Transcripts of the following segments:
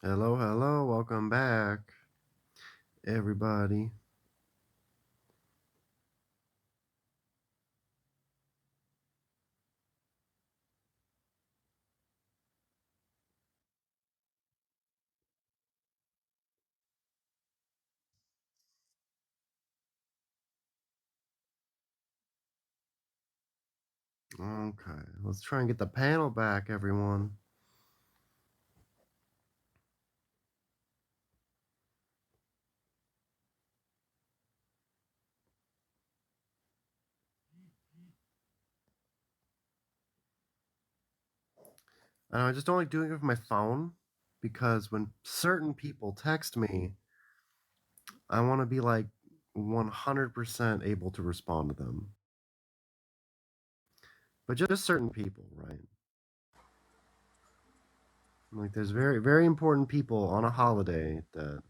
Hello, hello, welcome back, everybody. Okay, let's try and get the panel back, everyone. I just don't like doing it with my phone because when certain people text me, I want to be like 100% able to respond to them. But just certain people, right? Like there's very, very important people on a holiday that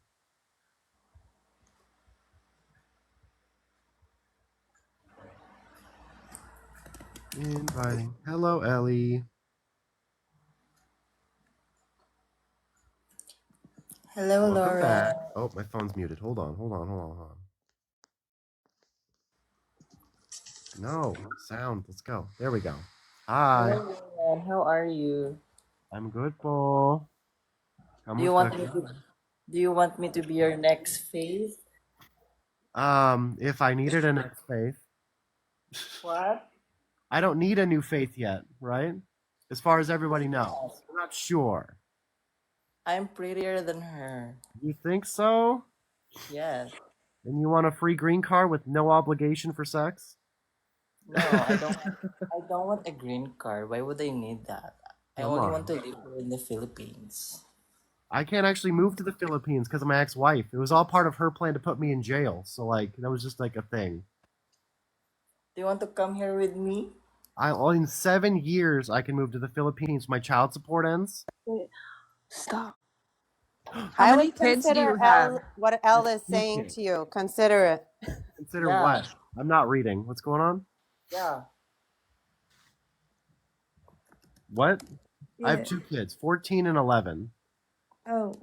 inviting. Hello, Ellie. Hello, Welcome Loren. back. Oh, my phone's muted. Hold on. No, sound. Let's go. There we go. Hi. Hello, Loren. How are you? I'm good po. Do you Kamusta want me ka? to Do you want me to be your next phase? If I needed a next faith, What? I don't need a new faith yet, right? As far as everybody Yes. knows. I'm not sure. I'm prettier than her. You think so? Yes. And you want a free green card with no obligation for sex? No, I don't want a green card. Why would I need that? I Come only want on. to live here in the Philippines. I can't actually move to the Philippines because of my ex-wife. It was all part of her plan to put me in jail. So like that was just like a thing. Do you want to come here with me? In 7 years I can move to the Philippines. My child support ends. Wait, stop. How I many would kids do consider you have? What I Elle have is two saying kids. to you. Consider it. Consider Yeah. what? I'm not reading. What's going on? Yeah. What? I have Yeah. two kids, 14 and 11. Oh.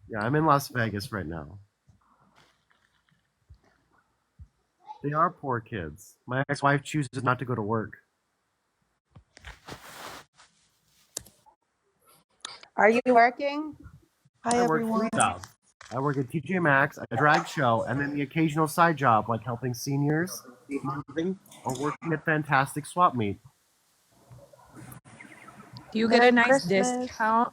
Yeah, I'm in Las Vegas right now. They are poor kids. My ex-wife chooses not to go to work. Are you working? Hi, I work everyone. three jobs. I work at TJ Maxx, a drag show, and then the occasional side job like helping seniors, moving, or working at Fantastic Swap Meet. Do you get a Merry nice Christmas. discount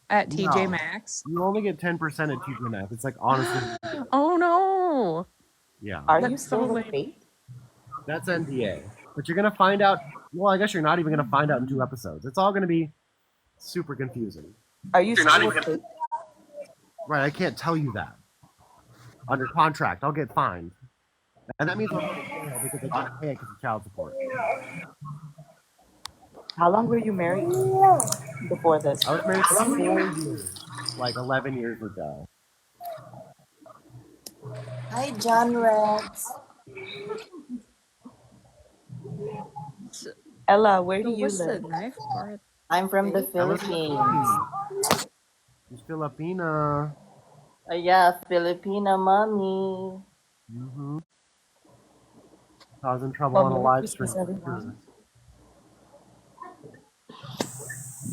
at TJ No, Maxx? you only get 10% at TJ Maxx. It's like honestly, Oh no. yeah, Are you That's so still with lame. Faith? that's NDA. But you're gonna find out. Well, I guess you're not even gonna find out in 2 episodes. It's all gonna be super confusing. Are you You're not still even with gonna. Faith? Right, I can't tell you that. Under contract, I'll get fined. And that means I'll go to jail because I can't pay it because of child support. How long were you married before this? I was married for 4 years, like 11 years ago. Hi, John Rex. So, Ella, where do so you what's the live? knife part? I'm from the Faith? I live in the Philippines. Philippines. She's Filipina. Yeah, Filipina mommy. Mm-hmm. Causing trouble Well, on a Merry live Christmas, stream for sure. everyone.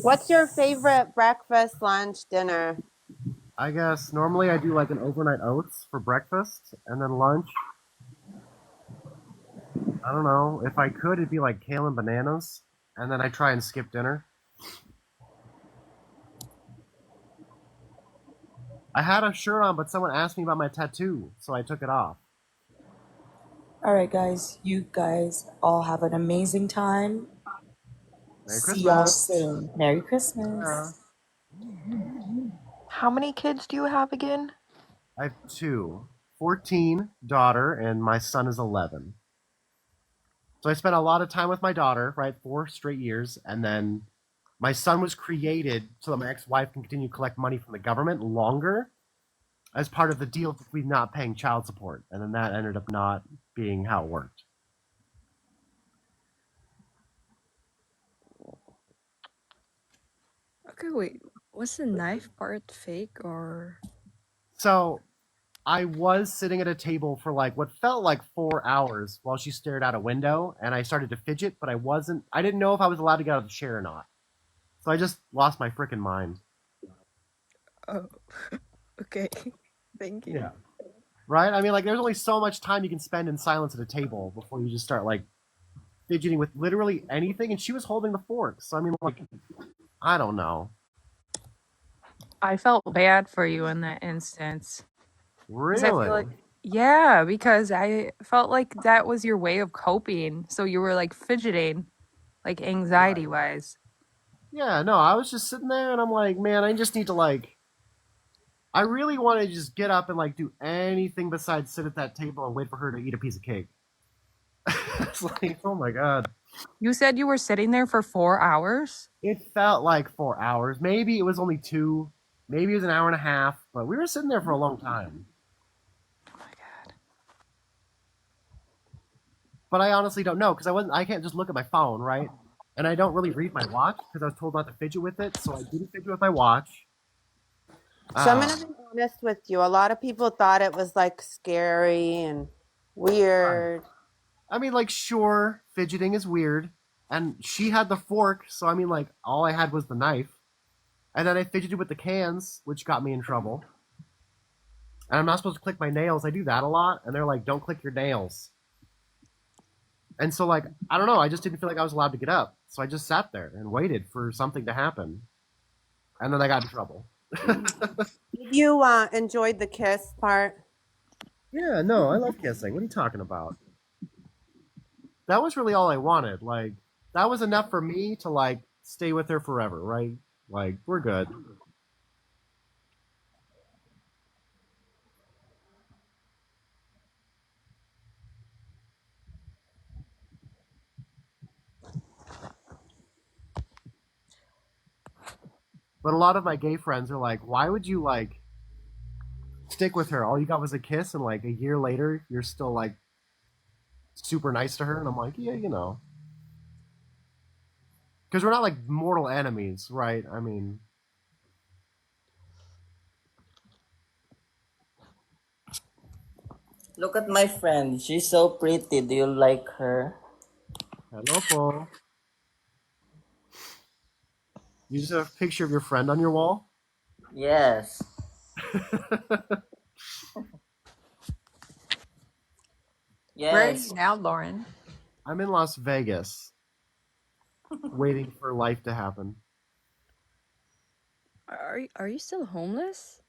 What's your favorite breakfast, lunch, dinner? I guess normally I do like an overnight oats for breakfast, and then lunch. I don't know. If I could, it'd be like kale and bananas, and then I try and skip dinner. I had a shirt on, but someone asked me about my tattoo, so I took it off. All right, guys. You guys all have an amazing time. Merry See y'all Christmas. soon. Merry Yeah. Christmas. How many kids do you have again? I have two. 14, daughter, and my son is 11. So I spent a lot of time with my daughter, right? 4 straight years. And then my son was created so that my ex-wife can continue to collect money from the government longer as part of the deal between not paying child support. And then that ended up not. being how it worked. Okay, wait. Was the knife part fake or? So I was sitting at a table for like what felt like 4 hours while she stared out a window, and I started to fidget, but I didn't know if I was allowed to get out of the chair or not. So I just lost my freaking mind. Oh, okay. Thank you. Yeah. Right? I mean, like, there's only so much time you can spend in silence at a table before you just start, like, fidgeting with literally anything, and she was holding the fork. So, I mean, like, I don't know. I felt bad for you in that instance. 'Cause I Really? feel like, yeah, because I felt like that was your way of coping. So you were like fidgeting, like anxiety wise. Yeah, no, I was just sitting there, and I'm like, man, I just need to, like, I really want to just get up and, like, do anything besides sit at that table and wait for her to eat a piece of cake. It's like, oh my God. You said you were sitting there for 4 hours? It felt like 4 hours. Maybe it was only two. Maybe it was an hour and a half, but we were sitting there for a long time. Oh my God. But I honestly don't know because I can't just look at my phone, right? And I don't really read my watch because I was told not to fidget with it, so I didn't fidget with my watch. So I'm gonna be honest with you. A lot of people thought it was like scary and weird. I mean, like, sure, fidgeting is weird, and she had the fork, so I mean, like, all I had was the knife, and then I fidgeted with the cans, which got me in trouble. And I'm not supposed to click my nails. I do that a lot, and they're like, "Don't click your nails." And so, like, I don't know. I just didn't feel like I was allowed to get up, so I just sat there and waited for something to happen, and then I got in trouble. Did you enjoyed the kiss part? Yeah, no, I love kissing. What are you talking about? That was really all I wanted. Like, that was enough for me to, like, stay with her forever, right? Like, we're good. But a lot of my gay friends are like, why would you, like, stick with her? All you got was a kiss, and, like, a year later, you're still, like, super nice to her? And I'm like, yeah, you know. Because we're not, like, mortal enemies, right? I mean, Look at my friend. She's so pretty. Do you like her? hello, po. You just have a picture of your friend on your wall? Yes. Where are you Yes. now, Lauren? I'm in Las Vegas, waiting for life to happen. Are you still homeless?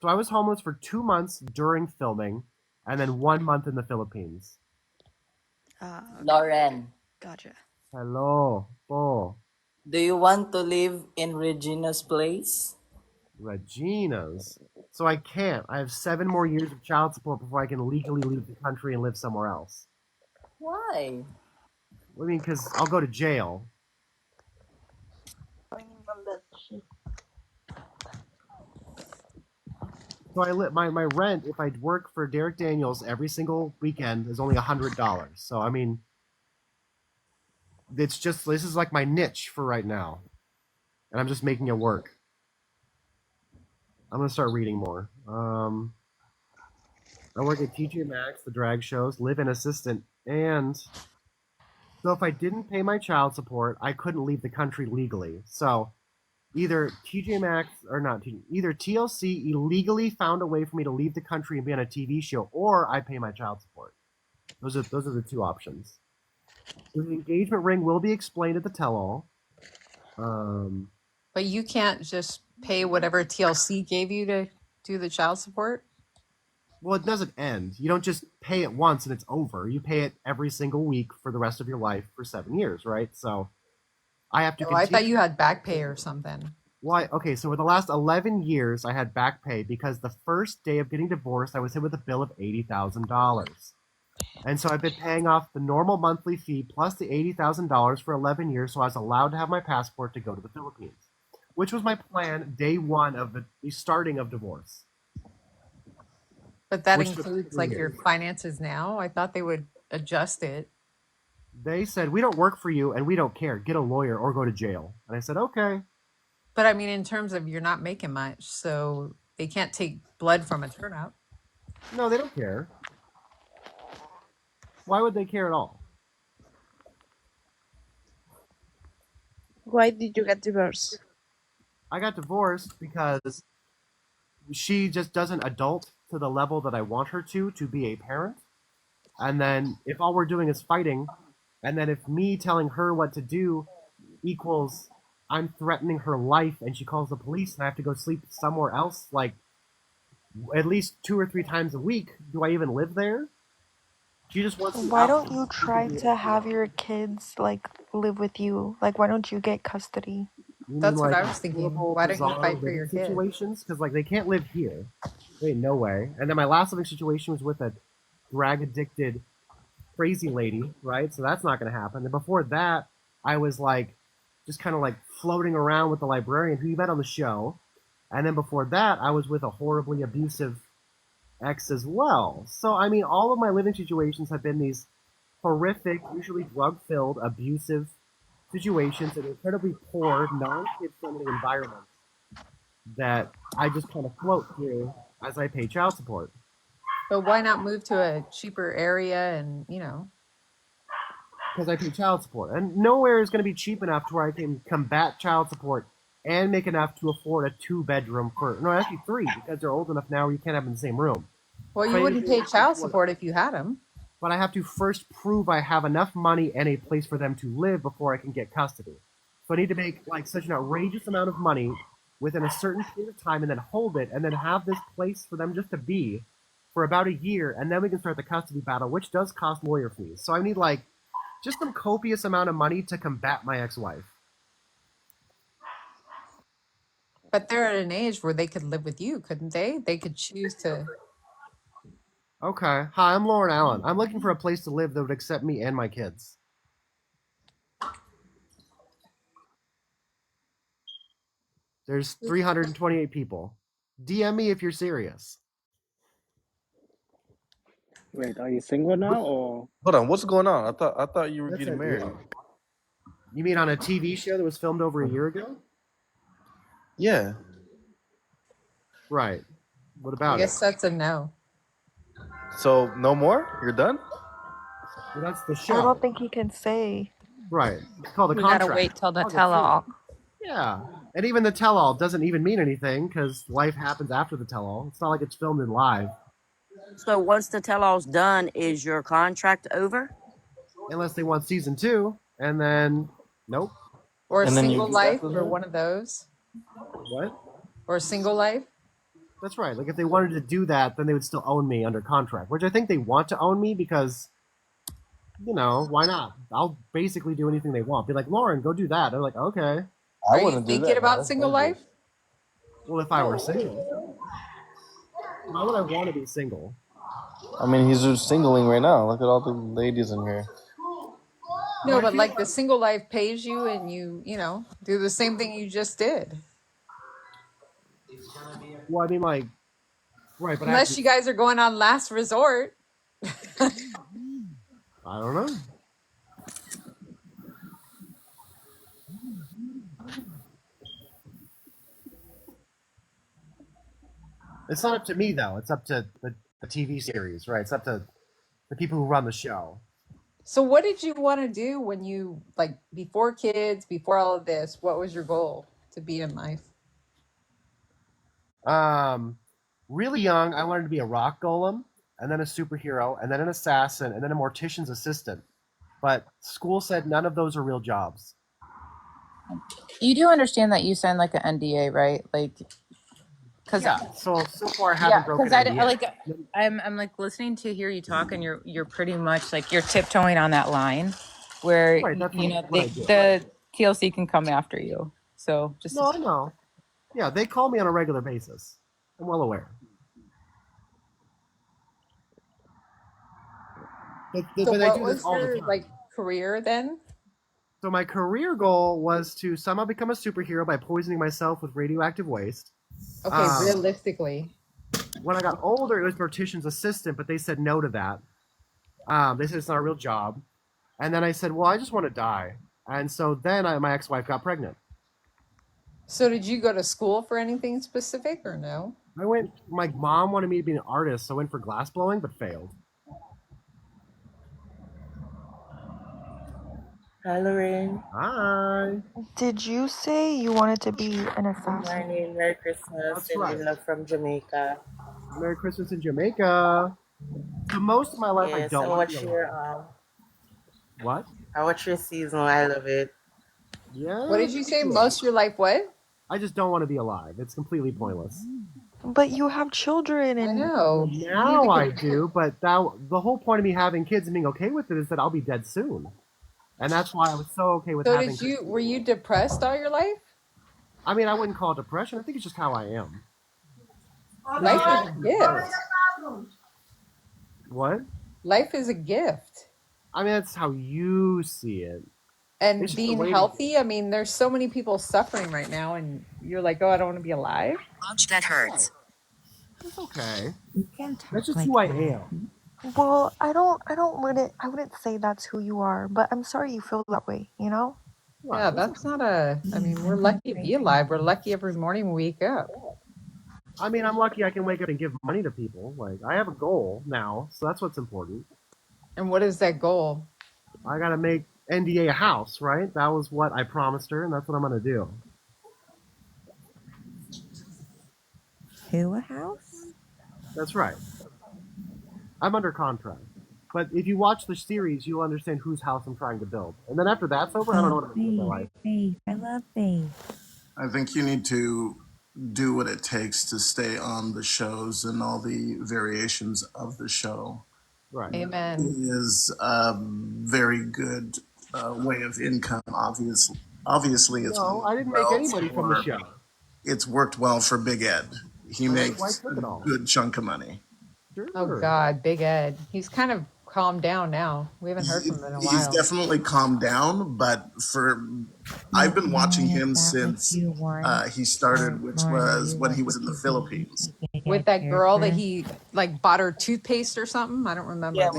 So I was homeless for 2 months during filming, and then 1 month in the Philippines. Ah, okay. Loren, Gotcha. Hello, po. do you want to live in Regina's place? Regina's. So I can't. I have 7 more years of child support before I can legally leave the country and live somewhere else. Why? I mean, because I'll go to jail. So my rent if I work for Derek Daniels every single weekend is only $100. So I mean, it's just this is like my niche for right now, and I'm just making it work. I'm gonna start reading more. I work at TJ Maxx, the drag shows, live-in assistant, and so if I didn't pay my child support, I couldn't leave the country legally. So either TJ Maxx or not, either TLC illegally found a way for me to leave the country and be on a TV show, or I pay my child support. Those are the two options. So the engagement ring will be explained at the tell-all. But you can't just pay whatever TLC gave you to do the child support? Well, it doesn't end. You don't just pay it once and it's over. You pay it every single week for the rest of your life for 7 years, right? So I have to Oh, I continue. thought you had back pay or something. Why? Okay, so for the last 11 years, I had back pay because the first day of getting divorced, I was hit with a bill of $80,000. And so I've been paying off the normal monthly fee plus the $80,000 for 11 years, so I was allowed to have my passport to go to the Philippines, which was my plan day one of the starting of divorce. But that which took includes 3 like your years. finances now. I thought they would adjust it. They said, we don't work for you and we don't care. Get a lawyer or go to jail. And I said, okay. But I mean, in terms of you're not making much, so they can't take blood from a turnout. No, they don't care. Why would they care at all? Why did you get divorced? I got divorced because she just doesn't adult to the level that I want her to be a parent. And then if all we're doing is fighting, and then if me telling her what to do equals I'm threatening her life and she calls the police and I have to go sleep somewhere else, like at least 2 or 3 times a week, do I even live there? She just wants the Why don't option. you try to have your kids like live with you? Like, why don't you get custody? You mean That's what like I was thinking. horrible, Why don't you bizarre fight for living your kid? situations? Because like they can't live here. Wait, no way. And then my last living situation was with a drag addicted crazy lady, right? So that's not going to happen. And before that, I was like just kind of like floating around with the librarian who you met on the show. And then before that, I was with a horribly abusive ex as well. So I mean, all of my living situations have been these horrific, usually drug-filled, abusive situations in incredibly poor, non-kid-friendly environments that I just kind of float through as I pay child support. But why not move to a cheaper area and, Because I pay child support. And nowhere is going to be cheap enough to where I can combat child support and make enough to afford a 2-bedroom for, no, actually 3, because they're old enough now where you can't have them in the same room. well, you wouldn't pay child support if you had them. But I have to first prove I have enough money and a place for them to live before I can get custody. So I need to make like such an outrageous amount of money within a certain period of time and then hold it and then have this place for them just to be for about a year, and then we can start the custody battle, which does cost lawyer fees. So I need like just some copious amount of money to combat my ex-wife. But they're at an age where they could live with you, couldn't they? They could choose to. Okay. Hi, I'm Lauren Allen. I'm looking for a place to live that would accept me and my kids. There's 328 people. DM me if you're serious. Wait, are you single now or? Hold on, what's going on? I thought you were That's getting it, married. yeah. You mean on a TV show that was filmed over a year ago? Yeah. Right. What I about guess it? that's a no. So no more? You're done? Well, that's the I show. don't think he can say. Right. It's called a We contract. gotta wait till the I'll go tell-all. see. Yeah. And even the tell-all doesn't even mean anything because life happens after the tell-all. It's not like it's filmed in live. So once the tell-all's done, is your contract over? Unless they want season 2, and then nope. Or And then you single do that life, with or her? one of those. What? Or single life. That's right. Like if they wanted to do that, then they would still own me under contract, which I think they want to own me because, why not? I'll basically do anything they want. Be like, Lauren, go do that. They're like, okay. Are you thinking about single life? Well, if I were single, why would I want to be single? I mean, he's just singling right now. Look at all the ladies in here. No, but like the single life pays you and you do the same thing you just did. Well, I mean, like, right, but Unless you guys are going on last resort. I don't know. It's not up to me, though. It's up to the TV series, right? It's up to the people who run the show. So what did you want to do when you, like, before kids, before all of this, what was your goal to be in life? Really young, I wanted to be a rock golem, and then a superhero, and then an assassin, and then a mortician's assistant. But school said none of those are real jobs. You do understand that you signed like an NDA, right? Like, because so far I haven't broken NDA. I'm like listening to hear you talk, and you're pretty much like you're tiptoeing on that line where Right, that's the TLC can come after you. So just no, I know. Yeah, they call me on a regular basis. I'm well aware. But what was your career then? So my career goal was to somehow become a superhero by poisoning myself with radioactive waste. Okay, realistically. when I got older, it was mortician's assistant, but they said no to that. They said it's not a real job. And then I said, well, I just want to die. And so then my ex-wife got pregnant. So did you go to school for anything specific or no? My mom wanted me to be an artist, so I went for glass blowing, but failed. Hi, Loren. Hi. Did you say you wanted to be an Good assassin? morning. Merry Christmas. That's right. Sending love from Jamaica. Merry Christmas in Jamaica. So most of my life, I Yes, don't I want to watch be your alive. What? I watch your season. I love it. Yeah. What did you say? Cool. Most of your life what? I just don't want to be alive. It's completely pointless. But you have children I and know. Now I do, but the whole point of me having kids and being okay with it is that I'll be dead soon. And that's why I was so okay with So having were you depressed all your life? I mean, I wouldn't call it depression. I think it's just how I am. Life is a gift. What? Life is a gift. I mean, that's how you see it. And It's just the being way to- healthy, I mean, there's so many people suffering right now, and you're like, oh, I don't want to be alive. Ouch, that hurts. It's okay. You can't talk That's just like who I that. am. well, I wouldn't say that's who you are, but I'm sorry you feel that way, you know? Yeah, that's not I mean, we're lucky to be alive. We're lucky every morning we wake up. I mean, I'm lucky I can wake up and give money to people. Like, I have a goal now, so that's what's important. And what is that goal? I gotta make NDA a house, right? That was what I promised her, and that's what I'm gonna do. Who a house? That's right. I'm under contract. But if you watch the series, you'll understand whose house I'm trying to build. And then after that's over, I don't know what I'm doing with my life. Faith. I love Faith. I think you need to do what it takes to stay on the shows and all the variations of the show. Right. Amen. It is a very good way of income. Obviously, it's No, I didn't make anybody from the show. It's worked well for Big Ed. He makes look a at all. good chunk of money. Sure. Oh God, Big Ed. He's kind of calmed down now. We haven't heard from him in a He's while. definitely calmed down, but I've been watching him since he started, which was when he was in the Philippines. With that girl that he like bought her toothpaste or something. I don't remember. Yeah,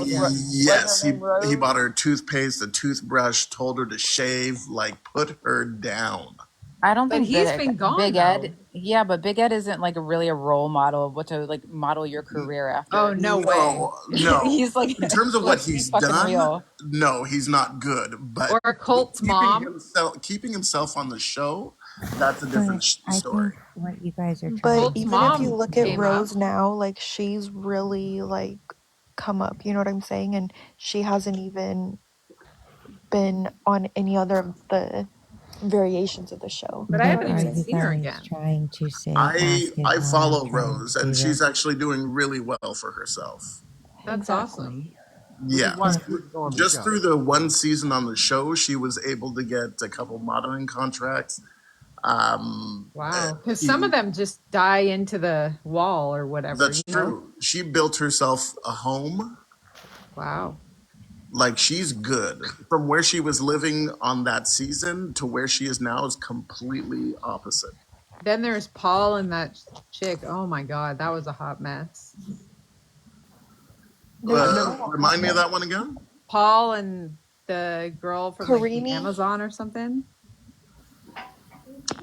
Yes, he bought her toothpaste, a toothbrush, told her to shave, like put her down. I don't But think he's been gone, Big though. Ed. Yeah, but Big Ed isn't like really a role model of what to like model your career after. Oh no way. No. He's like in terms of what let's be he's fucking done, real. no, he's not good. But Or a cult's mom. keeping himself on the show, that's a different story. I think what you guys are trying But Colt's even mom if you look at came Rose now, like she's really like come up, you know what I'm saying? And she hasn't even been on any other of the variations of the show. But I haven't What are even you seen her guys again. trying to say? I follow Rose, and she's actually doing really well for herself. That's awesome. Yeah, Why she would go on the just show. through the one season on the show, she was able to get a couple modeling contracts. Wow. Because some of them just die into the wall or whatever. That's true. She built herself a home. Wow. Like, she's good. From where she was living on that season to where she is now is completely opposite. Then there's Paul and that chick. Oh my God, that was a hot mess. Remind me of that one again? Paul and the girl from like, Karini? Amazon or something.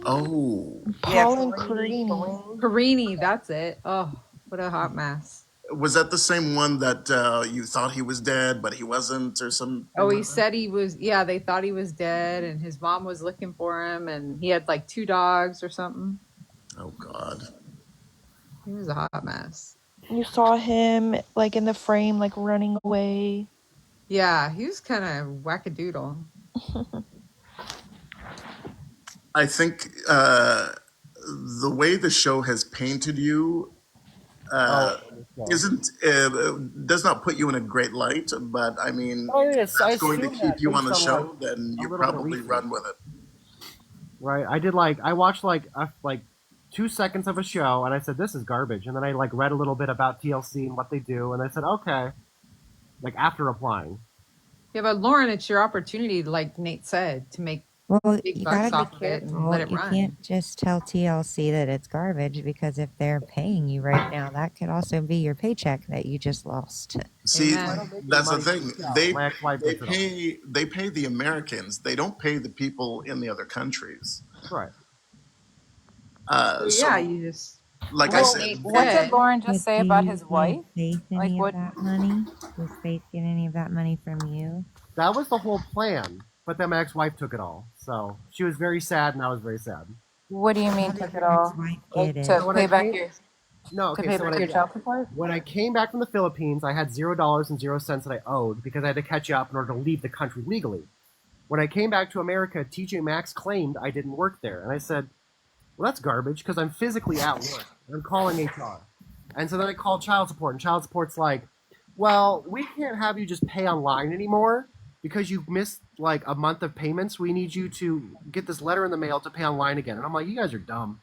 Oh. Paul and Karini. Karini, that's it. Oh, what a hot mess. Was that the same one that you thought he was dead, but he wasn't, or something? Oh, he said he was, yeah, they thought he was dead and his mom was looking for him and he had like 2 dogs or something. Oh, God. He was a hot mess. You saw him like in the frame, like running away. Yeah, he was kind of wackadoodle. I think the way the show has painted you does not put you in a great light, but I mean, yes, that's going to keep you on the show, then you little bit of probably research. run with it. Right. I watched like 2 seconds of a show and I said, this is garbage. And then I like read a little bit about TLC and what they do. And I said, okay. Like after applying. Yeah, but Lauren, it's your opportunity, like Nate said, to make Well, big you bucks gotta be off of it and careful. let it You run. can't just tell TLC that it's garbage because if they're paying you right now, that could also be your paycheck that you just lost. See, Amen. I don't make any that's the money from thing. the show. My ex-wife takes it all. They pay the Americans. They don't pay the people in the other countries. Right. So yeah, So, you just like I like Well, said, Nate what did said. Lauren But just say do about you his give wife? Faith Like any of what? that money? Does Faith get any of that money from you? That was the whole plan. But then my ex-wife took it all. So she was very sad, and I was very sad. What do you How mean did took it your all? ex-wife get Like it? to So when I pay back came, your no, to okay. pay So back your child support? when I came back from the Philippines, I had $0.00 that I owed because I had to catch up in order to leave the country legally. When I came back to America, TJ Maxx claimed I didn't work there, and I said, "Well, that's garbage because I'm physically at work. And I'm calling HR." And so then I called child support, and child support's like, "Well, we can't have you just pay online anymore because you've missed like a month of payments. We need you to get this letter in the mail to pay online again." And I'm like, "You guys are dumb."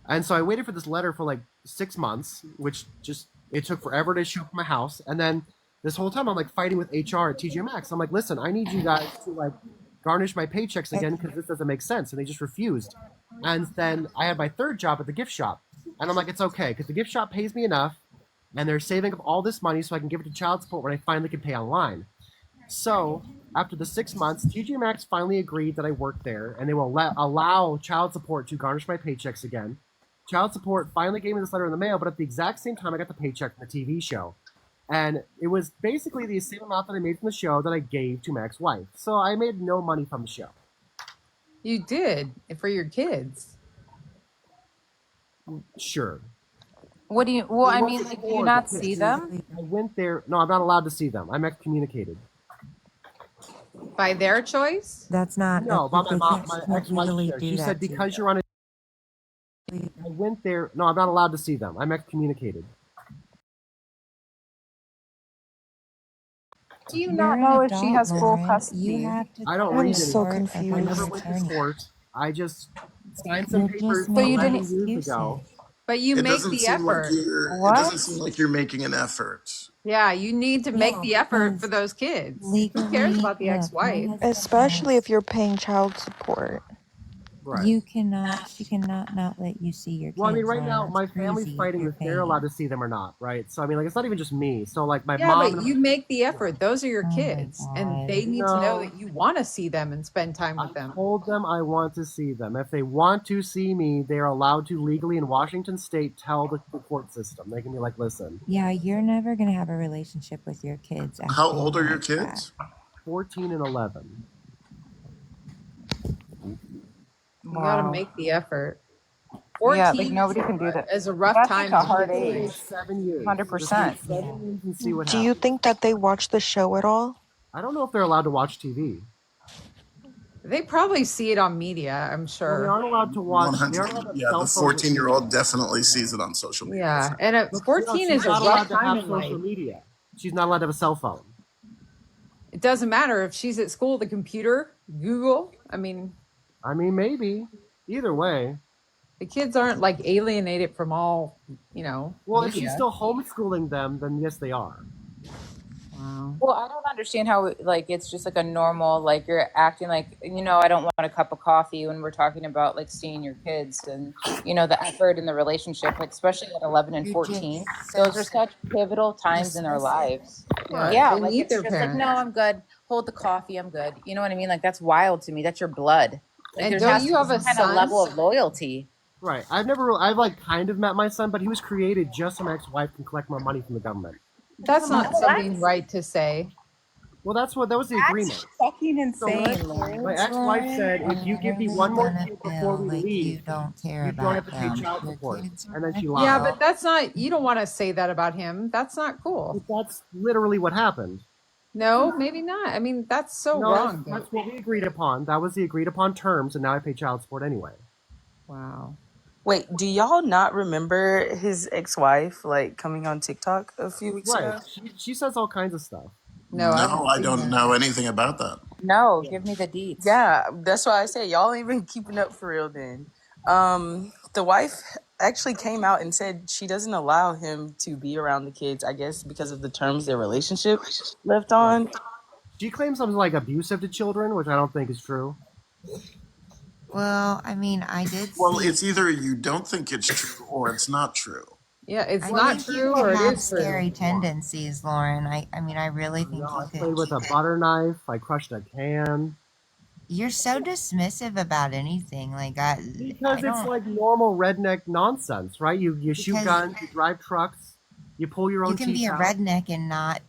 And so I waited for this letter for like 6 months, which just it took forever to show up at my house. And then this whole time I'm like fighting with HR at TJ Maxx. I'm like, listen, I need you guys to like garnish my paychecks again because this doesn't make sense. And they just refused. And then I had my third job at the gift shop. And I'm like, it's okay because the gift shop pays me enough and they're saving up all this money so I can give it to child support when I finally can pay online. So after the 6 months, TJ Maxx finally agreed that I work there, and they will allow child support to garnish my paychecks again. Child support finally gave me this letter in the mail, but at the exact same time, I got the paycheck from the TV show, and it was basically the same amount that I made from the show that I gave to my ex-wife. So I made no money from the show. You did for your kids. Sure. What do you? Well, It I mean, wasn't like, do you for the not kids. see them? I went there. No, I'm not allowed to see them. I'm excommunicated. By their choice? That's not. No, but my They mom, can't, my she can't ex-wife legally there. do She said that to because you. you're on a. I went there. No, I'm not allowed to see them. I'm excommunicated. Do you You're not an know if she adult, has full Lauren. You custody? have to I don't tell I'm read the any. so court I about never your confused. went to attorney. court. I just signed some You're just papers So you making 11 didn't. years excuses. ago. But you it make doesn't the seem like effort. it doesn't What? seem like you're making an effort. Yeah, you need to make Yeah, the effort for because those kids. Who cares legally, about the look, my ex-wife? husband Especially if has. you're paying child support. Right. You cannot. She cannot not let you see your Well, I mean, kids, right Lauren. now That's my family's crazy if fighting you're if they're allowed paying. to see them or not, right? So I mean, like it's not even just me. So like my Yeah, mom but and you make the yeah. effort. Those are your Oh my kids, and god. they need to know No, that you want to see them and spend time I with them. told them I want to see them. If they want to see me, they are allowed to legally in Washington State tell the court system. They can be like, listen, Yeah, you're never gonna have a relationship with your kids How acting old are your like that. kids? 14 and 11. You got to Wow. make the effort. Yeah, like 14 nobody can do that. is a rough That's like time a to be a hard Just wait teenager. age. 7 years. Just wait 100%. Yeah. 7 years and see what Do you happens. think that they watch the show at all? I don't know if they're allowed to watch TV. They probably see it on media, I'm Well, they sure. aren't allowed to watch. They 100. aren't allowed to have Yeah, the cell phones with 14-year-old media. definitely sees it on social media Yeah, for and at But 14 she's is a not rough allowed to time have in social life. media. She's not allowed to have a cell phone. It doesn't matter if she's at school, the computer, Google. I mean, Maybe. Either way. the kids aren't like alienated from all, Well, if she's media. still homeschooling them, then yes, they are. Wow. Well, I don't understand how like it's just like a normal like you're acting like I don't want a cup of coffee when we're talking about like seeing your kids and the effort in the relationship, like especially at 11 and You're 14. just Those are dismissive. such pivotal times in their Dismissive. lives. Yeah, Yeah, they like need it's their just like no, parents. I'm good. Hold the coffee, I'm good. You know what I mean? Like that's wild to me. That's your blood. Like And there don't has to you be have a some kind of son? level of loyalty. Right. I've like kind of met my son, but he was created just so my ex-wife can collect more money from the government. That's No, not something that's right to say. Well, that was the agreement. fucking So insane, my Lauren. ex-wife said, if you give me Literally one more gonna kid before feel we like you leave, don't care you don't have about to pay them. child Your support. kids are And then an she Yeah, lied. but adult. that's not, you don't want to say that about him. That's not cool. But that's literally what happened. No, maybe not. I mean, that's so No, wrong. that's what we agreed upon. That was the agreed upon terms, and now I pay child support anyway. Wow. Wait, do y'all not remember his ex-wife like coming on TikTok a few weeks Right. ago? She says all kinds of stuff. No, I No, haven't I seen don't that. know anything about that. No, Yeah. give me the deets. Yeah, that's why I say y'all ain't been keeping up for real then. The wife actually came out and said she doesn't allow him to be around the kids, I guess because of the terms their relationship left Right. on. She claims I'm like abusive to children, which I don't think is true. Well, I mean, I did Well, see. it's either you don't think it's true or it's not true. Yeah, it's I not think you true could or it have is true. scary tendencies, Lauren. I mean, I really think No, you I could. played with a butter knife. I crushed a can. You're so dismissive about anything. Like I Because it's don't like normal redneck nonsense, right? You shoot because guns, you drive trucks, you pull your you own can be teeth a out. redneck and not,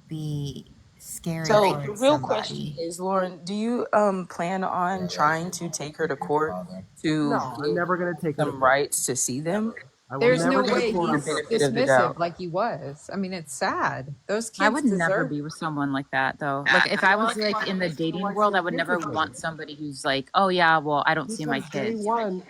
be scary So the towards real question somebody. is, Lauren, do you plan on trying to take her to court to No, I'm give never gonna take her to some court. rights to see them? Never. I will There's never no go to way court on he's Benefit purpose. of the doubt. dismissive like he was. I mean, it's sad. Those I kids would never deserve. be with someone like that though. Like if I Well, was that's like why in the I still dating like world, I seeing would kids never with me. want somebody who's like, "Oh yeah, well, I don't see my Since day kids." one,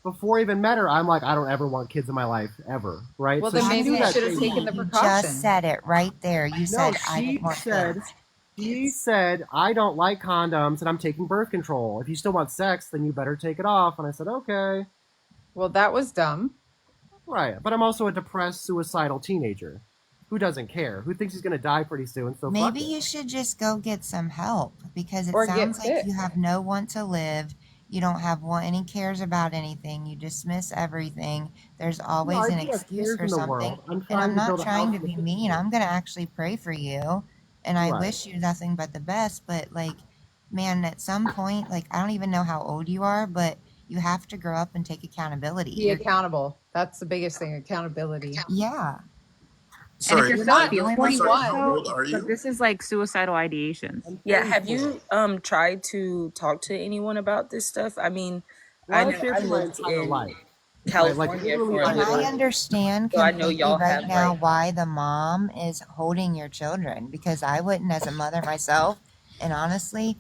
before I even met her, I'm like, I don't ever want kids in my life ever, right? Well, So then she maybe knew you that should have day taken one. the You precaution. just said it right there. You No, said I didn't want kids. she said, I don't like condoms and I'm taking birth control. If you still want sex, then you better take it off. And I said, okay. Well, that was dumb. Right. But I'm also a depressed, suicidal teenager who doesn't care, who thinks he's going to die pretty soon. So Maybe fuck it. you should just go get some help because it Or get sounds like sick. you have no one to live. You don't have one any cares about anything. You dismiss everything. There's No, always I an do have excuse cares for in the something. world. I'm And trying I'm to not build a house trying to in the be mean. future. I'm going to actually pray for you. And I Right. wish you nothing but the best. But, like, man, at some point, like, I don't even know how old you are, but you have to grow up and take accountability. Be accountable. That's the biggest thing, accountability. Yeah. And if Sorry, you're You're still not feeling like sorry, this, 21. how though, old are so you? this is like suicidal ideations. I'm Yeah, have 34. you tried to talk to anyone about this stuff? I mean, I Well, I know feared I for my lived entire in life. Right. Like California literally for a And I little, understand so I know completely y'all right have now like why the mom is holding your children because I wouldn't as a mother myself. And honestly,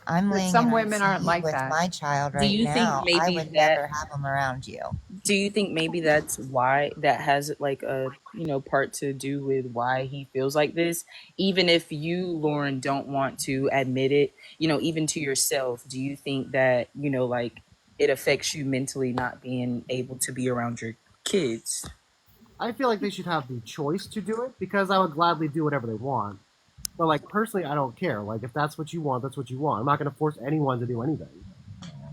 I'm But laying some in women aren't ICU like with that. my child do right you think now. I maybe would that never have them around you. do you think maybe that's why that has like a part to do with why he feels like this, even if you, Lauren, don't want to admit it, even to yourself? Do you think that like it affects you mentally not being able to be around your kids? I feel like they should have the choice to do it because I would gladly do whatever they want. But like personally, I don't care. Like if that's what you want, that's what you want. I'm not going to force anyone to do anything.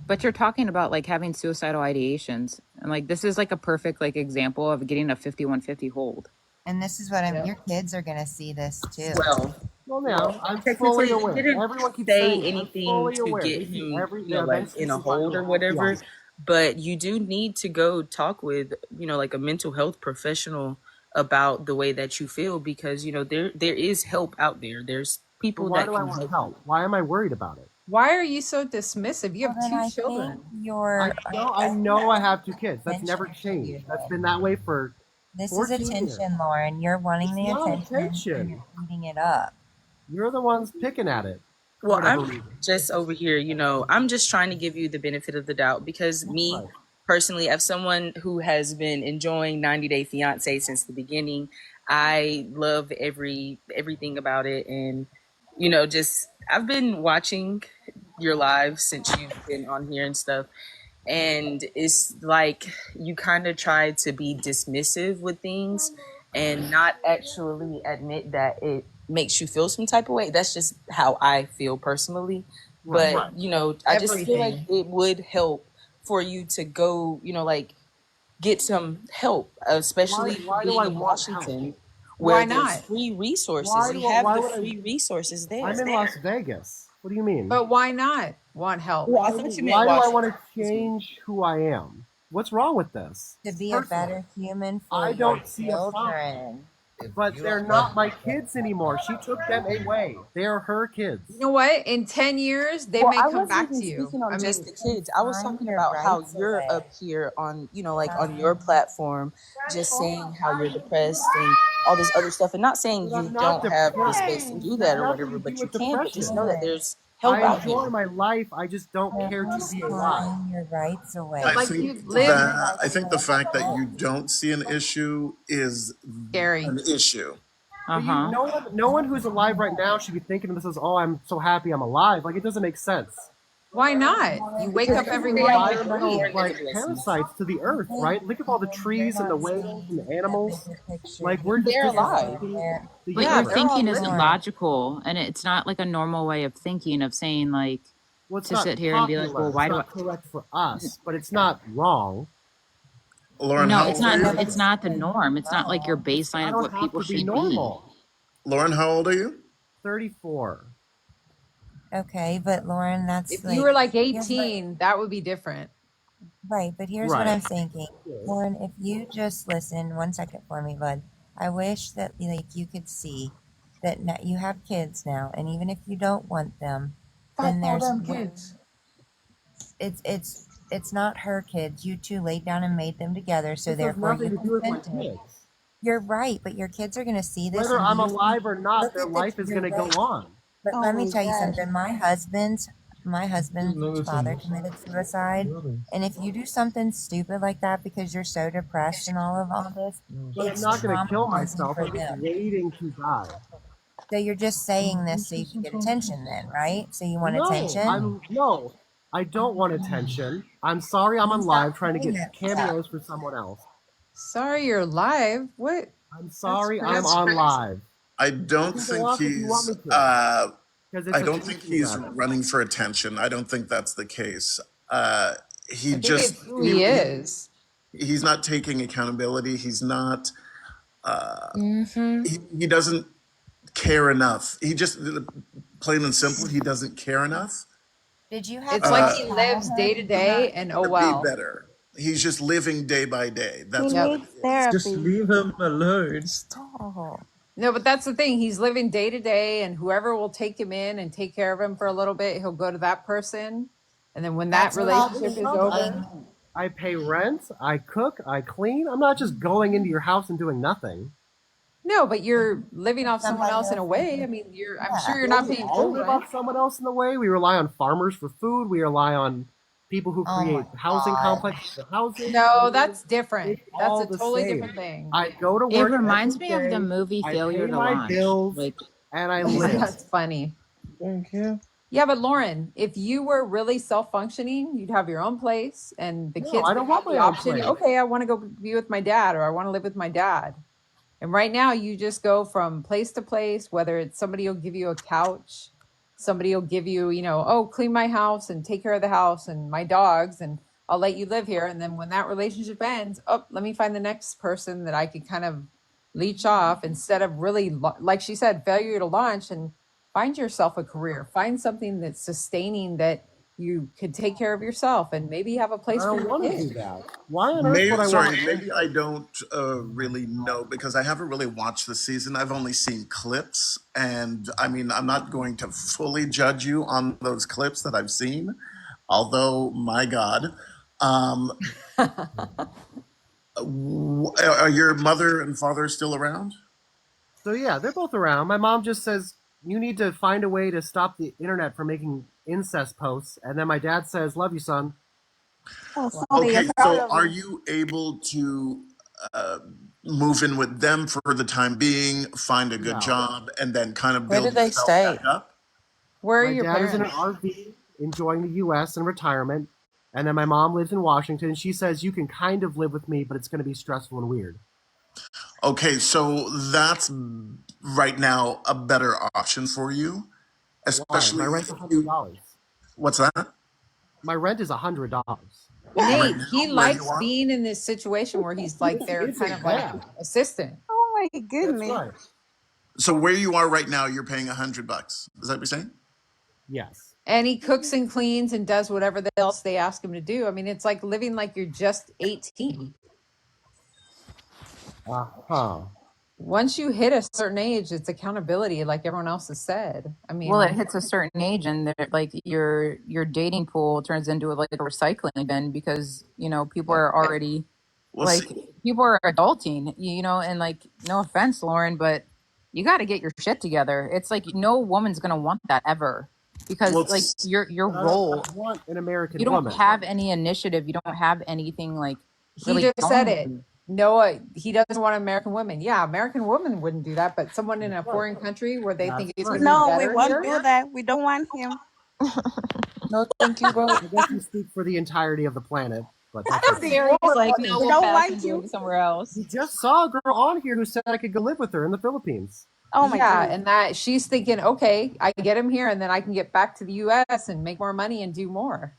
But you're talking about like having suicidal ideations, and like this is like a perfect like example of getting a 5150 hold. And this is what Yep. your kids are going to see this too. Well, Well, yeah, I'm fully technically, you aware. didn't Everyone keeps say saying it. I'm anything fully to aware. get They see him, every. They like eventually in a see my hold or my whatever. fiance. But you do need to go talk with, like a mental health professional about the way that you feel, because there is help out there. There's But people why that do I can want help help? you. Why am I worried about it? Why are you so dismissive? You Well, have then two I think children. you're I know I have two kids. That's attention never to you. changed. That's been that way for This is 14 years. attention, Lauren. You're wanting It's the not attention and attention. you're eating it up. You're the ones picking at it. For Well, whatever I'm reason. just over here, I'm just trying to give you the benefit of the doubt, because me Right. personally, as someone who has been enjoying 90 Day Fiance since the beginning, I love everything about it. And, just I've been watching your lives since you've been on here and stuff. And it's like you kind of try to be dismissive with things and not actually admit that it makes you feel some type of way. That's just how I feel personally. Right. But I just feel like Everything. it would help for you to go, like get some help, especially Why do being I in want help? Washington, Why where there's not? free resources. Why You have why the would free resources there. I'm in Las Vegas. What do you mean? But why not want help? Well, I thought you meant Why do I Washington. want to change who I am? What's wrong with this? To be a Personally, better human for I your don't see a problem. children. But they're not my kids anymore. She took them away. They are her kids. You know what? In 10 years, they Well, may I come wasn't back even to you. speaking on I just mean, the kids. I was Find talking your about how rights you're away. up here on, like on your platform, just saying how you're depressed and all this other stuff, and not saying But you I'm not don't have the depressed. space to do It has that or nothing whatever, to do but you with can. But just know depression. that there's help I out enjoy there. my life. I just don't care to be alive. Find your rights away. I like think you've lived I think the fact that you don't see an issue is scary. an issue. But no one who's alive right now should be thinking this as, oh, I'm so happy I'm alive. Like it doesn't make sense. Why not? You wake up every day and you Environmental breathe. like parasites to the earth, right? Look at all the trees and the waves and the animals. Like we're just They're alive. disrespecting the But Yeah, your universe. they're all thinking isn't living. logical, and it's not like a normal way of thinking of saying like, Well, it's to not sit here and be like, popular. well, It's why do I? not correct for us, but it's not wrong. Lauren, No, how it's old are not. you? It's not the norm. It's not like your baseline I of don't what have people to be should be. normal. Lauren, how old are you? 34. Okay, but Lauren, that's If you were like here's what- 18, that would be different. right, but here's what Right. I'm thinking. Lauren, if you just listen 1 second for me, bud. I wish that you could see that now you have kids now, and even if you don't want them, then there's kids. it's not her kids. You two laid down and made them together, so This has therefore nothing you to do with my consented. kids. You're right, but your kids are going to see this. Whether and I'm be- alive or not, look their at life is you're going to go right. on. But Oh let me my tell you God. something. My husband father committed suicide, and if you do something stupid like that because you're so depressed and all this, But I'm it's not going to kill traumatizing myself. for I'm just them. waiting to die. So you're just saying this so you can get attention, then, right? So you want attention? No, I don't want attention. I'm sorry I'm on live trying to saying get that cameos for someone else. Sorry, you're live. What? I'm sorry crazy. I'm on live. I don't You can go think off if you want he's. me to. Because it's I a don't think talking he's rabbit. running for attention. I don't think that's the case. He I think just it's who he is. he's not taking accountability. He's not. Mm-hmm. He doesn't care enough. He just plain and simple. He doesn't care enough Did you have It's to like go to he lives day to childhood? day, and oh to be well. better. He's just living day by day. He That's what it needs is. therapy. Just leave him alone. Stop. No, but that's the thing. He's living day to day, and whoever will take him in and take care of him for a little bit, he'll go to that person. And then when that That's called relationship is leaving. over, I pay rent, I cook, I clean. I'm not just going into your house and doing nothing. no, but you're living off someone Somebody else in a else way. is- I mean, I'm Yeah. sure you're not paying All full live rent. off someone else in the way. We rely on farmers for food. We rely on people who Oh create my housing God. complexes for housing. No, that's different. It's That's all a the totally same. different thing. I go to It work reminds every me of the day, movie I Failure pay to my Launch. bills, Like, and I live. That's funny. Thank you. Yeah, but Lauren, if you were really self-functioning, you'd have your own place, and the No, kids I would don't have want the my own option. place. Okay, I want to go be with my dad, or I want to live with my dad. And right now, you just go from place to place. Whether it's somebody will give you a couch, somebody will give you, oh, clean my house and take care of the house and my dogs, and I'll let you live here. And then when that relationship ends, oh, let me find the next person that I could kind of leech off, instead of really, like she said, failure to launch. And find yourself a career, find something that's sustaining, that you could take care of yourself, and maybe have a place I for don't your want to do kids. that. Why on earth would I want to? Maybe I don't really know because I haven't really watched the season. I've only seen clips, and I mean, I'm not going to fully judge you on those clips that I've seen. Although, my God, are your mother and father still around? So yeah, they're both around. My mom just says you need to find a way to stop the internet from making incest posts, and then my dad says, "Love you, son." Oh, sorry, Okay, I'm proud so of are you. you able to move in with them for the time being, find a good No. job, and then kind of Where build do they yourself stay? back up? Where are My your dad is in an parents? RV enjoying the U.S. in retirement, and then my mom lives in Washington. She says you can kind of live with me, but it's going to be stressful and weird. Okay, so that's right now a better option for you, Why? especially My rent's if you. $100. What's that? My rent is $100. Right Nate, he now, where you likes are? being in this situation where he's like their It's kind a of like bad. assistant. Oh my That's goodness. right. So where you are right now, you're paying $100. Is that what you're saying? Yes. And he cooks and cleans and does whatever else they ask him to do. I mean, it's like living like you're just 18. Uh-huh. Once you hit a certain age, it's accountability, like everyone else has said. I Well, it mean, hits a certain age, and like your dating pool turns into like a recycling bin because people are already Well, like see, people are adulting, and like no offense, Lauren, but you got to get your shit together. It's like no woman's gonna want that ever well, because like your But I role, want an American you don't woman. have any initiative, you don't have anything like he really just said going it. for you. Noah, he doesn't want American women. Yeah, American women wouldn't do that, but someone in a That's right. foreign country where they That's think it's right. going to be No, we better won't here. do that. We don't want him. No, thank you, bro. I guess you speak for the entirety of the planet, but that's okay. Gary's like, no, We we'll don't pass and want do you. it somewhere else. You just saw a girl on here who said I could go live with her in the Philippines. Oh my God. And that she's thinking, okay, I get him here and then I can get back to the US and make more money and do more.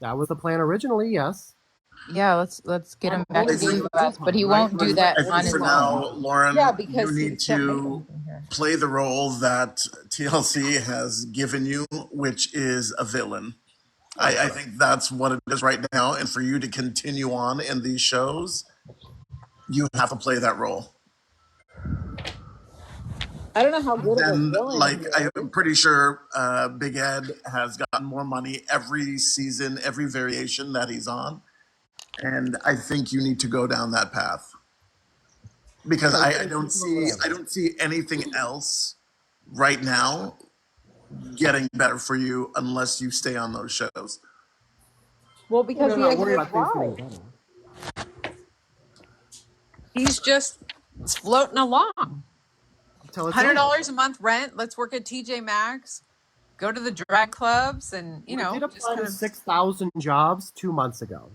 That was the plan originally, yes. Yeah, let's get him back I to the think, U.S., but he won't do I that think on for his now, own. Lauren, Yeah, you because he need can't make to anything here. play the role that TLC has given you, which is a villain. I think that's what it is right now. And for you to continue on in these shows, you have to play that role. I don't know how good of a Then, villain like, he is. I'm pretty sure Big Ed has gotten more money every season, every variation that he's on. And I think you need to go down that path. Because I don't see anything else right now getting better for you unless you stay on those shows. Well, because I'm he not has worried no about things getting drive. better. He's just floating along. Until it's $100 a month rent. Let's work at TJ Maxx. Go to the drag clubs, and I did apply to 6,000 jobs 2 months ago.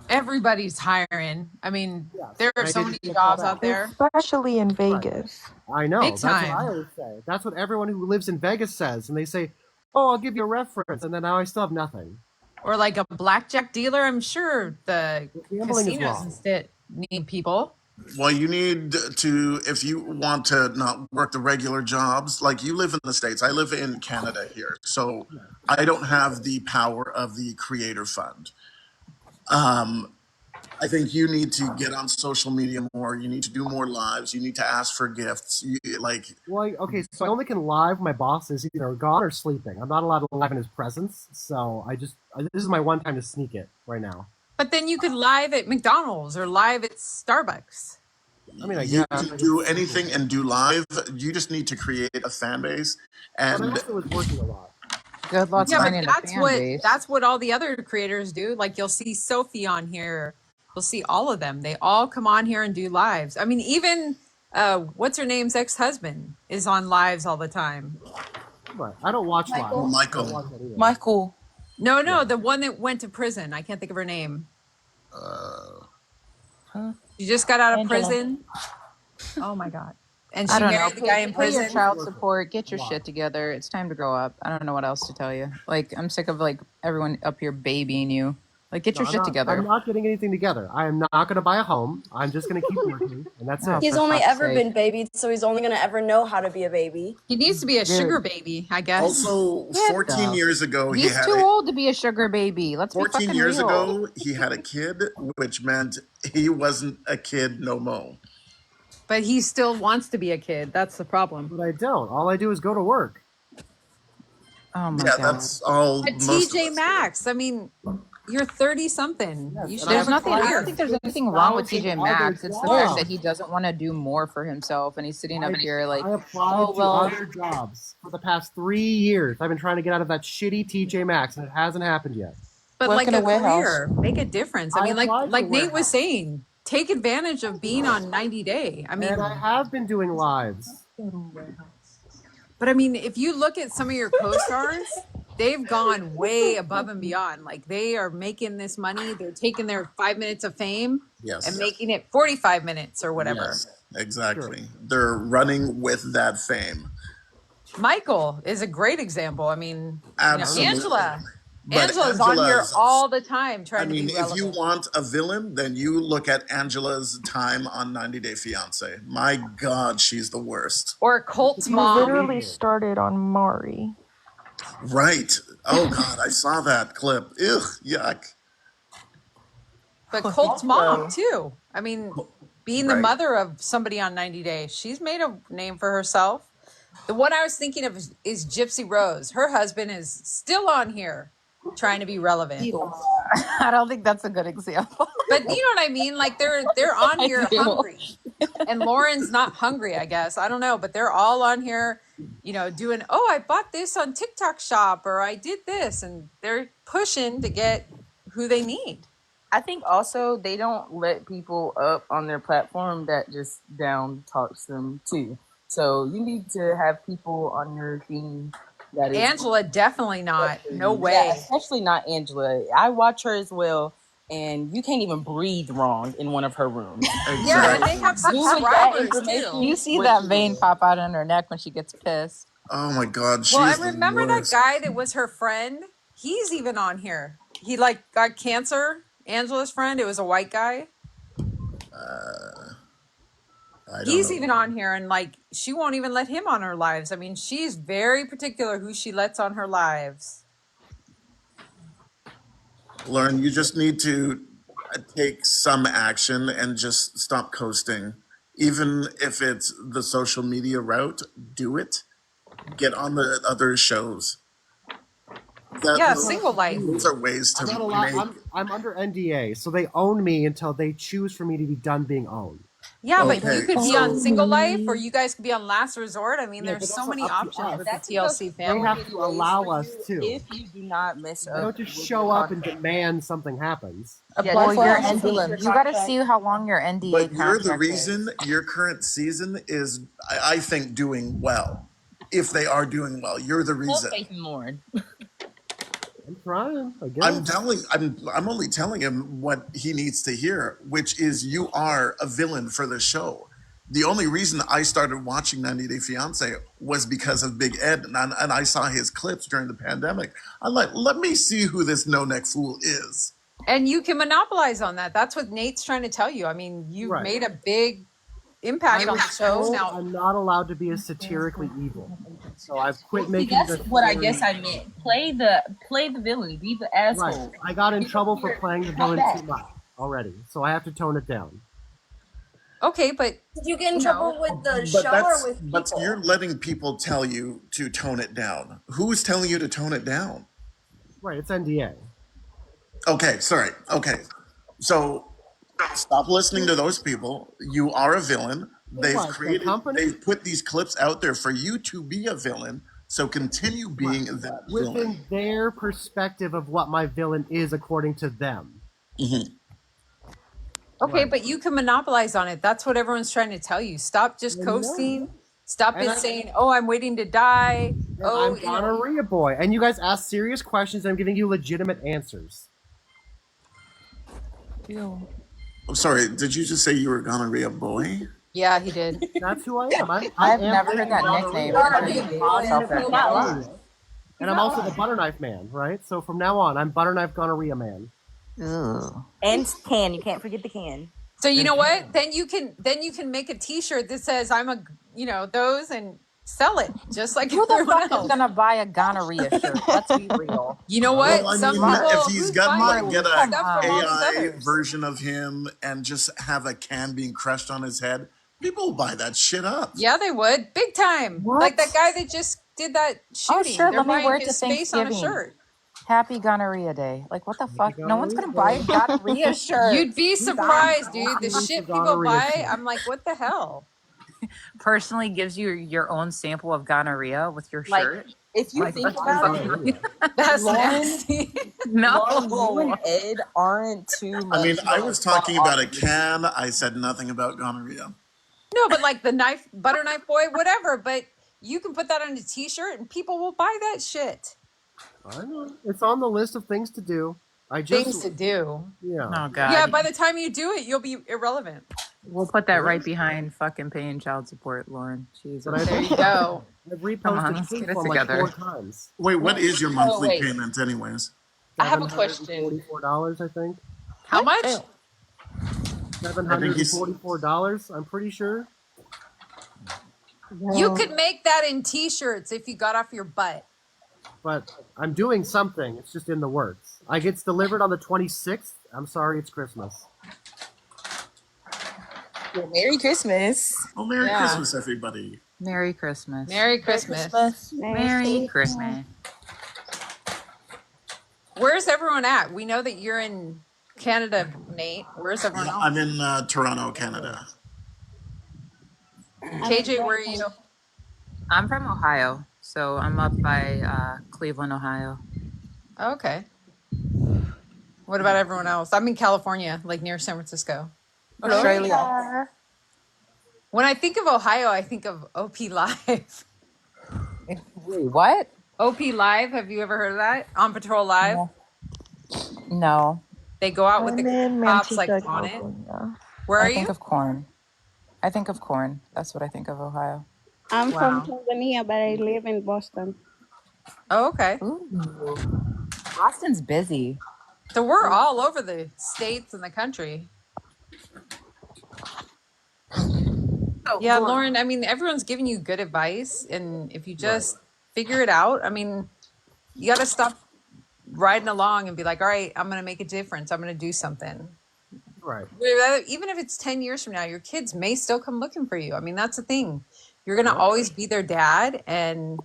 Everybody's hiring. I mean, there are I so many didn't get jobs called out there. Especially in Vegas. I know. Big That's what time. I always say. That's what everyone who lives in Vegas says. And they say, oh, I'll give you a reference. And then now I still have nothing. Or like a blackjack dealer. I'm sure the Gambling is casinos wrong. instead need people. Well, you need to, if you want to not work the regular jobs, like you live in the States, I live in Canada here. So I don't have the power of the Creator Fund. I think you need to get on social media more. You need to do more lives. You need to ask for gifts. Well, okay, so I only can live. My boss is either gone or sleeping. I'm not allowed to live in his presence. So this is my one time to sneak it right now. But then you could live at McDonald's or live at Starbucks. I mean, you can do anything and do live. You just need to create a fan base. And I also was working a lot. Good luck finding a fan base. That's what all the other creators do. Like you'll see Sophie on here. You'll see all of them. They all come on here and do lives. I mean, even what's her name's ex-husband is on lives all the time. But I don't watch live. Michael. No, the one that went to prison. I can't think of her name. She just got out of prison. Oh my God. And she married the guy in Pay your prison. child support. Get your shit together. It's time to grow up. I don't know what else to tell you. Like, I'm sick of like everyone up here babying you. Like, get your shit together. I'm not getting anything together. I am not going to buy a home. I'm just going to keep working, and that's it. He's only ever been babied, so he's only going to ever know how to be a baby. He needs to be a sugar baby, I guess. Also, 14 years ago, He's too old to be a sugar baby. Let's be 14 fucking years real. ago, he had a kid, which meant he wasn't a kid no mo. But he still wants to be a kid. That's the problem. But I don't. All I do is go to work. Oh my Yeah, God. that's all. But most of TJ us Maxx, I mean, you're 30 something. You should There's have nothing. I career. don't think there's anything wrong with TJ Maxx. It's the jobs. fact that he doesn't want to do more for himself, and he's sitting up here like, I applied to other jobs for the past 3 years. I've been trying to get out of that shitty TJ Maxx, and it hasn't happened yet. But Work like in a a warehouse. career, make a difference. I mean, applied like to Nate warehouse. was saying, take advantage of being on 90 Day. I mean, And I have been doing lives. but I mean, if you look at some of your co-stars, they've gone way above and beyond. Like they are making this money. They're taking their 5 minutes of fame and making it 45 minutes or whatever. Yes, exactly. They're running with that fame. Michael is a great example. I mean, Absolutely. Angela. But Angela's on here Angela's- all the time trying I mean, to be if relevant. you want a villain, then you look at Angela's time on 90 Day Fiance. My God, she's the worst. Or Colt's You mom. literally started on Mari. Right. Oh God, I saw that clip. Ugh, yuck. But Colt's mom too. I mean, being the mother of somebody on 90 Day, she's made a name for herself. The one I was thinking of is Gypsy Rose. Her husband is still on here trying to be relevant. I don't think that's a good example. But you know what I mean? Like they're on I here do. hungry. And Lauren's not hungry, I guess. I don't know, but they're all on here, doing, oh, I bought this on TikTok shop or I did this, and they're pushing to get who they need. I think also they don't let people up on their platform that just down talks them too. So you need to have people on your team that is Angela, definitely not. No way. Yeah, especially not Angela. I watch her as well, and you can't even breathe wrong in one of her rooms. Yeah, and they have Who was that subscribers information? too. You see that vein pop out on her neck when she gets pissed. Oh my God, Well, she's and the remember that worst. guy that was her friend? He's even on here. He like got cancer. Angela's friend. It was a white guy. I don't He's know. even on here, and like she won't even let him on her lives. I mean, she's very particular who she lets on her lives. Lauren, you just need to take some action and just stop coasting. Even if it's the social media route, do it. Get on the other shows. Yeah, single life. Those are ways to I'm not allowed. make. I'm under NDA, so they own me until they choose for me to be done being owned. Yeah, but Okay, you could be so on Single Life, or you guys could be on Last Resort. I mean, Yeah, but there's that's so not many up to options us. with the That's TLC They family. have to allow us to. If you do not mess They up, don't just show up and demand something happens. Yeah, Apply well, for your a NDA. your You got to contract. see how long your NDA but you're the contract reason is. your current season is, I think, doing well. If they are doing well, you're the have reason. faith in Lauren. I'm trying. I guess. I'm only telling him what he needs to hear, which is you are a villain for the show. The only reason I started watching 90 Day Fiance was because of Big Ed, and I saw his clips during the pandemic. I'm like, let me see who this no neck fool is. And you can monopolize on that. That's what Nate's trying to tell you. I mean, you've Right. made a big impact on the show. told Now, I'm not allowed to be as satirically evil, so I've quit See, making that's the. what I story- guess I meant. Play the villain. Be the asshole. Right. I got in trouble for playing the villain back. too much already, so I have to tone it down. okay, but Did you get in You trouble know, with the But show or with people? you're letting people tell you to tone it down. Who's telling you to tone it down? Right. It's NDA. Okay, sorry. Okay, so stop listening to those people. You are a villain. What, the company? They've put these clips out there for you to be a villain. So continue being that Within villain. their perspective of what my villain is, according to them. Mhm. okay, Right. but you can monopolize on it. That's what everyone's trying to tell you. Stop just I know. coasting. Stop And it I- saying, "Oh, I'm waiting to die." And Oh, I'm gonorrhea boy, and you guys ask serious questions. I'm giving you legitimate answers. I'm sorry. Did you just say you were gonorrhea boy? yeah, he did. That's who I am. I I've am never heard that gonorrhea. nickname. I'm Gonorrhea the boy. embodiment He's of not gonorrhea. lying. And I'm also the butter knife man, right? So from now on, I'm butter knife gonorrhea man. Ugh. And can. You can't forget the can. So you know what? Then you can make a T-shirt that says "I'm a," those, and sell it just like Who the everyone fuck else. is gonna buy a gonorrhea shirt? Let's be real. You know what? Well, I Some mean, people if he's who's got buying get stuff a from all these AI others. version of him and just have a can being crushed on his head, people will buy that shit up. Yeah, they would big time. What? Like that guy that just did that Oh, shooting. sure. They're Let me buying wear it to his face on a Thanksgiving. shirt. Happy Gonorrhea Day. Like, what the fuck? No one's gonorrhea gonna buy a day. gonorrhea shirt. You'd be surprised, dude. The Happy shit people gonorrhea buy. shirt. I'm like, what the hell? Personally gives you your own sample of gonorrhea with your Like, shirt. if you Like, think that's about fucking- it, That's Lauren- nasty. No. Lauren, you and Ed aren't too much. I mean, I was talking about a off. can. I said nothing about gonorrhea. No, but like the butter knife boy, whatever. But you can put that on a T-shirt, and people will buy that shit. I know. It's on the list of things to do. I just Things to do. yeah. Oh god. Yeah, by the time you do it, you'll be irrelevant. We'll put that right behind fucking paying child support, Lauren. Jesus. But There you go. I've Come on, reposted let's tweets get it from like together. 4 times. Wait, what is your monthly wait. payment, anyways? I have a question. $744, I think. How much? $744. I'm pretty sure. You could make that in T-shirts if you got off your butt. But I'm doing something. It's just in the works. I gets delivered on the 26th. I'm sorry, it's Christmas. Well, Merry Christmas. Oh, Merry Yeah. Christmas, everybody. Merry Christmas. Merry Christmas. Merry Christmas. Where's everyone at? We know that you're in Canada, Nate. Where's everyone else? I'm in Toronto, Canada. KJ, where are you? I'm from Ohio, so I'm up by Cleveland, Ohio. Okay. What about everyone else? I'm in California, like near San Francisco. Australia. When I think of Ohio, I think of OP Live. Wait, what? OP Live, have you ever heard of that? On Patrol Live? No. They go out with I'm the in cops like Manteca, on it. California. Where I are think you? of corn. I think of corn. That's what I think of Ohio. I'm from Wow. Tanzania, but I live in Boston. Oh, okay. Ooh. Boston's busy. So we're all over the states and the country. So, Yeah, Lauren, Lauren, I mean, everyone's giving you good advice. And if you Right. just figure it out, I mean, you got to stop riding along and be like, all right, I'm going to make a difference. I'm going to do something. Right. Even if it's 10 years from now, your kids may still come looking for you. I mean, that's the thing. You're going to Yep. always be their dad. And,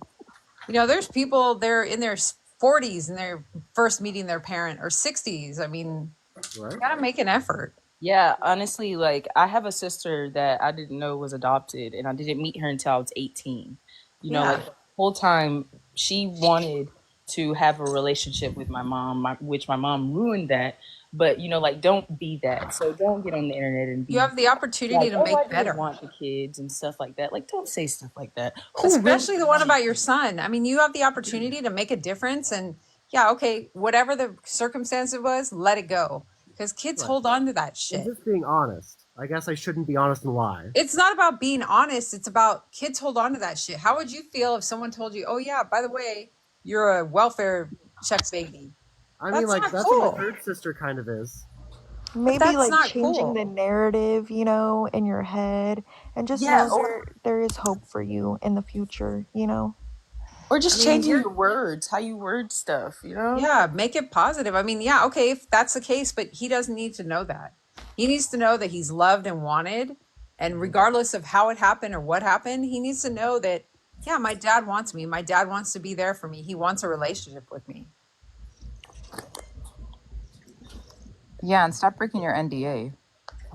you know, there's people, they're in their 40s and they're first meeting their parent, or 60s. I mean, Right. you got to make an effort. Yeah, honestly, like I have a sister that I didn't know was adopted, and I didn't meet her until I was 18. You know, Yeah. like the whole time she wanted to have a relationship with my mom, which my mom ruined that. But you know, like don't be that. So don't get on the internet and You be have the opportunity like, to "Oh, I make didn't better. want the kids" and stuff like that. Like, don't say stuff like that. Who really Especially the one wants about your you? son. I mean, you have the opportunity to make a difference. And yeah, okay, whatever the circumstance it was, let it go. Because kids Right. hold on to that I'm shit. just being honest. I guess I shouldn't be honest and lie. It's not about being honest. It's about kids hold on to that shit. How would you feel if someone told you, oh, yeah, by the way, you're a welfare check baby? I mean, That's like, not that's what my cool. third sister kind of is. But Maybe that's like not changing the cool. narrative, you know, in your head, and just Yeah, know there is hope for you in the future, you know. or I just mean, changing your words, how you word stuff. You know. yeah, make it positive. I mean, yeah, okay, if that's the case, but he doesn't need to know that. He needs to know that he's loved and wanted. And regardless of how it happened or what happened, he needs to know that, yeah, my dad wants me. My dad wants to be there for me. He wants a relationship with me. yeah, and stop breaking your NDA.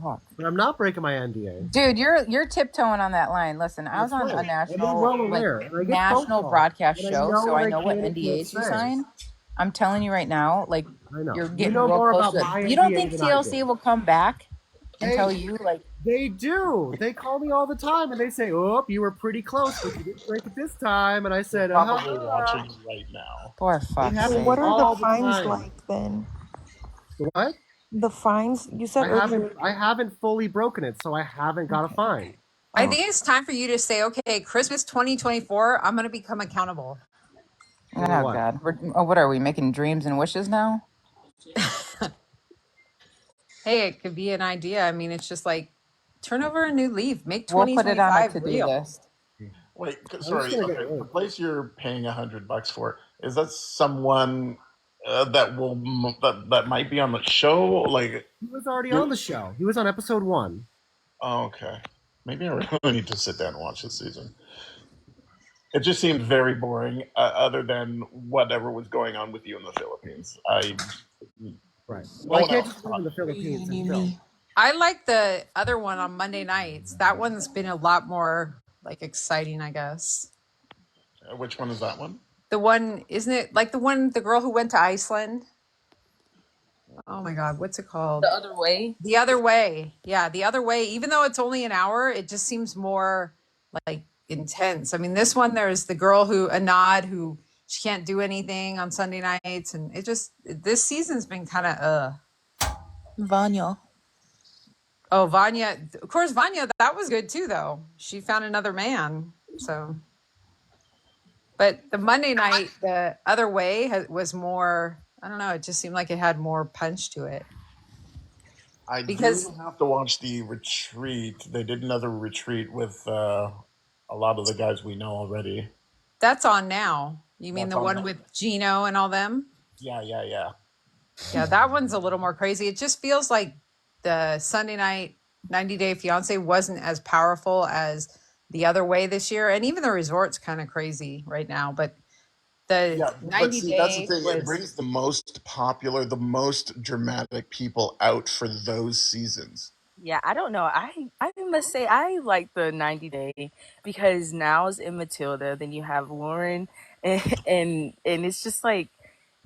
Oh. But I'm not breaking my NDA. Dude, you're tiptoeing on that line. Listen, I was That's on a right. I'm well aware. And I get phone national calls. broadcast And I show, know so what I I know what can and can't NDAs you say. sign. I'm telling you right now, like I know. you're You getting know real more close about to it. my You don't NDA think than I TLC do. will come back and tell They, you like they do. They call me all the time and they say, oh, you were pretty close, but you didn't break it this time. And I said, Probably watching right now. for It fuck's Well, happens sake? what are the all the fines time. like then? What? The fines you said earlier. I haven't fully broken it, so I haven't got a Okay. fine. I Oh, think it's time for you to say, okay, Christmas 2024, I'm going to become accountable. For Oh what? god. What are we making dreams and wishes now? Hey, it could be an idea. I mean, it's just like turn over a new leaf, make We'll put it on a 2025 to-do real. list. Wait, I'm just sorry. gonna get Okay, the rid. place you're paying $100 for, is that someone that that might be on the show? Like, He was already you're, on the show. He was on episode 1. oh, okay. Maybe I really need to sit down and watch this season. It just seemed very boring, other than whatever was going on with you in the Philippines. Right. No Well, I one can't else just live in talked the to me. Philippines and chill. I like the other one on Monday nights. That one's been a lot more like exciting, I guess. Which one is that one? The one, isn't it like the girl who went to Iceland? Oh my God, what's it called? The other way. The Other Way. Yeah, The Other Way. Even though it's only an hour, it just seems more like intense. I mean, this one, there's the girl Anad, who she can't do anything on Sunday nights. And this season's been kind of, Vanya. Oh, Vanya. Of course, Vanya, that was good too, though. She found another man. So, but the Monday night, The Other Way was more, I don't know, it just seemed like it had more punch to it. I Because do have to watch the retreat. They did another retreat with a lot of the guys we know already. that's on now. You mean That's the on one now? with Gino and all them? Yeah. Yeah, that one's a little more crazy. It just feels like the Sunday night 90 Day Fiance wasn't as powerful as The Other Way this year. And even the resort's kind of crazy right now. But the Yeah, but 90 see, that's the Day thing. It was, brings the most popular, the most dramatic people out for those seasons. Yeah, I don't know. I must say I like the 90 Day because Niles and Matilda, then you have Lauren and it's just like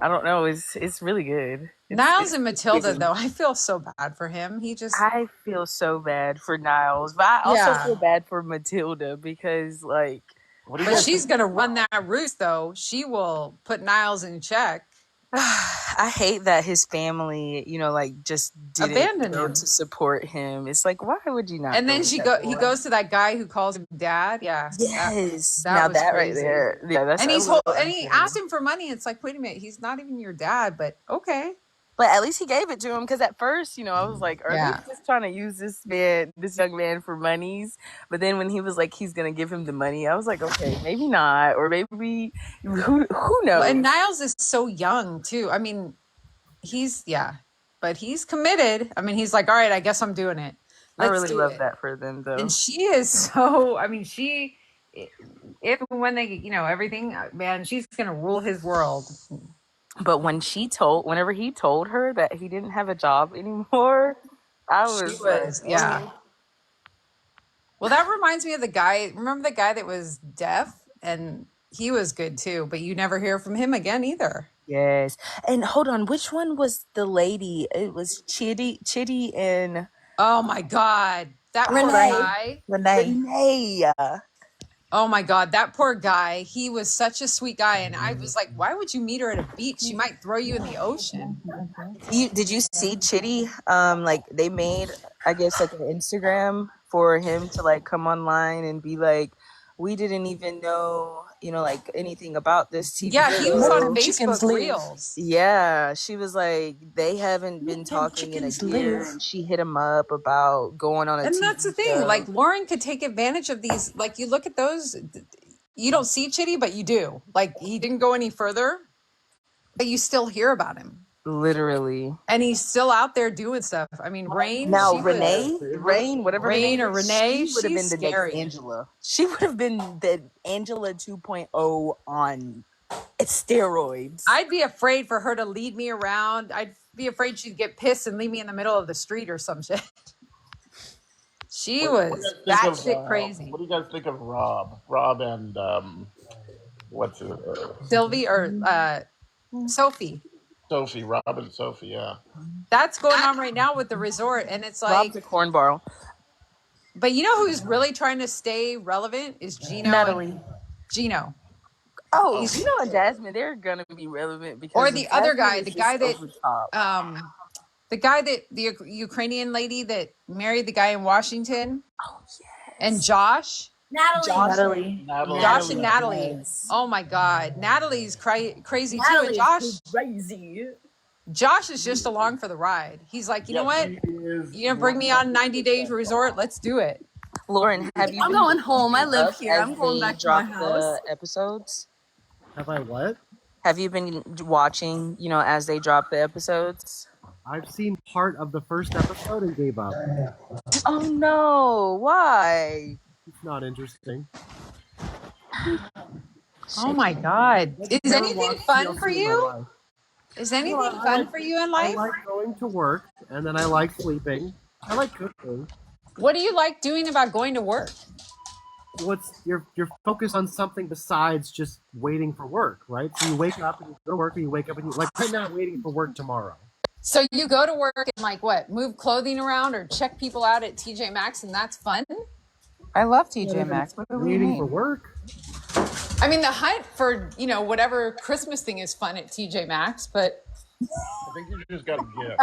I don't know, it's really good. Niles It's and really Matilda, good. though. I feel so bad for him. He just, I feel so bad for Niles, but I also yeah. feel bad for Matilda because What do you But guys she's think? going to run that roost, though. She will put Niles in check. I hate that his family, like just didn't Abandon go him. to support him. It's like, why would you not? And go then with he that boy? goes to that guy who calls him dad. Yeah. Yes. That Now was that right crazy. there. Yeah, that's And a little and he unfair. asked him for money. It's like, wait a minute, he's not even your dad, but okay. But at least he gave it to him, because at first, I was like, are Yeah. they just trying to use this young man for monies? But then when he was like, he's gonna give him the money, I was like, okay, maybe not, or maybe who knows? And Niles is so young too. I mean, but he's committed. I mean, he's like, all right, I guess I'm doing it. I really love that for them, though. And she is so. I mean, if and when they, everything, man, she's gonna rule his world. But whenever he told her that he didn't have a job anymore, I was like, yeah. Well, that reminds me of the guy. Remember the guy that was deaf, and he was good too, but you never hear from him again either. Yes. And hold on, which one was the lady? It was Chitty and oh my God, that poor guy. Renee. Oh my God, that poor guy. He was such a sweet guy. And I was like, why would you meet her at a beach? She might throw you in the ocean. Did you see Chitty? Like they made, I guess, like an Instagram for him to like come online and be like, we didn't even know, like anything about this TV. Yeah, he was on Chickens Facebook live. Reels. Yeah, she was like, they haven't been talking in a year, and she hit him up about going on a And TV that's the thing. show. Like Lauren could take advantage of these. Like you look at those, you don't see Chitty, but you do. Like he didn't go any further, but you still hear about him. Literally. And he's still out there doing stuff. I mean, Rain. Now Rain, whatever Rain or Renee, she would have been the scary. next Angela. She would have been the Angela 2.0 on steroids. I'd be afraid for her to lead me around. I'd be afraid she'd get pissed and leave me in the middle of the street or some shit. She was batshit crazy. What do you guys think of Rob? Rob and what's it? Sylvie or Sophie. Sophie, Rob and Sophie, yeah. That's going on right now with the resort, and it's like Rob's a cornball. But you know who's really trying to stay relevant is Gino. Natalie. Gino. Oh, Gino and Jasmine, they're gonna be relevant because or the other guy, the guy that the Ukrainian lady that married the guy in Washington. Oh yes. And Josh. Natalie. Josh and Natalie. Yes. Oh my God, Natalie's crazy too. And Josh, crazy. Josh is just along for the ride. He's like, you know what? You're gonna bring me on 90 Days Resort. Let's do it. Lauren, have you? I'm going home. I live here. I'm going back to my house. The episodes. Have I what? Have you been watching? As they drop the episodes. I've seen part of the first episode and gave up. Oh no! Why? It's not interesting. Oh my God! Is anything fun for you? Is anything fun for you in life? I like going to work, and then I like sleeping. I like cooking. What do you like doing about going to work? You're focused on something besides just waiting for work, right? So you wake up and you go to work, and you wake up and you like right now I'm waiting for work tomorrow. So you go to work and like what? Move clothing around or check people out at TJ Maxx, and that's fun? I love TJ Maxx. What do we Waiting mean? for work. I mean, the hunt for, whatever Christmas thing is fun at TJ Maxx, but I think you just got a gift.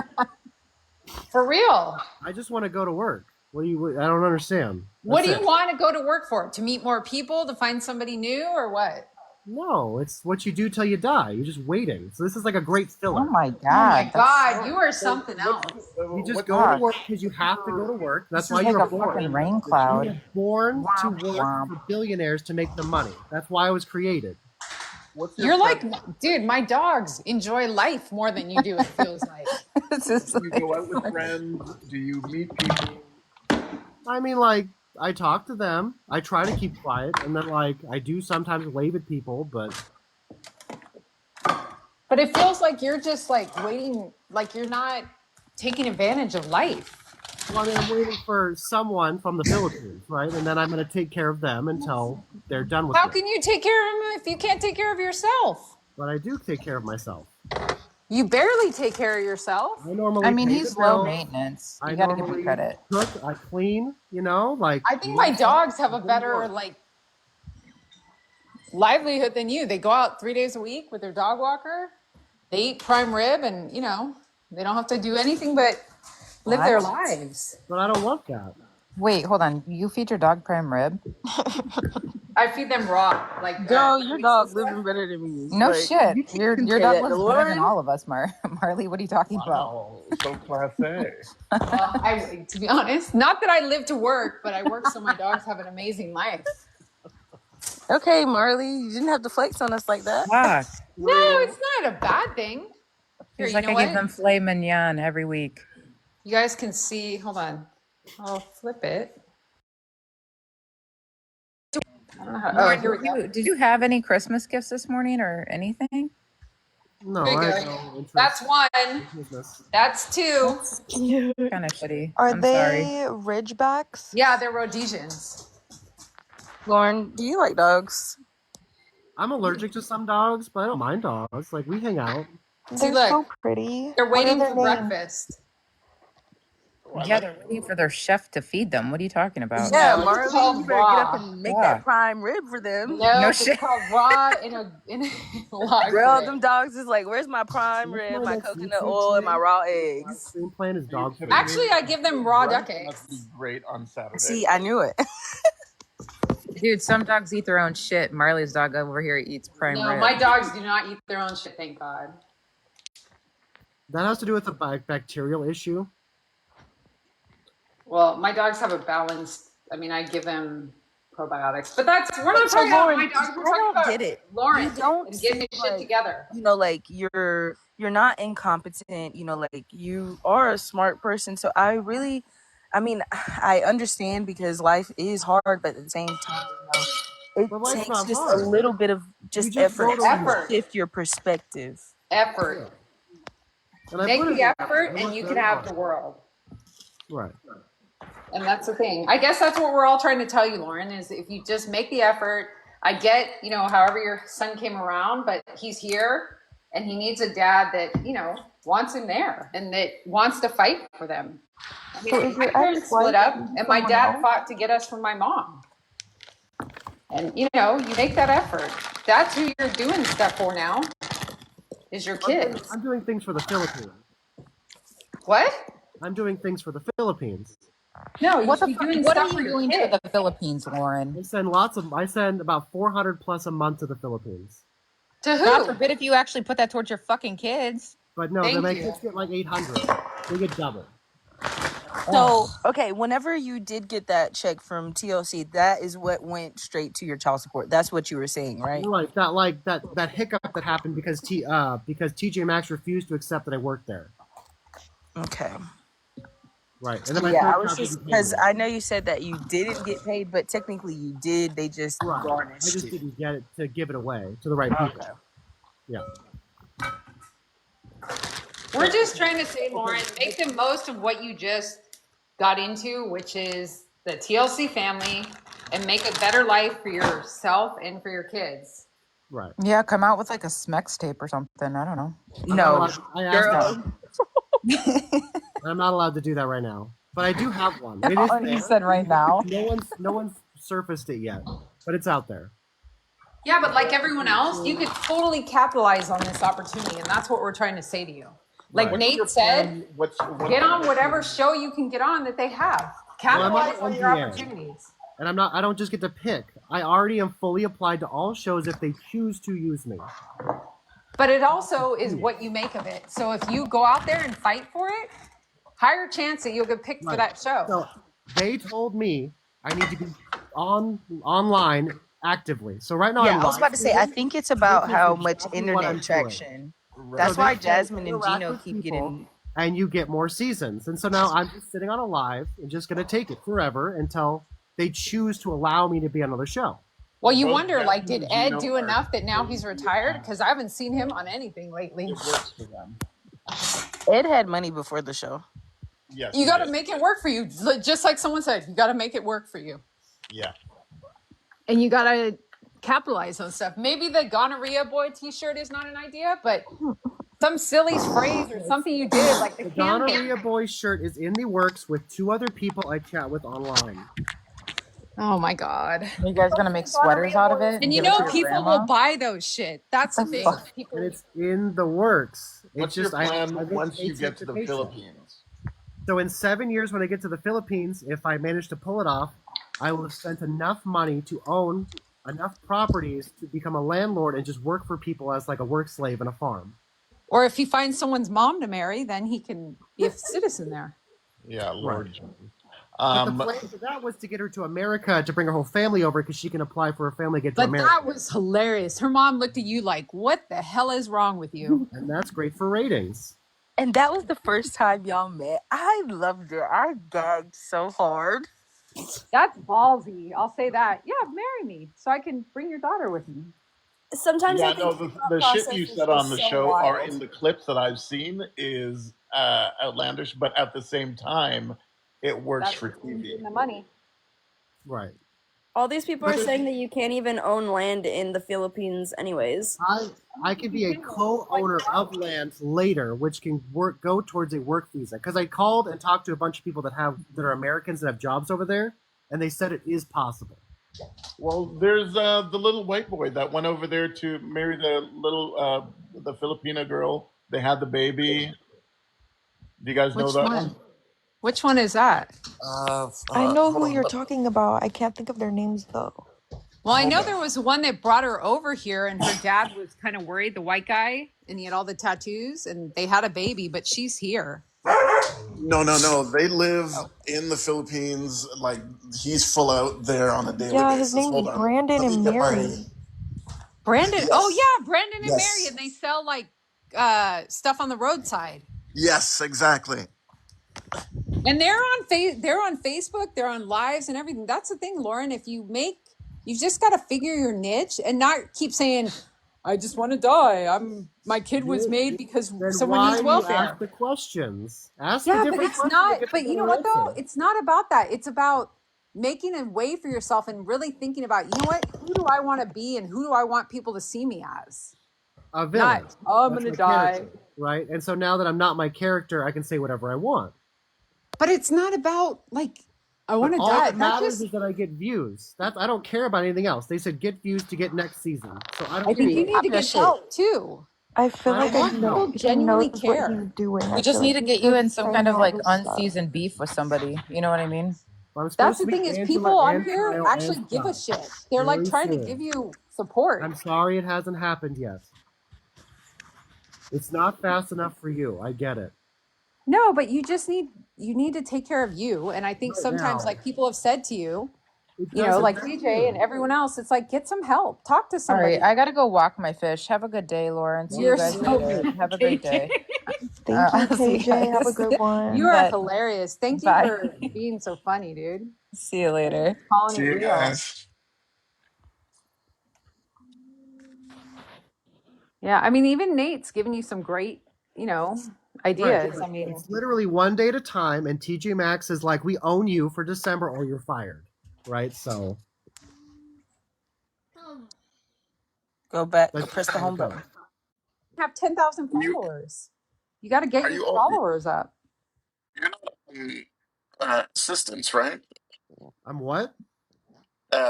For real. I just want to go to work. I don't understand. What do you want to go to work for? To meet more people? To find somebody new or what? No, it's what you do till you die. You're just waiting. So this is like a great filler. Oh my God. Oh my God, you are something else. You just go to work because you have to go to work. That's why you're born. Fucking rain cloud. You're born to work for billionaires to make them money. That's why I was created. You're like, dude, my dogs enjoy life more than you do, it feels like. Do you go out with friends? Do you meet people? I mean, like, I talk to them. I try to keep quiet. And then, like, I do sometimes wave at people, but... But it feels like you're just, like, waiting, like you're not taking advantage of life. Well, I mean, I'm waiting for someone from the Philippines, right? And then I'm going to take care of them until they're done with it. How can you take care of them if you can't take care of yourself? But I do take care of myself. You barely take care of yourself. I mean, pay he's the low bills. maintenance. You I got to give him normally credit. cook, I clean, like... I think my dogs have a better, like, livelihood than you. They go out 3 days a week with their dog walker. They eat prime rib, and they don't have to do anything but live their What? lives. But I don't want that. Wait, hold on. You feed your dog prime rib? I feed them raw, like Girl, your grease and dog stuff. living better than me. No Like shit. you Your compare dog that to lives better than Lauren. all of us, Marley. What are you talking about? Wow, so classy. Well, to be honest, not that I live to work, but I work so my dogs have an amazing life. Okay, Marley, you didn't have to flex on us like that. Fuck. No, it's not a bad thing. Here, Feels you like know I what? give them filet mignon every week. You guys can see. Hold on. I'll flip it. I don't know how. Oh, Lauren, here we go. did you have any Christmas gifts this morning or anything? No, There you I go. have no interest. That's one. in business. That's two. That's kind of shitty. Are I'm they sorry. Ridgebacks? Yeah, they're Rhodesians. Lauren, do you like dogs? I'm allergic to some dogs, but I don't mind dogs. Like, we hang out. See, They're look, so pretty. they're What are waiting their for names? breakfast. Yeah, they're waiting for their chef to feed them. What are you talking about? Yeah, No, it's Marley, called you better get up raw. and make Yeah. that prime rib for them. No, No it's shit. called raw in a log Girl, grid. them dogs is like, where's my prime What's rib, my my next coconut YouTube oil, and my channel? raw My eggs? stream plan is dog food. Actually, I give them raw duck Brunch must be eggs. great on Saturday. See, I knew it. Dude, some dogs eat their own shit. Marley's dog over here eats prime No, rib. my dogs do not eat their own shit, thank God. That has to do with a bacterial issue. Well, my dogs have a balanced. I mean, I give them probiotics, but we're not So talking about Lauren, my dogs. We're I talking don't about get it. Lauren You don't and getting seem his shit like, together. like you're not incompetent. Like you are a smart person. So I mean, I understand because life is hard, but at the same time, it But life's takes not just a hard. little bit of You just just effort wrote a to Effort. shift your perspective. Effort. And I Make put in the the effort, I and worked you can very have hard. the world. Right. And that's the thing. I guess that's what we're all trying to tell you, Lauren, is if you just make the effort. I get, however your son came around, but he's here and he needs a dad that, wants him there and that wants to fight for them. I mean, So is my your parents split ex-wife up and my someone dad else? fought to get us from my mom. And, you make that effort. That's who you're doing stuff for now, is your kids. I'm doing things for the Philippines. What? I'm doing things for the Philippines. No, you What should the be fuck? doing What are stuff for you your doing for kids. the Philippines, Lauren? I send about 400 plus a month to the Philippines. To who? God forbid if you actually put that towards your fucking kids. But no, Thank then my you. kids get like 800. They get double. So, okay, whenever you did get that check from TLC, that is what went straight to your child support. That's what you were saying, right? Right. That hiccup that happened because TJ Maxx refused to accept that I worked there. Okay. Right. And then my Yeah, I third was child just didn't pay because me. I know you said that you didn't get paid, but technically you did. They just Right. I garnished just it. didn't get it to give it away to the right people. Yeah. We're just trying to say, Lauren, make the most of what you just got into, which is the TLC family, and make a better life for yourself and for your kids. Right. Yeah, come out with like a Smex tape or something. I don't know. I asked I'm not allowed to do that right now, but I do have one. It is You said right now. No one's surfaced it yet, but it's out there. Yeah, but like everyone else, you could totally capitalize on this opportunity, and that's what we're trying to say to you. Like Right. Nate said, get on whatever show you can get on that they have. Capitalize on your NDA. opportunities. And I don't just get to pick. I already am fully applied to all shows if they choose to use me. But it also is what you make of it. So if you go out there and fight for it, higher chance that you'll get picked for that show. So they told me I need to be online actively. So right now, Yeah, I'm I was about to say, I think it's about how much exactly what I'm internet doing. traction. That's So why they say Jasmine and interact Gino with keep people, getting. and you get more seasons. And so now I'm just sitting on a live and just going to take it forever until they choose to allow me to be on another show. Well, you wonder, like, did Ed do enough that now he's retired? Because I haven't seen him on anything lately. It works for them. Ed had money before the show. Yes. You got to make it work for you. Just like someone said, you got to make it work for you. Yeah. And you got to capitalize on stuff. Maybe the gonorrhea boy t-shirt is not an idea, but some silly phrase or something you did, like the Gonorrhea Boy shirt is in the works with 2 other people I chat with online. Oh my god. Are you guys gonna make sweaters out of it and And you give it know to your people will grandma? buy those shit. That's the What the thing. fuck? Yes, and People it's in the works. It's What's your just I plan live once you paycheck get to to the paycheck. Philippines? So in 7 years, when I get to the Philippines, if I manage to pull it off, I will have spent enough money to own enough properties to become a landlord and just work for people as like a work slave in a farm. or if he finds someone's mom to marry, then he can be a citizen there. Yeah, Right. Lord. But the plan for that was to get her to America to bring her whole family over because she can apply for a family to get to But America. that was hilarious. Her mom looked at you like, "What the hell is wrong with you?" And that's great for ratings. And that was the first time y'all met. I loved it. I gagged so hard. That's ballsy. I'll say that. Yeah, marry me so I can bring your daughter with me. Sometimes I Yeah, think no, the the thought shit process you is said on just the so show are wild. in the clips that I've seen is outlandish, but at the same time, it works That's for what's TV. in the money. Right. All these people But are saying that you can't even own land in the Philippines, anyways. I could be a co-owner of land later, which can go towards a work visa. Because I called and talked to a bunch of people that are Americans that have jobs over there, and they said it is possible. Well, there's the little white boy that went over there to marry the Filipina girl. They had the baby. Do you guys know Which that one? one? Which one is that? I know Hold who on. you're talking about. I can't think of their names though. Well, I Hold know on. there was one that brought her over here, and her dad was kind of worried, the white guy, and he had all the tattoos, and they had a baby, but she's here. No. They live Oh. in the Philippines. Like he's full out there on a daily Yeah, his basis. name's Hold on. Brandon Let me and get my. Mary. Brandon. Oh Yes. yeah, Brandon and Mary, Yes. and they sell like stuff on the roadside. Yes, exactly. And they're on Facebook, they're on lives and everything. That's the thing, Lauren. If you've just got to figure your niche and not keep saying, "I just want to die. My kid was made because Then someone why needs do you ask welfare." the questions? Ask the Yeah, but different it's questions and not. get the But you know better what though? answer. It's not about that. It's about making a way for yourself and really thinking about, you know what? Who do I want to be and who do I want people to see me as? A Not, villain. oh, I'm That's gonna my die. character, right? And so now that I'm not my character, I can say whatever I want. But it's not about like I But want to all die. that That matters just is that I get views. I don't care about anything else. They said get views to get next season, so I I don't give a think you Period. need shit. to Pop your get shit. help too. I But feel I I don't like think want people help. he genuinely knows what he's care. doing. We I just feel need like to he's get you just in some kind saying of all like this stuff. unseasoned beef with somebody. You know what I mean? I'm That's supposed the to meet thing is Angela people on and here Kyle and actually give a Scott shit. They're like very trying to give soon. you support. I'm sorry it hasn't happened yet. It's not fast enough for you. I get it. No, but you need to take care of you. And I think Right sometimes now, like people have said to you, it you know, doesn't like matter. DJ and everyone else, it's like get some help. Talk to All right, somebody. I gotta go walk my fish. Have a good day, Lauren. See you You're guys so later. mean, Have a great KJ. day. Thank you, I'll see you KJ. Have a guys. good You one. are Bye. hilarious. Thank you Bye. for being so funny, dude. See you later. Calling See it you real. guys. Yeah, I mean, even Nate's giving you some great, you know, Right. ideas. I mean, It's literally one day at a time, and TJ Maxx is like, we own you for December or you're fired. Right? So Go back. Go that's press just the how it home goes. button. have 10,000 You followers. You got to get are your you all followers up. you're not assistants, right? I'm what?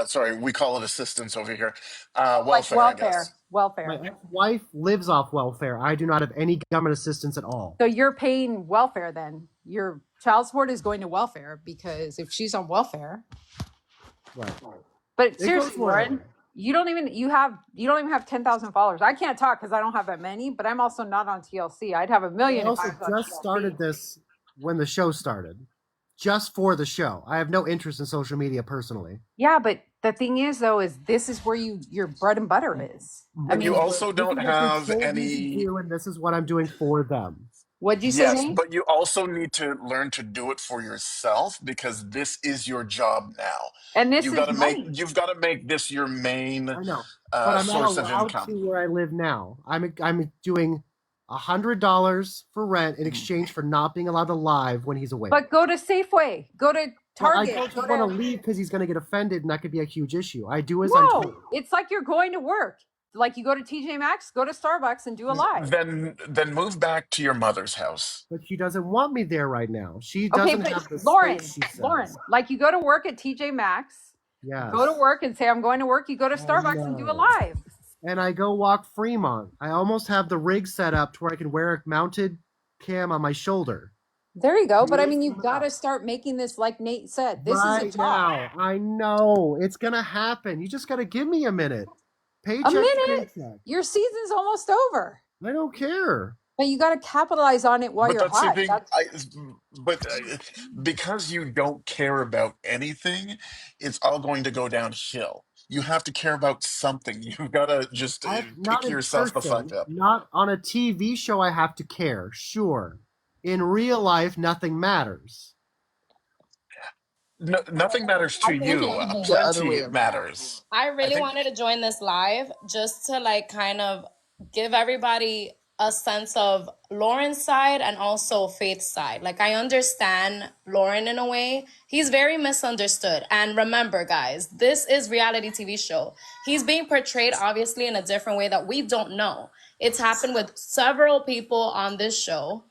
Sorry, we call it assistants over here. Oh, like Welfare, I welfare, guess. My welfare. ex-wife lives off welfare. I do not have any government assistance at all. So you're paying welfare then. Your child support is going to welfare because if she's on welfare. Right. But It goes seriously, Lauren, wherever. you don't even have 10,000 followers. I can't talk because I don't have that many, but I'm also not on TLC. I'd have a I million if I also was on just TLC. started this when the show started. Just for the show. I have no interest in social media personally. Yeah, but the thing is though, is this is where your bread and butter is. I But you mean, also This don't is what they have told me to any. do, and this is what I'm doing for them. what'd you say, Yes, Nate? but you also need to learn to do it for yourself because this is your job now. And this is money. You've got to make this your main I know, but I'm not source of allowed income. to where I live now. I'm doing $100 for rent in exchange for not being allowed to live when he's away. But go to Safeway, go to But I Target, don't go just want to to leave because he's going to get offended, and that could be a huge issue. I do as I'm no. told. It's like you're going to work. Like you go to TJ Maxx, go to Starbucks, and do a live. Then move back to your mother's house. But she doesn't want me there right now. She Okay, doesn't but have the Lauren, space, she says. Lauren, like you go to work at TJ Maxx, Yes. Go to work and say, I'm going to work. You go to Starbucks and do a live. And I go walk Fremont. I almost have the rig set up to where I can wear a mounted cam on my shoulder. There you go. But I mean, you've got to start making this, like Nate said, this is a job. Now. I know. It's going to happen. You just got to give me a minute. Paycheck A minute? paycheck. Your season's almost over. I don't care. But you got to capitalize on it while But you're that's the hot. thing. Because you don't care about anything, it's all going to go downhill. You have to care about something. You've got to just Not pick in yourself the fuck person, up. not on a TV show I have to care. Sure. In real life, nothing matters. No, nothing matters I to think you. it should be the other way Plenty around. matters. I I really think. wanted to join this live just to like kind of give everybody a sense of Lauren's side and also Faith's side. Like I understand Lauren in a way. He's very misunderstood. And remember, guys, this is reality TV show. He's being portrayed obviously in a different way that we don't know. It's happened with several people on this show.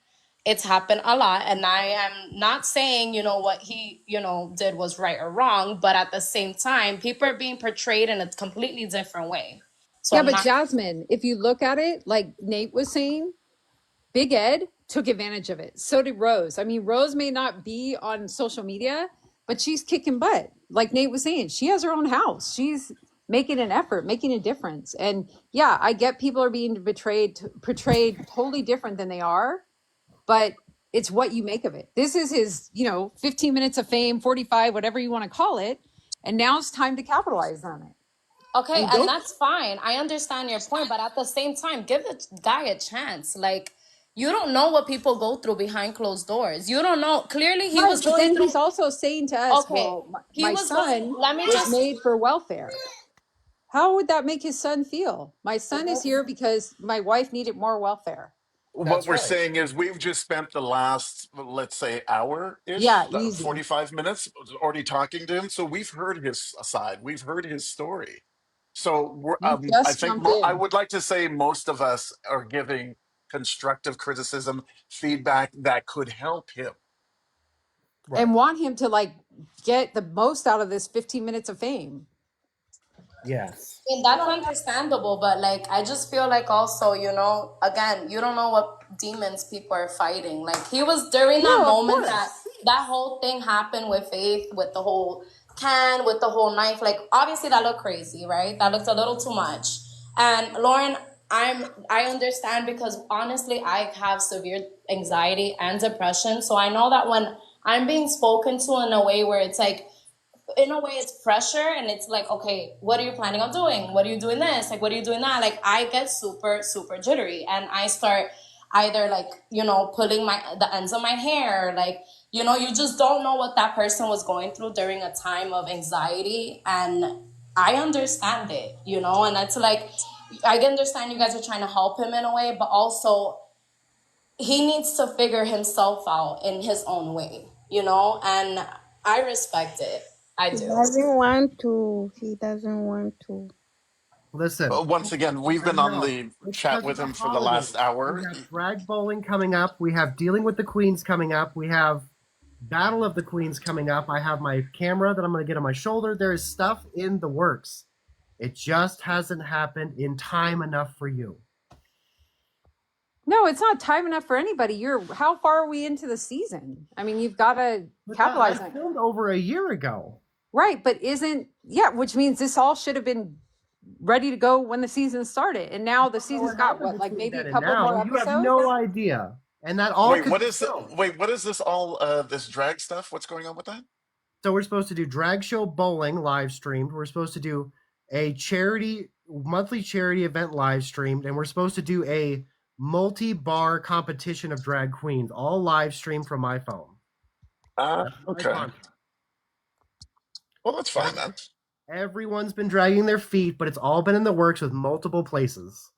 It's happened a lot, and I am not saying what he did was right or wrong, but at the same time people are being portrayed in a completely different way. So Yeah, I'm but not. Jasmine, if you look at it, like Nate was saying, Big Ed took advantage of it. So did Rose. I mean, Rose may not be on social media, but she's kicking butt. Like Nate was saying, she has her own house. She's making an effort, making a difference. And yeah, I get people are being portrayed totally different than they are, but it's what you make of it. This is his, 15 minutes of fame, 45, whatever you want to call it. And now it's time to capitalize on it. Okay, And and go. that's fine. I understand your point, but at the same time, give the guy a chance. Like, you don't know what people go through behind closed doors. You don't know. Clearly, he Right, was but going then through. he's also saying to us, Okay, well, he my was going. son Let me was just. made for welfare. How would that make his son feel? My son is here because my wife needed more welfare. What we're saying is we've just spent the last, let's say, hour Yeah, ish, easy. 45 minutes already talking to him. So we've heard his side, we've heard his story. So You I just think jumped I in would like to say most of us are giving constructive criticism, feedback that could help him. and want him to like get the most out of this 15 minutes of fame. Yes. And that's understandable, but like I just feel like also, again, you don't know what demons people are fighting. Like he was during that No, of moment that course. that whole thing happened with Faith, with the whole can, with the whole knife. Like obviously that looked crazy, right? That looked a little too much. And Lauren, I understand because honestly I have severe anxiety and depression. So I know that when I'm being spoken to in a way where it's like in a way it's pressure and it's like, okay, what are you planning on doing? What are you doing this? Like, what are you doing that? Like I get super, super jittery and I start either like, pulling the ends of my hair. Like, you just don't know what that person was going through during a time of anxiety. And I understand it, and that's like, I understand you guys are trying to help him in a way, but also he needs to figure himself out in his own way, and I respect it. I He do. doesn't want to. He doesn't want to. Listen, Once again, we've I been on know. the It's chat because of with the him for the holidays. last We hour. have drag bowling coming up. We have dealing with the queens coming up. We have Battle of the Queens coming up. I have my camera that I'm going to get on my shoulder. There is stuff in the works. It just hasn't happened in time enough for you. No, it's not time enough for anybody. How far are we into the season? I mean, you've got to capitalize on I it. filmed over a year ago. Right, but which means this all should have been ready to go when the season started. And now the season's got like maybe a couple more You episodes? have no idea. And that all Wait, could what is what is this all this drag stuff? What's going on with that? So we're supposed to do drag show bowling live streamed. We're supposed to do a monthly charity event live streamed, and we're supposed to do a multi-bar competition of drag queens, all live streamed from my phone. Okay. Well, that's fine then. Everyone's been dragging their feet, but it's all been in the works with multiple places.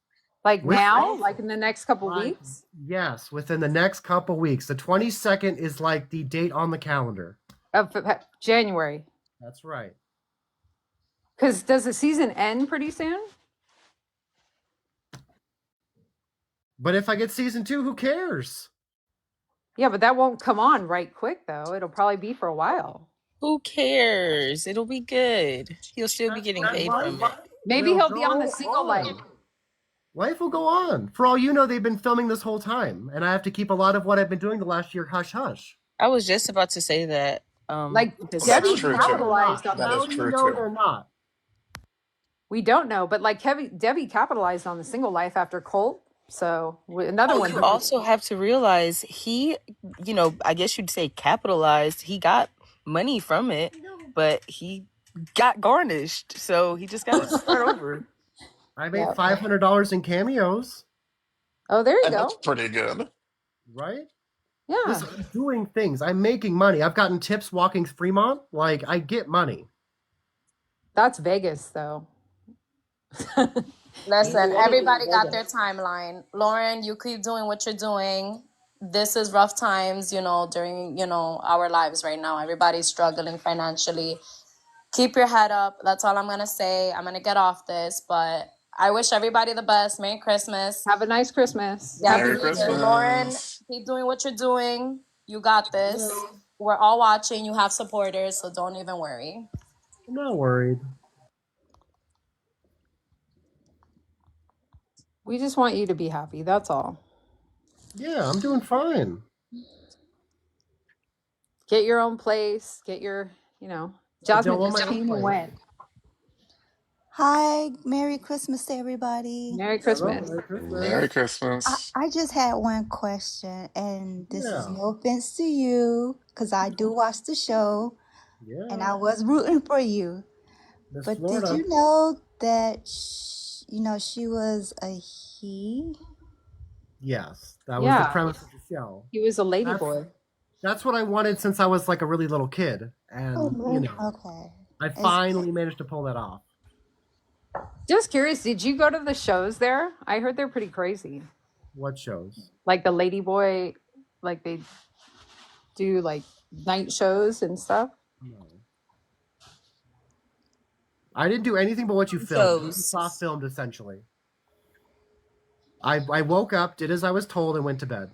Like now? Like in the next couple weeks? Yes, within the next couple weeks. The 22nd is like the date on the calendar. Of January. That's right. Because does the season end pretty soon? But if I get season 2, who cares? Yeah, but that won't come on right quick, though. It'll probably be for a while. Who cares? It'll be good. He'll still be getting paid from it. Maybe Will he'll be on the go single life. on. Life will go on. For all you know, they've been filming this whole time, and I have to keep a lot of what I've been doing the last year hush hush. I was just about to say that. Like Because That's Debbie true too. capitalized on That the. is How do you true know too. they're not? We don't know, but like Debbie capitalized on the single life after Colt. So another well, one. you also have to realize he, I guess you'd say capitalized. He got money from it, but he got garnished. So he just got to start over. I made $500 in cameos. Oh, there you And go. that's pretty good. Right? Yeah. Listen, I'm doing things. I'm making money. I've gotten tips walking Fremont. Like, I get money. That's Vegas, though. Listen, everybody got their timeline. Lauren, you keep doing what you're doing. This is rough times, during, our lives right now. Everybody's struggling financially. Keep your head up. That's all I'm going to say. I'm going to get off this, but I wish everybody the best. Merry Christmas. Have a nice Christmas. Merry Christmas. Lauren, keep doing what you're doing. You got this. We're all watching. You have supporters, so don't even worry. I'm not worried. We just want you to be happy. That's all. Yeah, I'm doing fine. Get your own place. Get your, Jasmine want just my own came and place. went. Hi, Merry Christmas to everybody. Merry Christmas. Merry Christmas. I just had one question, and this is Yeah. no offense to you, because I do watch the show, Yeah. and I was rooting for you. Miss But Florida. did you know that, she was a he? Yes, that was the premise of the show. He was a lady boy. That's what I wanted since I was like a really little kid. And, Okay. I finally managed to pull that off. Just curious, did you go to the shows there? I heard they're pretty crazy. What shows? Like the lady boy, like they do like night shows and stuff. No. I didn't do anything but what you filmed. You saw filmed essentially. I woke up, did as I was told, and went to bed.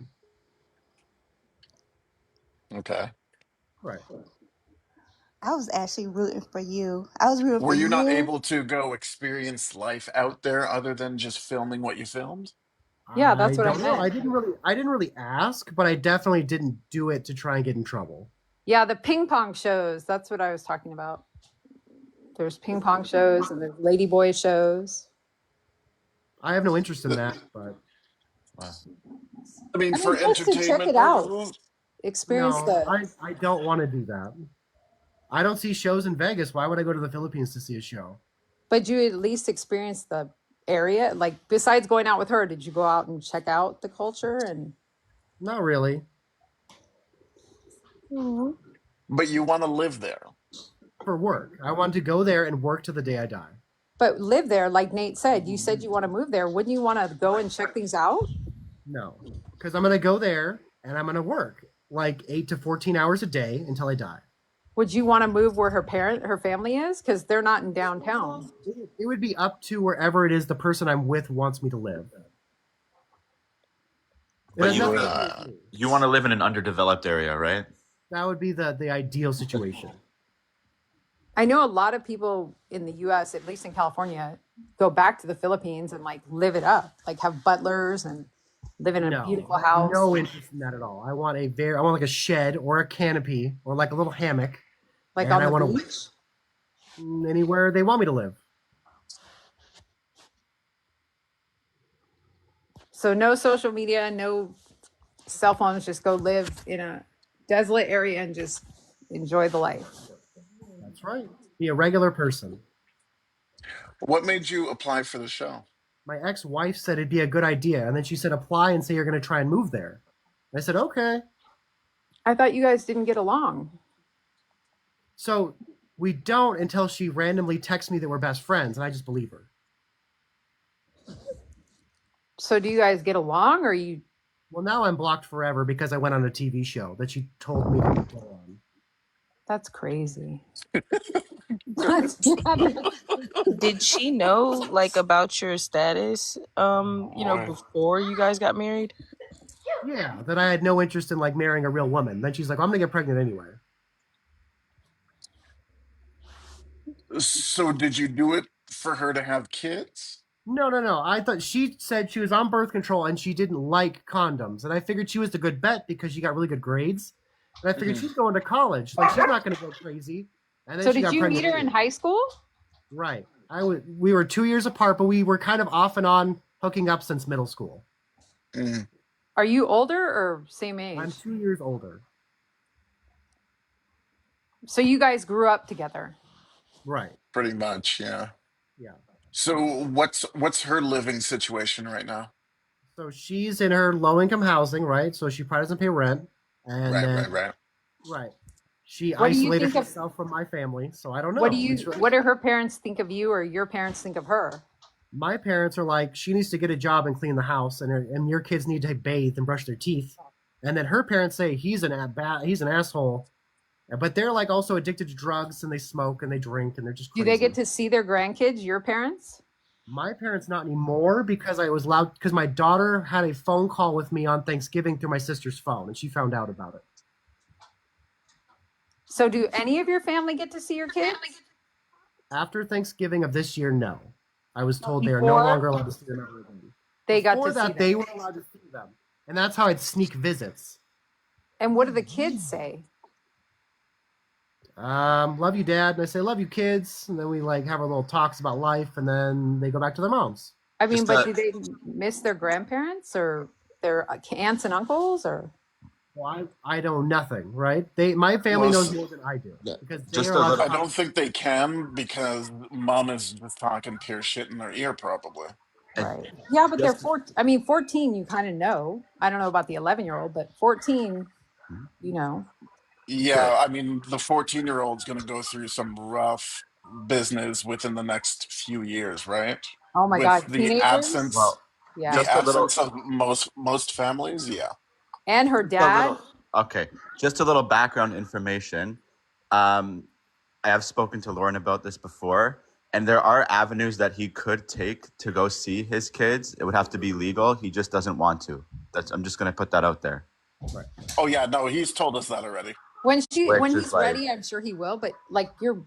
Okay. Right. I was actually rooting for you. I was rooting Were for you not you. able to go experience life out there other than just filming what you filmed? Yeah, that's what I don't know. meant. I didn't really ask, but I definitely didn't do it to try and get in trouble. Yeah, the ping pong shows. That's what I was talking about. There's ping pong shows and there's lady boy shows. I have no interest in that, but I mean, for just to entertainment check it out. purposes. Experience I don't want to do that. I don't see shows in Vegas. Why would I go to the Philippines to see a show? But you at least experience the area? Like, besides going out with her, did you go out and check out the culture? And not really. But you want to live there. For work. I want to go there and work to the day I die. But live there, like Nate said. You said you want to move there. Wouldn't you want to go and check things out? No. Because I'm going to go there and I'm going to work like 8 to 14 hours a day until I die. Would you want to move where her family is? Because they're not in downtown. It would be up to wherever it is the person I'm with wants me to live. But you want to live in an underdeveloped area, right? That would be the ideal situation. I know a lot of people in the U.S., at least in California, go back to the Philippines and like live it up, like have butlers and live in a beautiful house. No interest in that at all. I want like a shed or a canopy or like a little hammock. Like and on I the want beach? to anywhere they want me to live. So no social media, no cell phones, just go live in a desolate area and just enjoy the life. That's right. Be a regular person. What made you apply for the show? My ex-wife said it'd be a good idea, and then she said apply and say you're going to try and move there. I said okay. I thought you guys didn't get along. So we don't until she randomly texts me that we're best friends, and I just believe her. So do you guys get along, or you? Well, now I'm blocked forever because I went on a TV show that she told me to go on. That's crazy. Did she know like about your status? Before you guys got married? Yeah, that I had no interest in like marrying a real woman. Then she's like, well, I'm gonna get pregnant anyway. So did you do it for her to have kids? No. I thought she said she was on birth control and she didn't like condoms, and I figured she was the good bet because she got really good grades, and I figured Mhm. she's going to college, like she's not going to go crazy. And then So she did got you meet pregnant. her in high school? Right. We were 2 years apart, but we were kind of off and on hooking up since middle school. Mm. Are you older or same age? I'm 2 years older. So you guys grew up together. Right. Pretty much, yeah. Yeah. So what's her living situation right now? So she's in her low income housing, right? So she probably doesn't pay rent. And Right, then, right, right. right. She What do you isolated think of herself from my family. So I don't know. what do her parents think of you or your parents think of her? My parents are like, she needs to get a job and clean the house, and your kids need to bathe and brush their teeth. And then her parents say he's an asshole. But they're like also addicted to drugs and they smoke and they drink and they're just Do crazy. they get to see their grandkids, your parents? My parents not anymore because I was allowed because my daughter had a phone call with me on Thanksgiving through my sister's phone and she found out about it. So do any of your family get to see your kids? After Thanksgiving of this year, no. I was told they are no Before, longer allowed to see them ever again. they got Before to see that, they them. were allowed to see them. And that's how I'd sneak visits. And what do the kids say? Love you, Dad. And I say, love you, kids. And then we like have our little talks about life and then they go back to their moms. I mean, but do they miss their grandparents or their aunts and uncles or? Well, I know nothing, right? My family knows more than I do because they Just are a allowed to little. I talk. don't think they can because mom is just talking pure shit in their ear, probably. Right. Yeah, but they're Just 14. I mean, 14, you kind of know. I don't know about the 11-year-old, but 14, you know. Yeah, good. I mean, the 14-year-old's going to go through some rough business within the next few years, right? Oh my With God, the teenagers? absence, Well, Yeah. the just a little. absence of most families, yeah. And her Just a dad. little. Okay, just a little background information. Um, I have spoken to Lauren about this before, and there are avenues that he could take to go see his kids. It would have to be legal. He just doesn't want to. I'm just going to put that out there. Right. Oh yeah, no, he's told us that already. When Which is he's like ready, I'm sure he will. But like you're,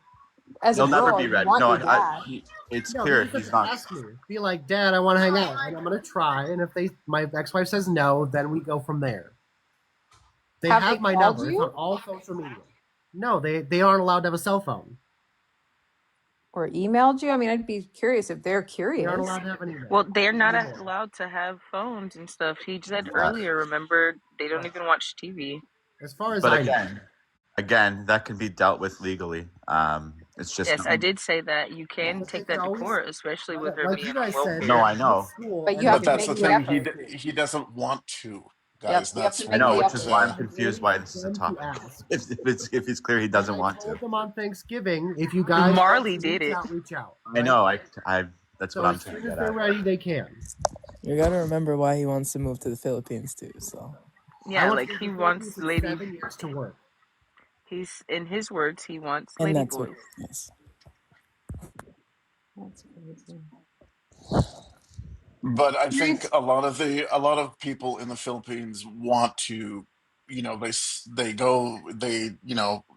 as a he'll never girl, be you ready. want No, your dad. it's No, he clear just has he's to not. ask me. Be like, Dad, I want to hang out, and I'm gonna try. And if my ex-wife says no, then we go from there. They Have have they my called number. It's you on all social media. No, they aren't allowed to have a cell phone. or emailed you? I mean, I'd be curious if they're They aren't curious. allowed to have an email. Well, they're not Anymore. allowed to have phones and stuff. He said Yeah. earlier, remember, they don't Right. even watch TV. As far as But I know. again, that can be dealt with legally. It's just Yes, I did say that you can But take it's that to always court, especially with her like being you on guys said. no, welfare. I They're in know. school, But and you have But they to that's can't the make do the thing, anything. effort. he doesn't want to, Yep, guys. you have That's to I make know, the which is effort. why They I'm have the confused ability why for this is a them to topic. ask. If it's clear he And doesn't I want to. told them on Thanksgiving, if you guys want Marley to did it. reach out. I Right? know. I that's what So I'm as trying to soon as get they're at. ready, they can. You gotta remember why he wants to move to the Philippines too. So I Yeah, want to like go to he the Philippines wants in lady. 7 years to work. He's in his words, he wants and lady that's what boys. yes. That's crazy. But I think a lot of people in the Philippines want to, they go, they,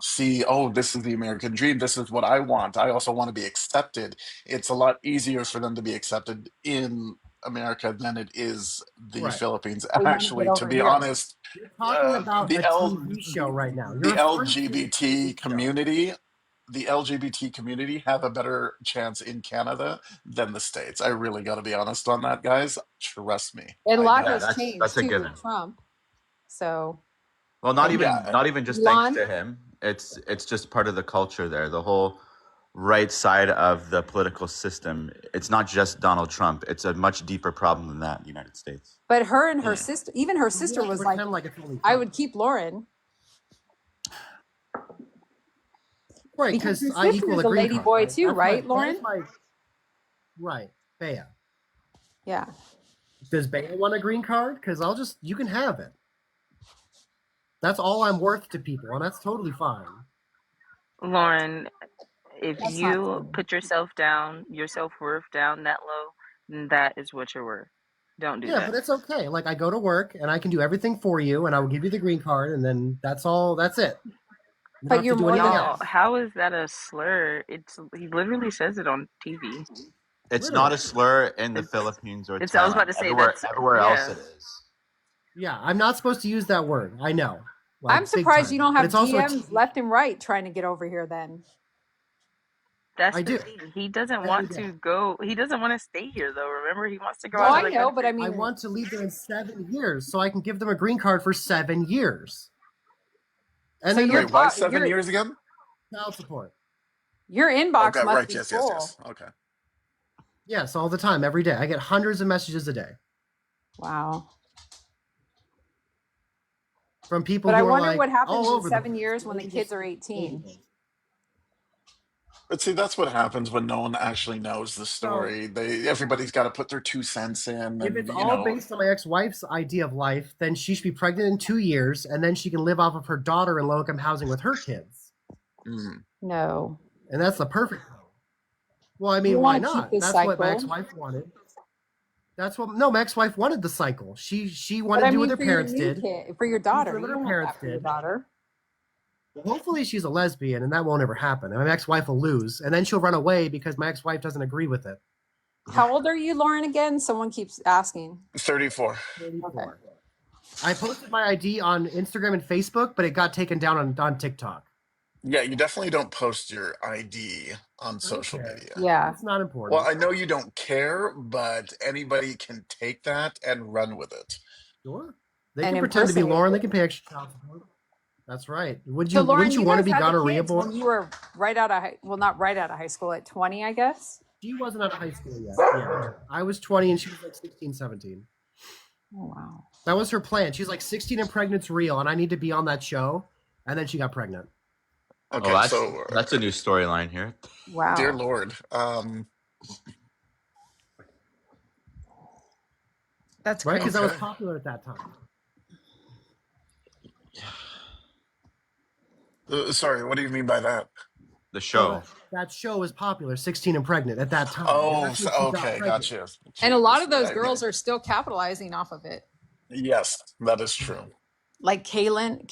see, oh, this is the American dream. This is what I want. I also want to be accepted. It's a lot easier for them to be accepted in America than it is the Right. Philippines. They want to get Actually, to over be here. honest, You're talking about the a TV show right now. You're the referring to a LGBT TV show. community, the LGBT community have a better chance in Canada than the States. I really got to be honest on that, guys. Trust me, And a I lot do. Yeah, has that's changed a too given. with Trump. So, Well, I mean, Yeah, not even just thanks Elon, to him. It's just part of the culture there. The whole right side of the political system. It's not just Donald Trump. It's a much deeper problem than that in the United States. but her and her Mm. sister, even her So you sister have to was like, pretend like it's only I Trump. would keep Lauren Right, because because her I sister equal is the a green lady card, boy right? too, right, That's Lauren? my right. Bea. Yeah. Does Bea want a green card? Because you can have it. That's all I'm worth to people, and that's totally fine. Lauren, if That's not you true. put yourself down, your self worth down that low, then that is what you're worth. Don't do Yeah, that. but it's okay. Like I go to work and I can do everything for you, and I will give you the green card, and then that's all. That's it. You don't But have to you're do more anything than Y'all, else. how is that a slur? It's he literally says it on TV. It's not a Literally. slur in the It's Philippines or I was about Thailand. to say Everywhere, that's everywhere else yeah. it is. Yeah, I'm not supposed to use that word. I know, I'm like big surprised you time. don't But have it's also a GMs TV. left and right trying to get over here then. That's I the do thing. He doesn't every want day. to go. He doesn't want to stay here though. Remember, he wants to go Oh, out No, to I the know, but I country. I mean, want to leave them in 7 years so I can give them a green card for 7 years, and so then your Wait, why box, 7 years again? child support. your inbox Okay, must right. be Yes, yes, full. yes. Okay. Yes, all the time, every day. I get hundreds of messages a day Wow. from people But I who are wonder like what happens all in over the 7 place. years when the kids are 18. But see, that's what happens when no one actually knows the So story. Everybody's got to put their 2 cents in, if and it's all based on my ex-wife's idea of life, then she should be pregnant in 2 years, and then she can live off of her daughter in low-income housing with her kids, No. and that's the perfect. Well, I You mean, why want to keep not? this That's what my cycle. ex-wife wanted. That's what my ex-wife wanted the cycle. She wanted But to I do what mean, her for your parents new did. kid, for your She was daughter, doing what you her don't want parents that for your did. daughter. Well, hopefully she's a lesbian, and that won't ever happen. And my ex-wife will lose, and then she'll run away because my ex-wife doesn't agree with it. How old are you, Lauren, again? Someone keeps asking. 34. 34. I posted my ID on Instagram and Facebook, but it got taken down on TikTok. Yeah, you definitely don't post your ID on I don't social care. media. Yeah. It's not important. Well, I know you don't care, but anybody can take that and run with it. Sure. They And can pretend to be impersonate Lauren. They it. can pay extra child support. That's right. So, Lauren, Wouldn't you you want to guys be had the gonorrhea kids born? when you were right out of well, not right out of high school, at 20, I guess. She wasn't out of high school yet. Yeah. I was 20 and she was like 16, 17. Oh, wow. That was her plan. She's like 16 and pregnant's real, and I need to be on that show. And then she got pregnant. Okay, Oh, so that's a new storyline here. dear Wow. Lord, That's Right? Because I was okay. popular at that time. Sorry, what do you mean by that? The So show. that show was popular, 16 and pregnant at that time. Oh, That's when she got okay, pregnant. gotcha. And a lot Jesus, of those girls are still capitalizing off of it. yes, that is true. Like Kayla.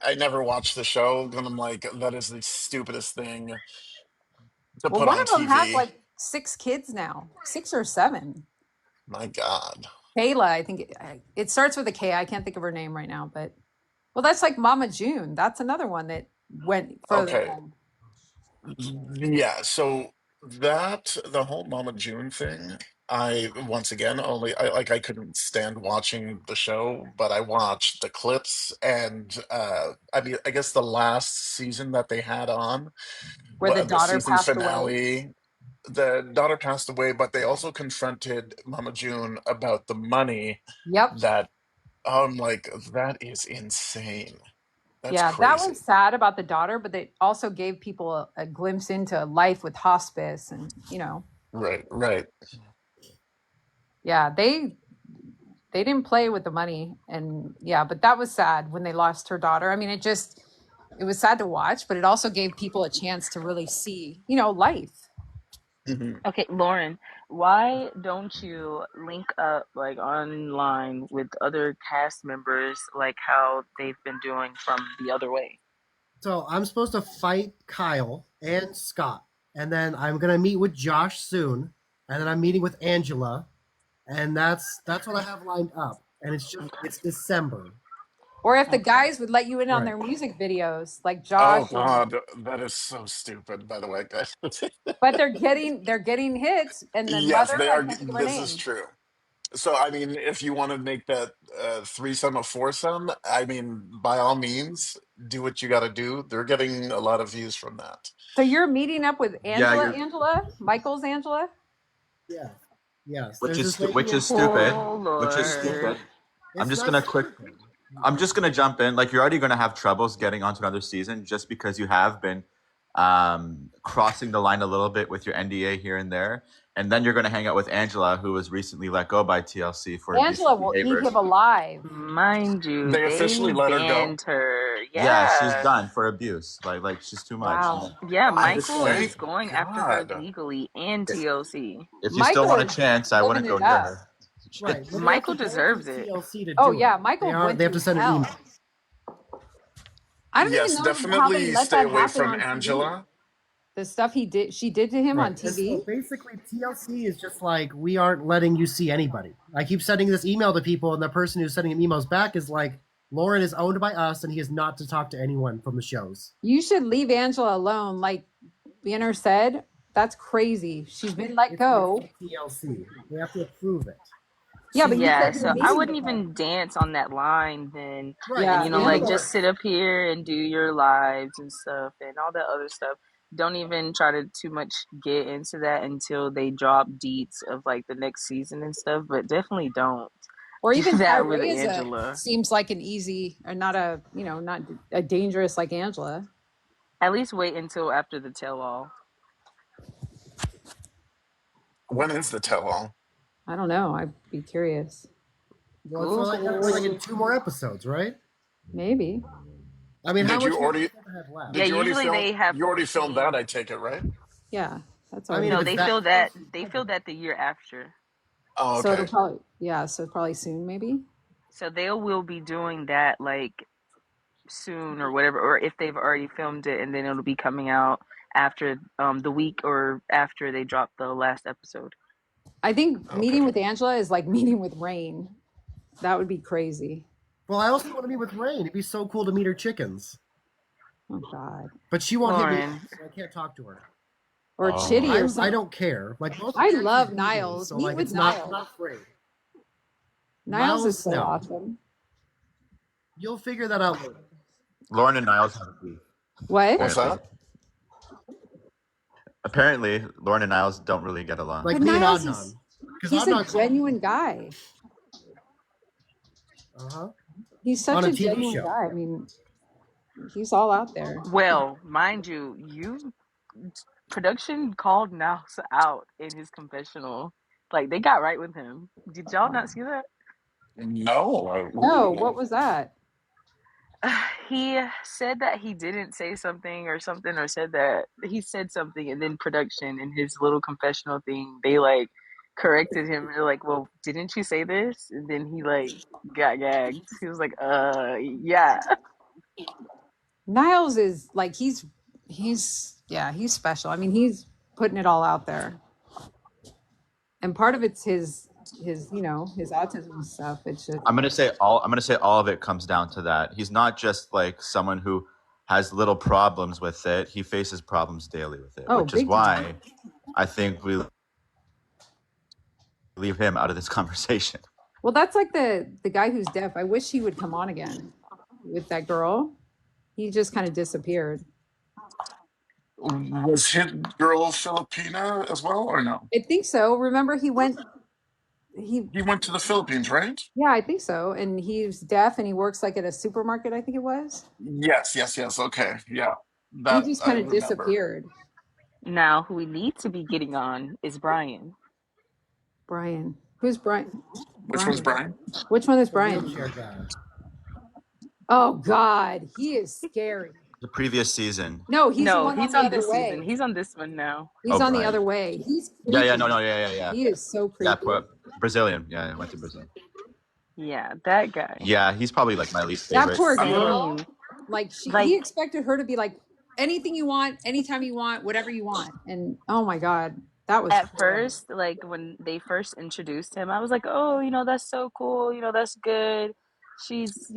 I never watched the show, and I'm like, that is the stupidest thing to Well, put one on of them has TV. like 6 kids now, 6 or 7. My God. Kayla, I think it starts with a K. I can't think of her name right now, but well, that's like Mama June. That's another one that went further Okay. than. Yeah, so the whole Mama June thing, I once again only I couldn't stand watching the show, but I watched the clips and I mean I guess the last season that they had on, Where the the daughter season passed away. finale, the daughter passed away, but they also confronted Mama June about the money Yep. that I'm like, that is insane. That's Yeah, that was crazy. sad about the daughter, but they also gave people a glimpse into life with hospice and, Right, right. yeah, they didn't play with the money. And yeah, but that was sad when they lost her daughter. I mean, it was sad to watch, but it also gave people a chance to really see, life. Okay, Lauren, why don't you link up like online with other cast members like how they've been doing from the other way? So I'm supposed to fight Kyle and Scott. And then I'm gonna meet with Josh soon. And then I'm meeting with Angela. And that's what I have lined up. And it's December. Or if the guys would let you in on Right. their music videos, like Oh Josh and God, that is so stupid, by the way, guys. but they're getting hits and the Yes, mother, they I are. can't think of her This is name. true. So, I mean, if you want to make that threesome a foursome, I mean, by all means, do what you got to do. They're getting a lot of views from that. So you're meeting up with Yeah, you're, Michael's Angela? Yeah. Yes. which There's is this lady which is named stupid. Oh Which is Lord. stupid. I'm It's just not gonna quick. stupid. I'm just gonna jump in. Like you're already gonna have troubles getting onto another season just because you have been crossing the line a little bit with your NDA here and there, and then you're gonna hang out with Angela, who was recently let go by TLC for Angela indecent will eat behavior. him alive. Mind you, They officially they let her go. banned her. Yeah, she's Yeah. done for abuse. Like she's too much. Wow. Yeah, I'm just Michael saying, is Thank going after her God. legally and TLC. if you still Michael want a is chance, I living wouldn't go it near up. her. Right. Well, they have to Michael go through deserves it. TLC to Oh do it. yeah, Michael went They have through to send an hell. email. I don't even Yes, know how they definitely let stay that away happen from on TV. Angela. The stuff she did to him on Right. And TV. so basically, TLC is just like, we aren't letting you see anybody. I keep sending this email to people, and the person who's sending him emails back is like, Loren is owned by us, and he is not to talk to anyone from the shows. You should leave Angela alone. Like Banner said, that's crazy. She's been let go. It's TLC. They have to approve it. Yeah, but you Yeah, said you're so I meeting wouldn't with her. even dance on that line then. Right. And Yeah, like Angela. just sit up here and do your lives and stuff and all that other stuff. Don't even try to too much get into that until they drop deets of like the next season and stuff, but definitely don't Or do even that with Tyree Angela. seems like an easy or not a not a dangerous like Angela. At least wait until after the tell all. When is the tell-all? I don't know. I'd be curious. Well, it's like in 2 more episodes, right? Maybe. I mean, how Did much you more already? do they have left? Yeah, Did you already usually film? they have You already filmed that, 14. I take it, right? Yeah, that's I already. mean, if No, it's they that filmed close, that the year after. Oh, So it'll okay. probably soon maybe. So they will be doing that like soon or whatever, or if they've already filmed it and then it'll be coming out after the week or after they drop the last episode. I think meeting Okay. with Angela is like meeting with Rain. That would be crazy. well, I also want to meet with Rain. It'd be so cool to meet her chickens. Oh God. But she won't hit me, Lauren, so I can't talk to her. Or Chitty or something. I don't care. Like most I of the love exes hate me, Niles. so Meet like with it's Niles. not I'm not afraid. Niles is Niles, so no. awesome. You'll figure that out later. Lauren and Niles have a beef. What? What's that? Apparently, Lauren and Niles don't really get along. Like But me and Niles Adnan. he's a genuine guy. Uh-huh. He's such On a a TV genuine show. guy. I mean, he's all out there. well, mind you production called Niles out in his confessional. Like they got right with him. Did y'all not see that? No. No, what was that? He said that he didn't say something or something, or said that he said something, and then production in his little confessional thing, they like corrected him. They're like, "Well, didn't you say this?" And then he like got gagged. He was like, yeah." Niles is like he's special. I mean, he's putting it all out there. And part of it's his his autism stuff. It's just I'm gonna say all of it comes down to that. He's not just like someone who has little problems with it. He faces problems daily with it, which is why I think we leave him out of this conversation. well, that's like the guy who's deaf. I wish he would come on again with that girl. He just kind of disappeared. Was his girl Filipina as well, or no? I think so. Remember, he went to the Philippines, right? Yeah, I think so. And he's deaf, and he works like at a supermarket. I think it was. Yes. Okay. Yeah. He That just I kind of remember. disappeared. Now, who we need to be getting on is Brian. Brian, who's Brian? Which one's Brian? Which one is Brian? Oh God, he is scary. The previous season. No, he's the one he's on the on other this way. season. He's on this one now. He's on the other way. He's creepy. Yeah. He is so creepy. Yeah, Brazilian. Yeah, I went to Brazil. Yeah, that guy. Yeah, he's probably like my least That favorite. poor girl. Like he expected her to be like anything you want, anytime you want, whatever you want. And oh my God, that was at first, like when they first introduced him, I was like, oh, that's so cool. That's good. She's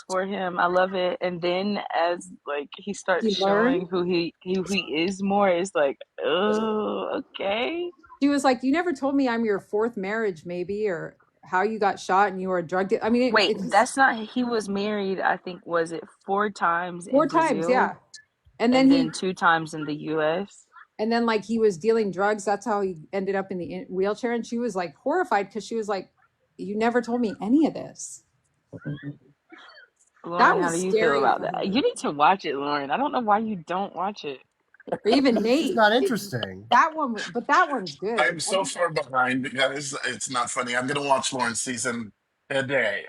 for him. I love it. And then as like he starts showing who he is more, it's like, oh, okay. She was like, you never told me I'm your fourth marriage, maybe, or how you got shot and you were a drug dealer. I mean, wait, that's not. He was married. I think was it 4 times in Brazil? Yeah, and then he 2 times in the U.S. And then like he was dealing drugs. That's how he ended up in the wheelchair. And she was like horrified because she was like, you never told me any of this. Lauren, That was how do you scary feel about that? You need to watch it, Lauren. I don't know why you don't watch it. Or even Nate. It's not interesting. That one's good. I'm so far behind, guys. It's not funny. I'm gonna watch Lauren's season today.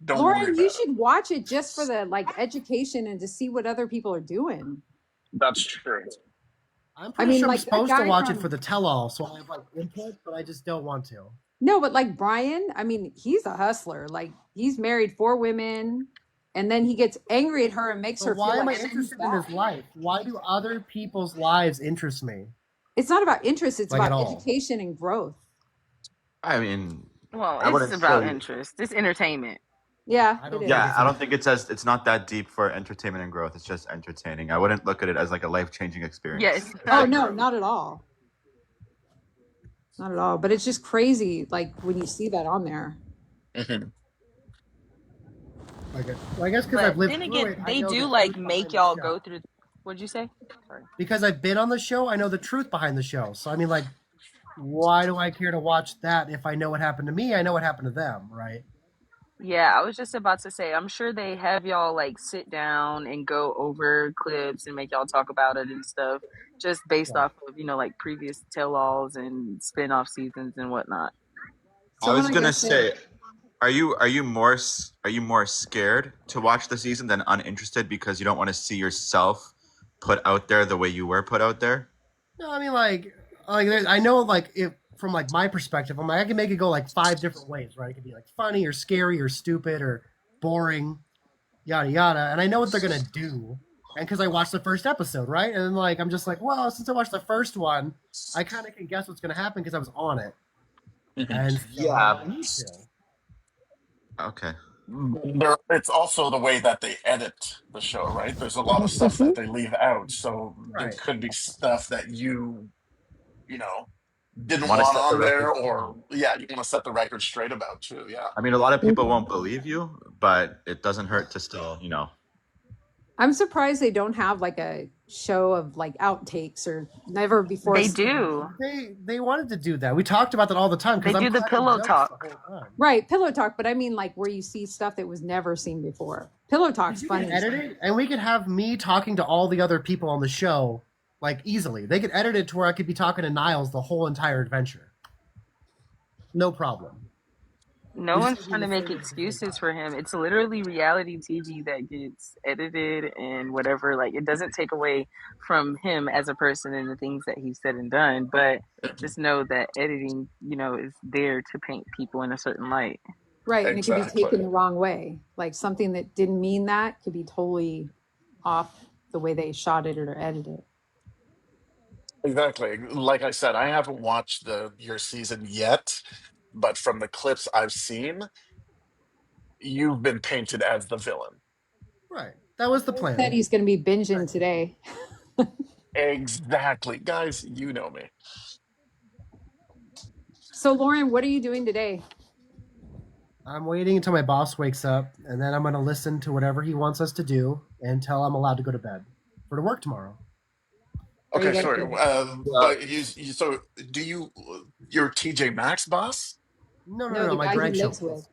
Don't worry Lauren, about you it. should watch it just for the like education and to see what other people are doing. That's true. I'm pretty sure I'm like, supposed to watch it for the tell-all, so I have like input, but I just don't want to. No, but like Brian, I mean, he's a hustler. Like he's married 4 women. and then he gets angry at her and makes So her feel why am I like she's interested in bad. his life? Why do other people's lives interest me? It's not about interest, it's Like at about all. education and growth. I mean, Well, I it's wouldn't about say. interest. It's entertainment. Yeah, I it don't is. think Yeah, it's I don't think it's not that deep for entertainment and growth. It's just entertaining. I wouldn't look at it as like a life changing experience. Yes. Oh no, not at all. Not at all. But it's just crazy, like when you see that on there. Mhm. like well, I guess because I've But lived then through again, it, I they know the do like truth make behind the y'all show. go through. What'd you say? Sorry. Because I've been on the show, I know the truth behind the show. So I mean, like, why do I care to watch that if I know what happened to me? I know what happened to them, right? Yeah, I was just about to say, I'm sure they have y'all like sit down and go over clips and make y'all talk about it and stuff, just based Right. off of, like previous tell-alls and spin-off seasons and whatnot. I Someone was I gonna guess said, say, are you more scared to watch the season than uninterested because you don't want to see yourself put out there the way you were put out there? No, I mean, I know, like, if from like my perspective, I'm like, I can make it go like 5 different ways, right? It could be like funny or scary or stupid or boring, yada yada. And I know what they're gonna do, and because I watched the first episode, right? And then like I'm just like, well, since I watched the first one, I kind of can guess what's gonna happen because I was on it, and so Yeah. I need to. Okay. It's also the way that they edit the show, right? There's a lot of stuff that they leave out, so there Right. could be stuff that you know, didn't Want to want set the on there, record. or yeah, you want to set the record straight about too. Yeah. I mean, a lot of people won't believe you, but it doesn't hurt to still. I'm surprised they don't have like a show of like outtakes or never before They seen. do. They wanted to do that. We talked about that all the time They because I'm do the cracking pillow jokes the talk. whole time. Right, pillow talk, but I mean like where you see stuff that was never seen before. Pillow talk's You can funny. edit it, and we could have me talking to all the other people on the show like easily. They could edit it to where I could be talking to Niles the whole entire adventure, no problem. No We just one's have to be in trying to the make frame at the same excuses time. for him. It's literally reality TV that gets edited and whatever. Like, it doesn't take away from him as a person and the things that he's said and done, but just know that editing, is there to paint people in a certain light. Right, and it could be taken Exactly. the wrong way. Like something that didn't mean that could be totally off the way they shot it or edited it. Exactly. Like I said, I haven't watched your season yet, but from the clips I've seen, you've been painted as the villain. Right, that was the Said plan. he's going to be binging today. Exactly. Guys, you know me. So Lauren, what are you doing today? I'm waiting until my boss wakes up, and then I'm going to listen to whatever he wants us to do until I'm allowed to go to bed for to work tomorrow. Are you Okay, guys sorry. good? But so do you're TJ Maxx boss? No, No, the my guy he drag show lives boss. with.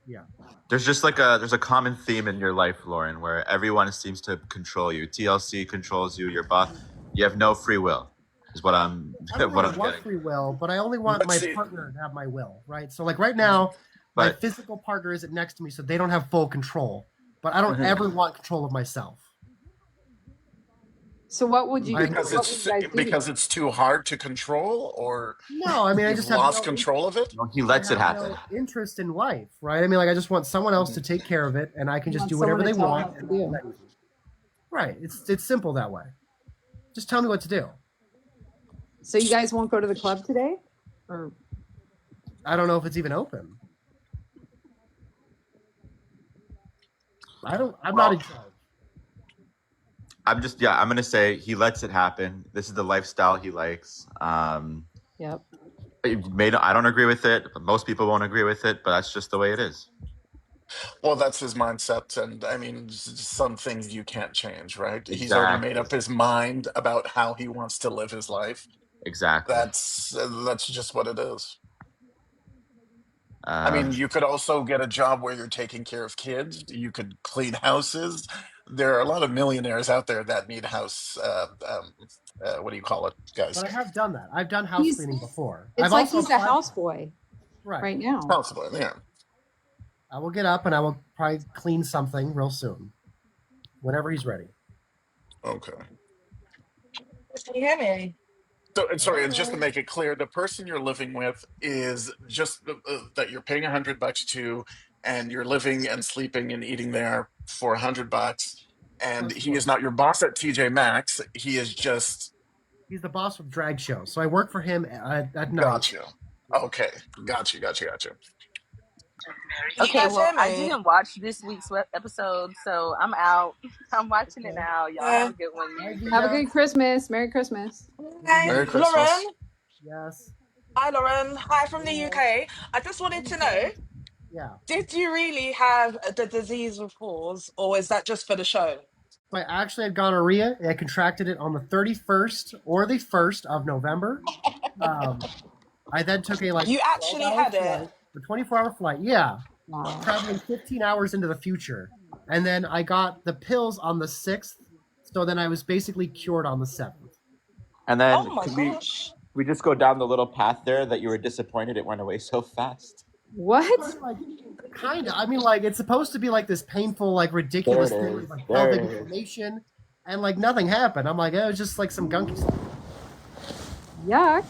Yeah. There's a common theme in your life, Lauren, where everyone seems to control you. TLC controls you. Your boss. You have no free will. Is what I'm I don't what really I'm want getting. free will, but I only want But my see, partner to have my will, right? So, like right now, my But physical partner isn't next to me, so they don't have full control. But I don't Mhm. ever want control of myself. So what would you I because what would you guys do because together? it's too hard to control, or no, I mean, I you've just have lost no, control of it. He I lets it have happen. no interest in life, right? I mean, like I just want someone else to take care of it, and I can You just want do someone whatever to they tell want, what to and do. that's easy. Right? It's simple that way. Just tell me what to do. So you guys won't go to the club today? Or I don't know if it's even open. I'm not in Well, charge. I'm gonna say he lets it happen. This is the lifestyle he likes. Yep. I don't agree with it. Most people won't agree with it, but that's just the way it is. Well, that's his mindset, and I mean, some things you can't change, right? He's already made Exactly. up his mind about how he wants to live his life. Exactly. That's just what it is. I Um, mean, you could also get a job where you're taking care of kids. You could clean houses. There are a lot of millionaires out there that need house. What do you call it, guys? But I have done that. I've done house he's cleaning before. it's I've like also he's a applied. houseboy Right. right now. Possibly, yeah. I will get up and I will probably clean something real soon, whenever he's ready. Okay. Can you hear me? So, and sorry, and just to Hello. make it clear, the person you're living with is just that you're paying $100 to and you're living and sleeping and eating there for $100, and Plus, he look, is not your boss at TJ Maxx. He is just he's the boss of drag show, so I work for him at night. got you. Okay, got you. Okay, Yes, well, hear I me. didn't watch this week's episode, so I'm out. I'm watching it Okay. now. Y'all have Yeah. a good one. Bye, Have a Vita. good Christmas. Merry Christmas. Hi, Merry Christmas. Lauren. Yes. Hi, Lauren. Hi from the Hello. UK. I just Hi, wanted to know, Vita. Yeah. did you really have the disease of pause, or is that just for the show? So I actually had gonorrhea. I contracted it on the 31st or the 1st of November. I then took a like You actually 12-hour had it. flight, a 24-hour flight. Yeah, Wow. traveling 15 hours into the future, and then I got the pills on the 6th. So then I was basically cured on the 7th. And then Oh my gosh. we just go down the little path there that you were disappointed it went away so fast? What? I mean, like, kind of. I mean, like, it's supposed to be like this painful, like, There ridiculous it thing, is. like There pelvic it is. inflammation, and like nothing happened. I'm like, oh, it was just like some gunky stuff. Yuck.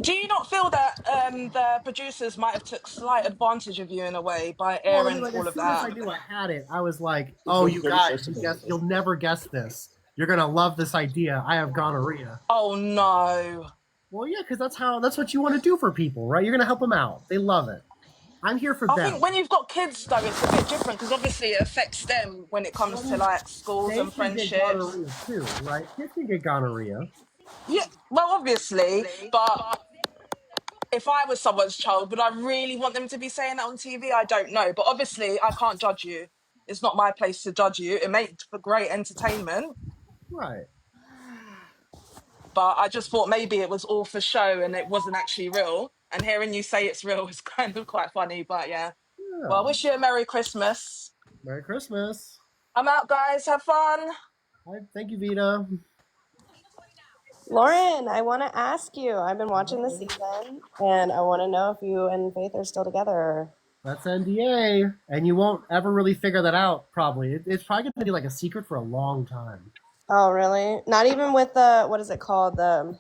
Do you not feel that the producers might have took slight advantage of you in a way by Well, I mean, airing like, all as of soon as I that? knew I had it, I was like, It's oh, the you guys, 31st of you'll never guess this. You're gonna love this idea. I have gonorrhea. Oh no. Well, yeah, because that's what you want to do for people, right? You're gonna help them out. They love it. I'm here for I them. think when you've got kids though, it's a bit different because obviously it affects them when it Well, comes I to mean, like schools they and can get friendships. gonorrhea too, right? Kids can get gonorrhea. Yeah, well, obviously, but if I was someone's child, would I really want them to be saying that on TV? I don't know, but obviously, I can't judge you. It's not my place to judge you. It makes for great entertainment, Right. but I just thought maybe it was all for show and it wasn't actually real. And hearing you say it's real is kind of quite funny, but yeah. Well, I Yeah. wish you a Merry Christmas. Merry Christmas. I'm out, guys. Have fun. Thank you, Vita. Lauren, I want to ask you. I've been watching the No, season, and I want to know if you and Faith are still together. that's NDA, and you won't ever really figure that out. Probably, it's probably gonna be like a secret for a long time. Oh, really? Not even with the, what is it called? The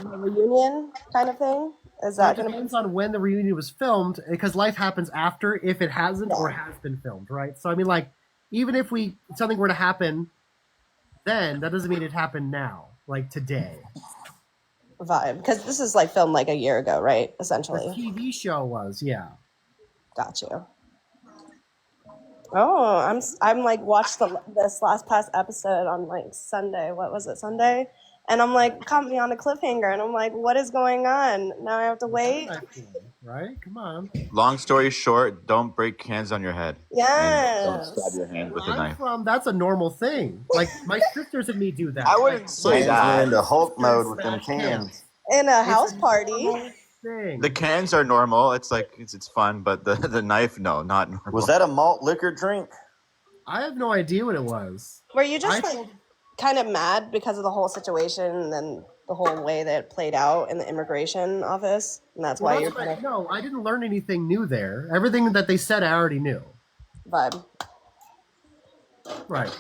reunion kind of thing? Is So it that going to be? depends on when the reunion was filmed, because life happens after, if it hasn't or Yeah. has been filmed, right? So I mean, like, even if something were to happen, then that doesn't mean it happened now, like today. Vibe. Because this is like filmed like a year ago, right? The Essentially. TV show was, yeah. Got you. Oh, I'm like watched this last past episode on like Sunday. What was it, Sunday? And I'm like, caught me on a cliffhanger, and I'm like, what is going on? Now I have to wait. Right? Come on. Long story short, don't break cans on your head. And don't stab Yes. your hand with a I'm knife. from. That's a normal thing. Like my sisters and me do that. I wouldn't Like, say my that. Went into Hulk sisters mode with them smash cans. In a It's house a party. normal thing. The cans are normal. It's like it's fun, but the knife, no, not normal. Was that a malt liquor drink? I have no idea what it was. Were you just I like kind of mad because of the whole situation and the whole way that it played out in the immigration office? And that's Well, why you're that's kind right. of No, I didn't learn anything new there. Everything that they said, I already knew. vibe. Right.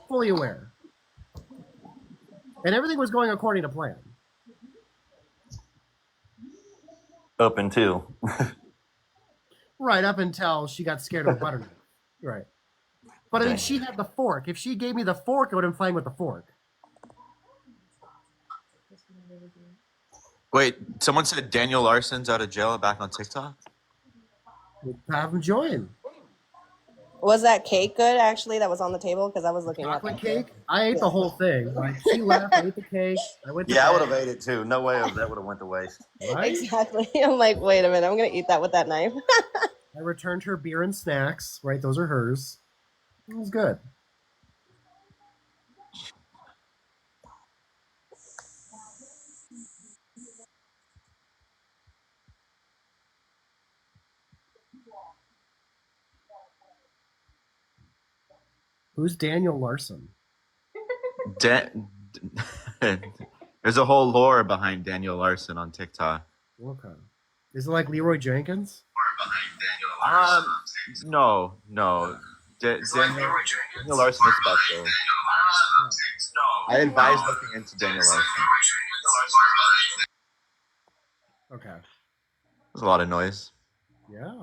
Fully aware. And everything was going according to plan. Up until. Right, up until she got scared of the butter knife. Right. But I mean, she had the fork. If she gave me the fork, I would have been playing with the fork. Wait, someone said Daniel Larson's out of jail back on TikTok? Have him join. Was that cake good, actually, that was on the table? Because I was looking at Chocolate that. cake? I ate the whole thing. Like, she left, I ate the cake. I went to Yeah, I would bed. have ate it too. No way that would have went to waste. Right? Exactly. I'm like, wait a minute, I'm going to eat that with that knife. I returned her beer and snacks. Right, those are hers. It was good. Who's Daniel Larson? There's a whole lore behind Daniel Larson on TikTok. Okay. Is it like Leroy Jenkins? No. Daniel Larson is special. I advise looking into Daniel Larson. Okay. There's a lot of noise. Yeah,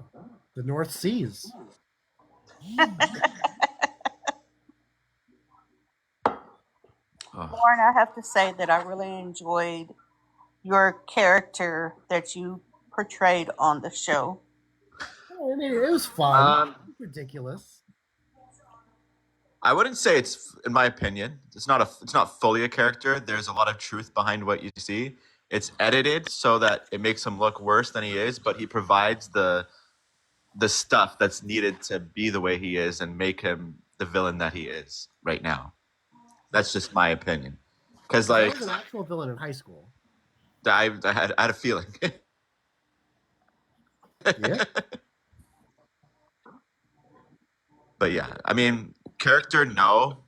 the North Seas. Lauren, I have to say that I really enjoyed your character that you portrayed on the show. I mean, it was fun. Ridiculous. I wouldn't say it's, in my opinion, it's not fully a character. There's a lot of truth behind what you see. It's edited so that it makes him look worse than he is, but he provides the stuff that's needed to be the way he is and make him the villain that he is right now. That's just my opinion. Because There like was an actual villain in high school. I had a feeling. Yeah. But yeah, I mean, character, no.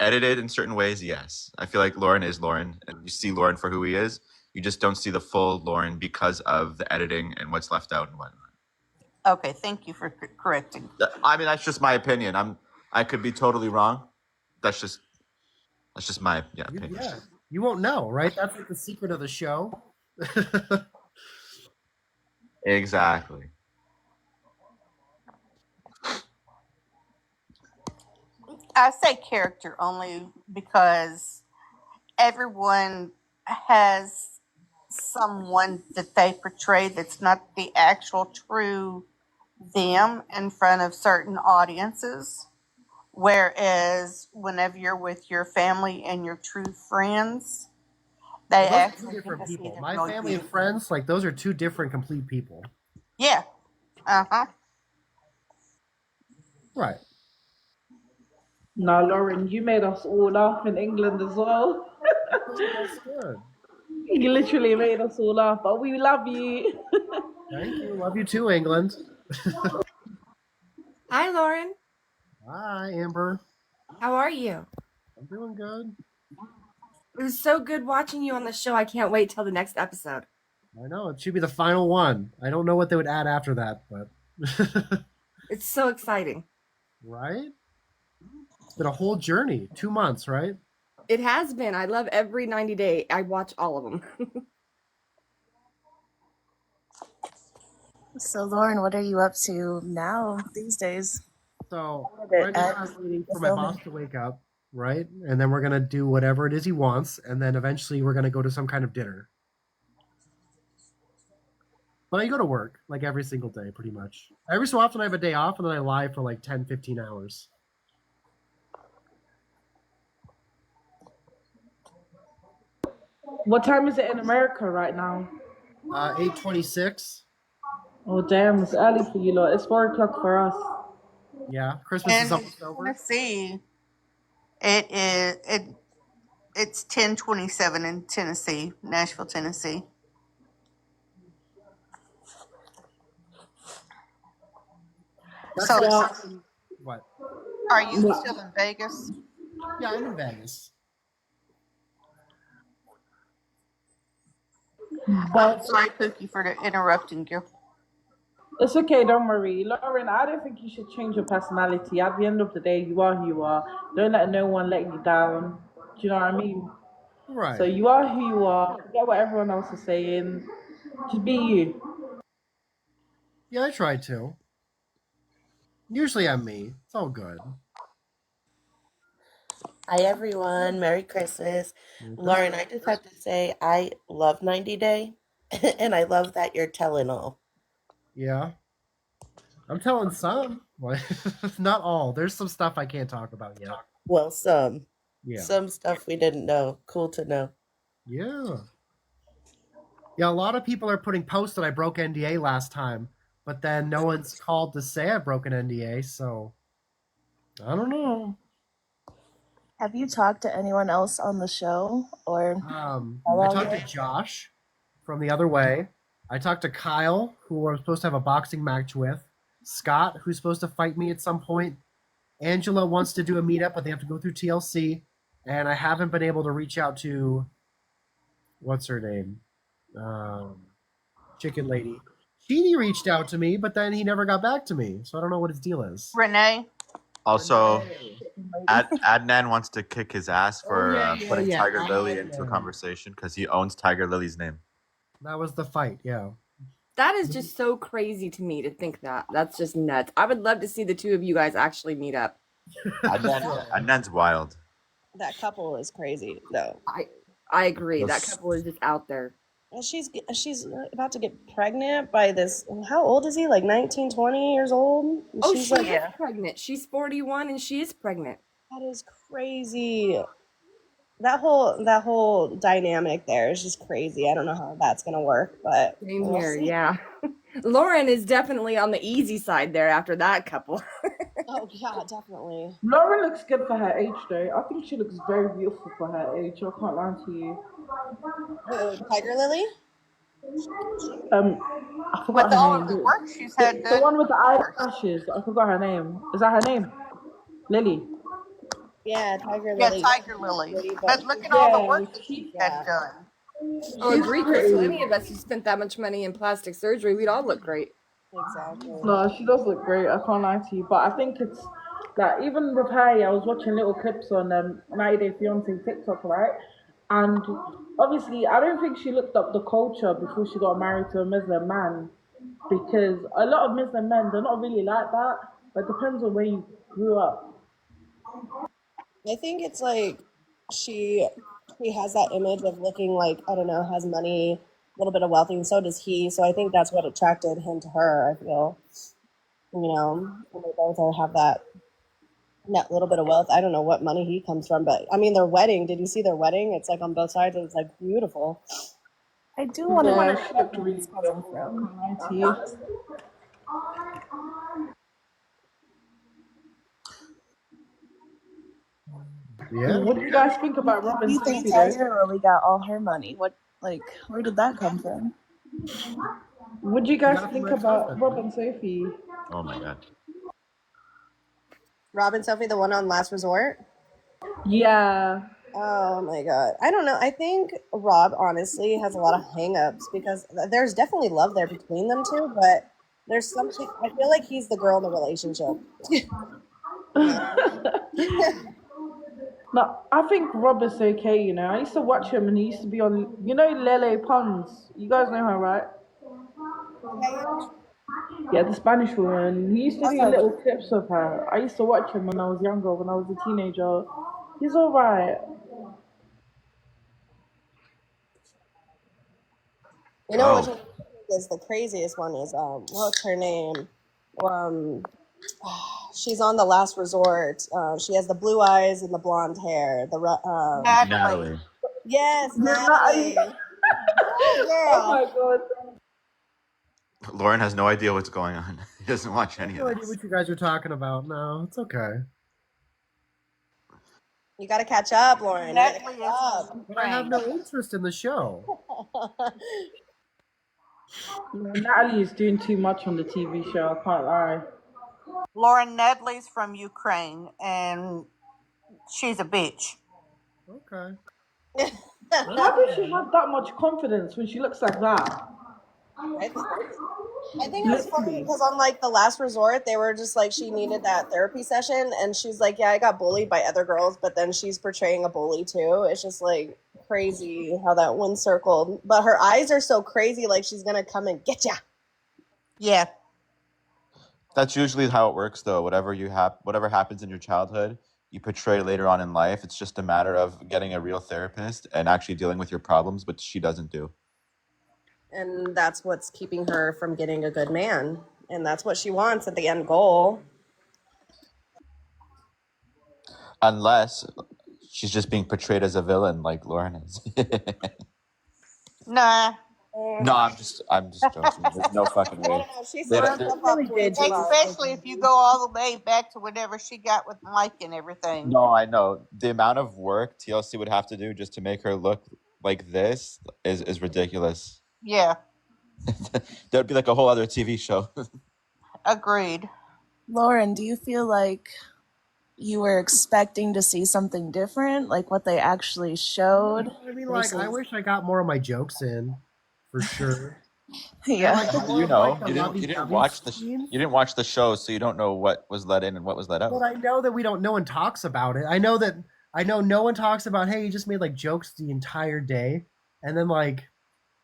Edited in certain ways, yes. I feel like Loren is Loren, and you see Loren for who he is. You just don't see the full Loren because of the editing and what's left out and whatnot. Okay, thank you for correcting. I mean, that's just my opinion. I could be totally wrong. That's just my opinion. Yeah. You won't know, right? That's like the secret of the show. Exactly. I say character only because everyone has someone that they portray that's not the actual true them in front of certain audiences. Whereas whenever you're with your family and your true friends, they Well, those are actually two get different to see people. the My real family you. and friends, like those are two different complete people. Yeah. Uh-huh. Right. No, Lauren, you made us all laugh in England as well. That's good. You literally made us all laugh, but we love you. Thank you. Love you too, England. Hi, Lauren. Hi, Amber. How are you? I'm doing good. It was so good watching you on the show. I can't wait till the next episode. I know it should be the final one. I don't know what they would add after that, but It's so exciting. right? It's been a whole journey. 2 months, right? It has been. I love every 90 day. I watch all of them. So, Lauren, what are you up to now these days? So right now I'm waiting for my boss to wake up, right? And then we're gonna do whatever it is he wants, and then eventually we're gonna go to some kind of dinner. But I go to work like every single day, pretty much. Every so often I have a day off, and then I lie for like 10, 15 hours. What time is it in America right now? 8:26. Oh, damn, it's early for you lot. It's 4 o'clock for us. Yeah, Christmas is In almost over. Tennessee, it's 10:27 in Tennessee, Nashville, Tennessee. So, What? are you still in Vegas? Yeah, I'm in Vegas. I'm sorry, Pookie, for interrupting you. It's okay, don't worry. Lauren, I don't think you should change your personality. At the end of the day, you are who you are. Don't let no one let you down. Do you know what I mean? Right. So you are who you are. Forget what everyone else is saying. Just be you. Yeah, I try to. Usually I'm me. It's all good. Hi everyone, Merry Christmas. Lauren, I just have to say I love 90 Day and I love that you're telling all. Yeah. I'm telling some. Not all. There's some stuff I can't talk about yet. Well, some. Yeah. Some stuff we didn't know. Cool to know. Yeah. Yeah, a lot of people are putting posts that I broke NDA last time, but then no one's called to say I broke an NDA, so I don't know. Have you talked to anyone else on the show, or? I talked to Josh from The Other Way. I talked to Kyle, who I'm supposed to have a boxing match with. Scott, who's supposed to fight me at some point. Angela wants to do a meetup, but they have to go through TLC. And I haven't been able to reach out to, what's her name? Chicken Lady. Sheedy reached out to me, but then he never got back to me. So I don't know what his deal is. Renee? Also, Adnan wants to kick his ass for putting yeah. Tiger Lily into a conversation because he owns Tiger Lily's name. That was the fight, yeah. That is just so crazy to me to think that. That's just nuts. I would love to see the two of you guys actually meet up. Adnan's wild. That couple is crazy, though. I agree. That Yes. couple is just out there. And she's about to get pregnant by this. How old is he? Like 19, 20 years old? And Oh, she's she like, is pregnant. She's 41 and she is pregnant. that is crazy. That whole dynamic there is just crazy. I don't know how that's gonna work, but Same we'll here, see. yeah. Lauren is definitely on the easy side there after that couple. Oh yeah, definitely. Lauren looks good for her age, though. I think she looks very beautiful for her age. I can't lie to you. Tiger Lily? I With forgot her all name. of the work she's The, had the done, one with the of course. eyelashes. I forgot her name. Is that her name? Lily. Yeah, Tiger Yeah, Lily. Tiger Lily. Pretty, but But look at all the Yeah, work that she's she, had yeah, done. Oh, she's agree, Crystal. pretty. Any of us who spent that much money in plastic surgery, we'd all look great. exactly. No, she does look great. I can't lie to you. But I think it's like even with her, I was watching little clips on 90 Day Fiance TikTok, right? And obviously, I don't think she looked up the culture before she got married to a Muslim man, because a lot of Muslim men they're not really like that. But it depends on where you grew up. I think it's like she she has that image of looking like, I don't know, has money, a little bit of wealth, and so does he. So I think that's what attracted him to her. I feel, and they both have that little bit of wealth. I don't know what money he comes from, but I mean their wedding. Did you see their wedding? It's like on both sides. It's like beautiful. I do want to know Yeah, where she that looked money's really coming beautiful. I from. can't lie to you. Yeah. What do you guys think Where about Rob do and you think Sophie though? Tiger Lily got all her money? Where did that come from? What do you She guys got it from her think about ex-husband, Rob right? and Sophie? Oh my god. Rob and Sophie, the one on Last Resort. Yeah. Oh my god. I don't know. I think Rob honestly has a lot of hangups because there's definitely love there between them two, but there's something I feel like he's the girl in the relationship. You know? No, I think Rob is okay, you know. I used to watch him and he used to be on, Lele Pons. You guys know her, right? Yeah, yeah. Yeah, the Spanish woman. He used to Oh do yeah. little clips of her. I used to watch him when I was younger, when I was a teenager. He's alright. You know which Oh, one is the craziest one is what's her name? Um she's on the Last Resort. She has the blue eyes and the blonde hair. Natalie. Natalie. Yes, Natalie. Natalie. Oh Oh girl. my god. Lauren has no idea what's going on. He doesn't watch I have any no of idea this. what you guys are talking about. No, it's okay. You gotta catch up, Lauren. You gotta Natalie catch is up. from But I have Ukraine. no interest in the show. No, Natalie is doing too much on the TV show, I can't lie. Lauren, Natalie's from Ukraine, and she's a bitch. Okay. That's How does she fine. have that much confidence when she looks like that? I think I think it was funny Literally. because on like the Last Resort, they were just like she needed that therapy session, and she's like, "Yeah, I got bullied by other girls," but then she's portraying a bully too. It's just like crazy how that one circled. But her eyes are so crazy, like she's gonna come and get ya. Yeah. That's usually how it works, though. Whatever happens in your childhood, you portray later on in life. It's just a matter of getting a real therapist and actually dealing with your problems, which she doesn't do. And that's what's keeping her from getting a good man, and that's what she wants at the end goal. Unless she's just being portrayed as a villain like Lauren is. Nah. No, I'm just joking. There's no fucking I don't way. know. She They set don't- herself up way too much. Especially if you go all the way back to whatever she got with Mike and everything. No, I know. The amount of work TLC would have to do just to make her look like this is ridiculous. Yeah. There'd be like a whole other TV show. Agreed. Lauren, do you feel like you were expecting to see something different, like what they actually showed? I mean, like, I wish I got more of my jokes in, for sure. Yeah. And, like, How do more you of, like, know? the You didn't lovey-dovey watch scenes. you didn't watch the show, so you don't know what was let in and what was let out. But I know that no one talks about it. I know no one talks about, hey, you just made like jokes the entire day, and then like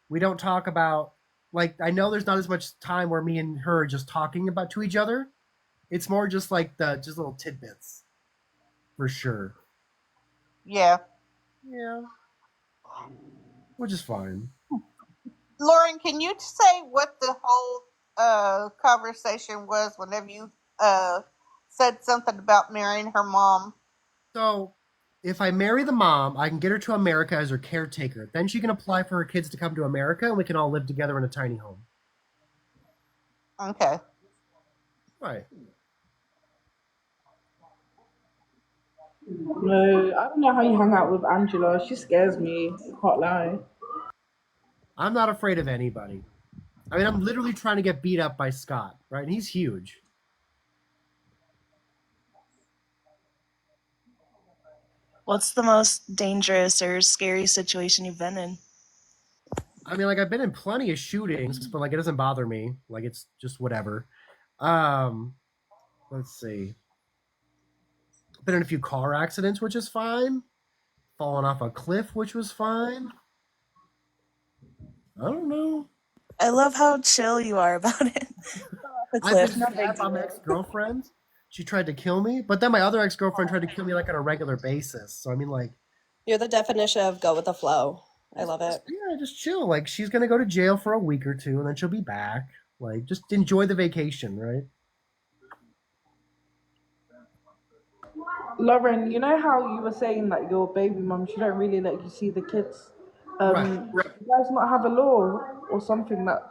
we don't talk about Like I know there's not as much time where me and her are just talking about to each other. It's more just like the just little tidbits for sure. Yeah. Yeah, which is fine. Lauren, can you say what the whole conversation was whenever you said something about marrying her mom? So if I marry the mom, I can get her to America as her caretaker. Then she can apply for her kids to come to America, and we can all live together in a tiny home. Okay. Right. No, I don't know how you hang out with Angela. She scares me. I can't lie. I'm not afraid of anybody. I mean, I'm literally trying to get beat up by Scott, right? And he's huge. What's the most dangerous or scary situation you've been in? I mean, like I've been in plenty of shootings, but like it doesn't bother me. Like it's just whatever. Um, let's see. Been in a few car accidents, which is fine. Fallen off a cliff, which was fine. I don't know. I love how chill you are about it. Off a I've been cliff, no big stabbed by my deal. ex-girlfriend. She tried to kill me, but then my other ex-girlfriend tried to kill me like on a regular basis. So I mean, like, You're the definition of go with the flow. I love it. yeah, just chill. Like she's gonna go to jail for a week or two, and then she'll be back. Like, just enjoy the vacation, right? Lauren, you know how you were saying that your baby mum, she don't really let you see the kids. Right. Do you guys not have a law or something that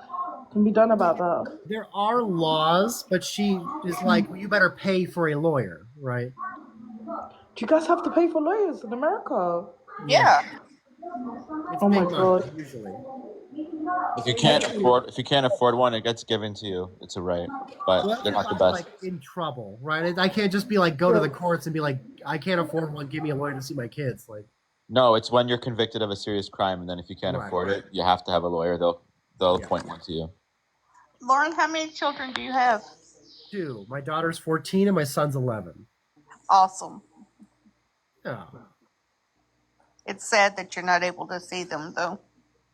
can be done about that? There are laws, but she is like, well, you better pay for a lawyer, right? Do you guys have to pay for lawyers in America? Yeah, Yeah. it's Oh my big money god. usually. If you can't afford one, it gets given to you. It's a right, but Well, that's they're if not the I'm best. like in trouble, right? I can't just be like go to the courts and be like, I can't afford one. Give me a lawyer to see my kids. Like, No, it's when you're convicted of a serious crime, and then if you can't right? afford it, you have to have a lawyer. They'll Yeah. appoint one to you. Lauren, how many children do you have? Two. My daughter's 14 and my son's 11. Awesome. Yeah, It's sad that you're not able to see them, though.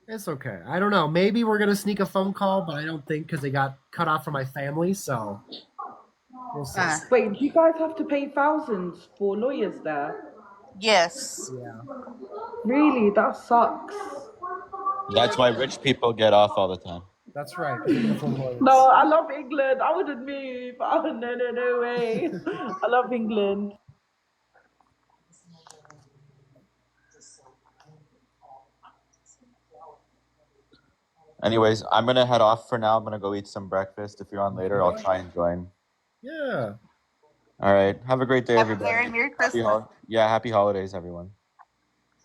it's okay. I don't know. Maybe we're gonna sneak a phone call, but I don't think because they got cut off from my family. So we'll see. Wait, do you guys have to pay thousands for lawyers there? Yes. Yeah, Really? That sucks. That's why rich people get off all the time. that's right. Because they can afford No, lawyers. I love England. I wouldn't move. Oh, no, no, no way. I love England. Anyways, I'm gonna head off for now. I'm gonna go eat some breakfast. If you're on later, I'll try and join. Yeah. All right. Have a great day, Have a everybody. very Merry Christmas. Happy holidays, everyone.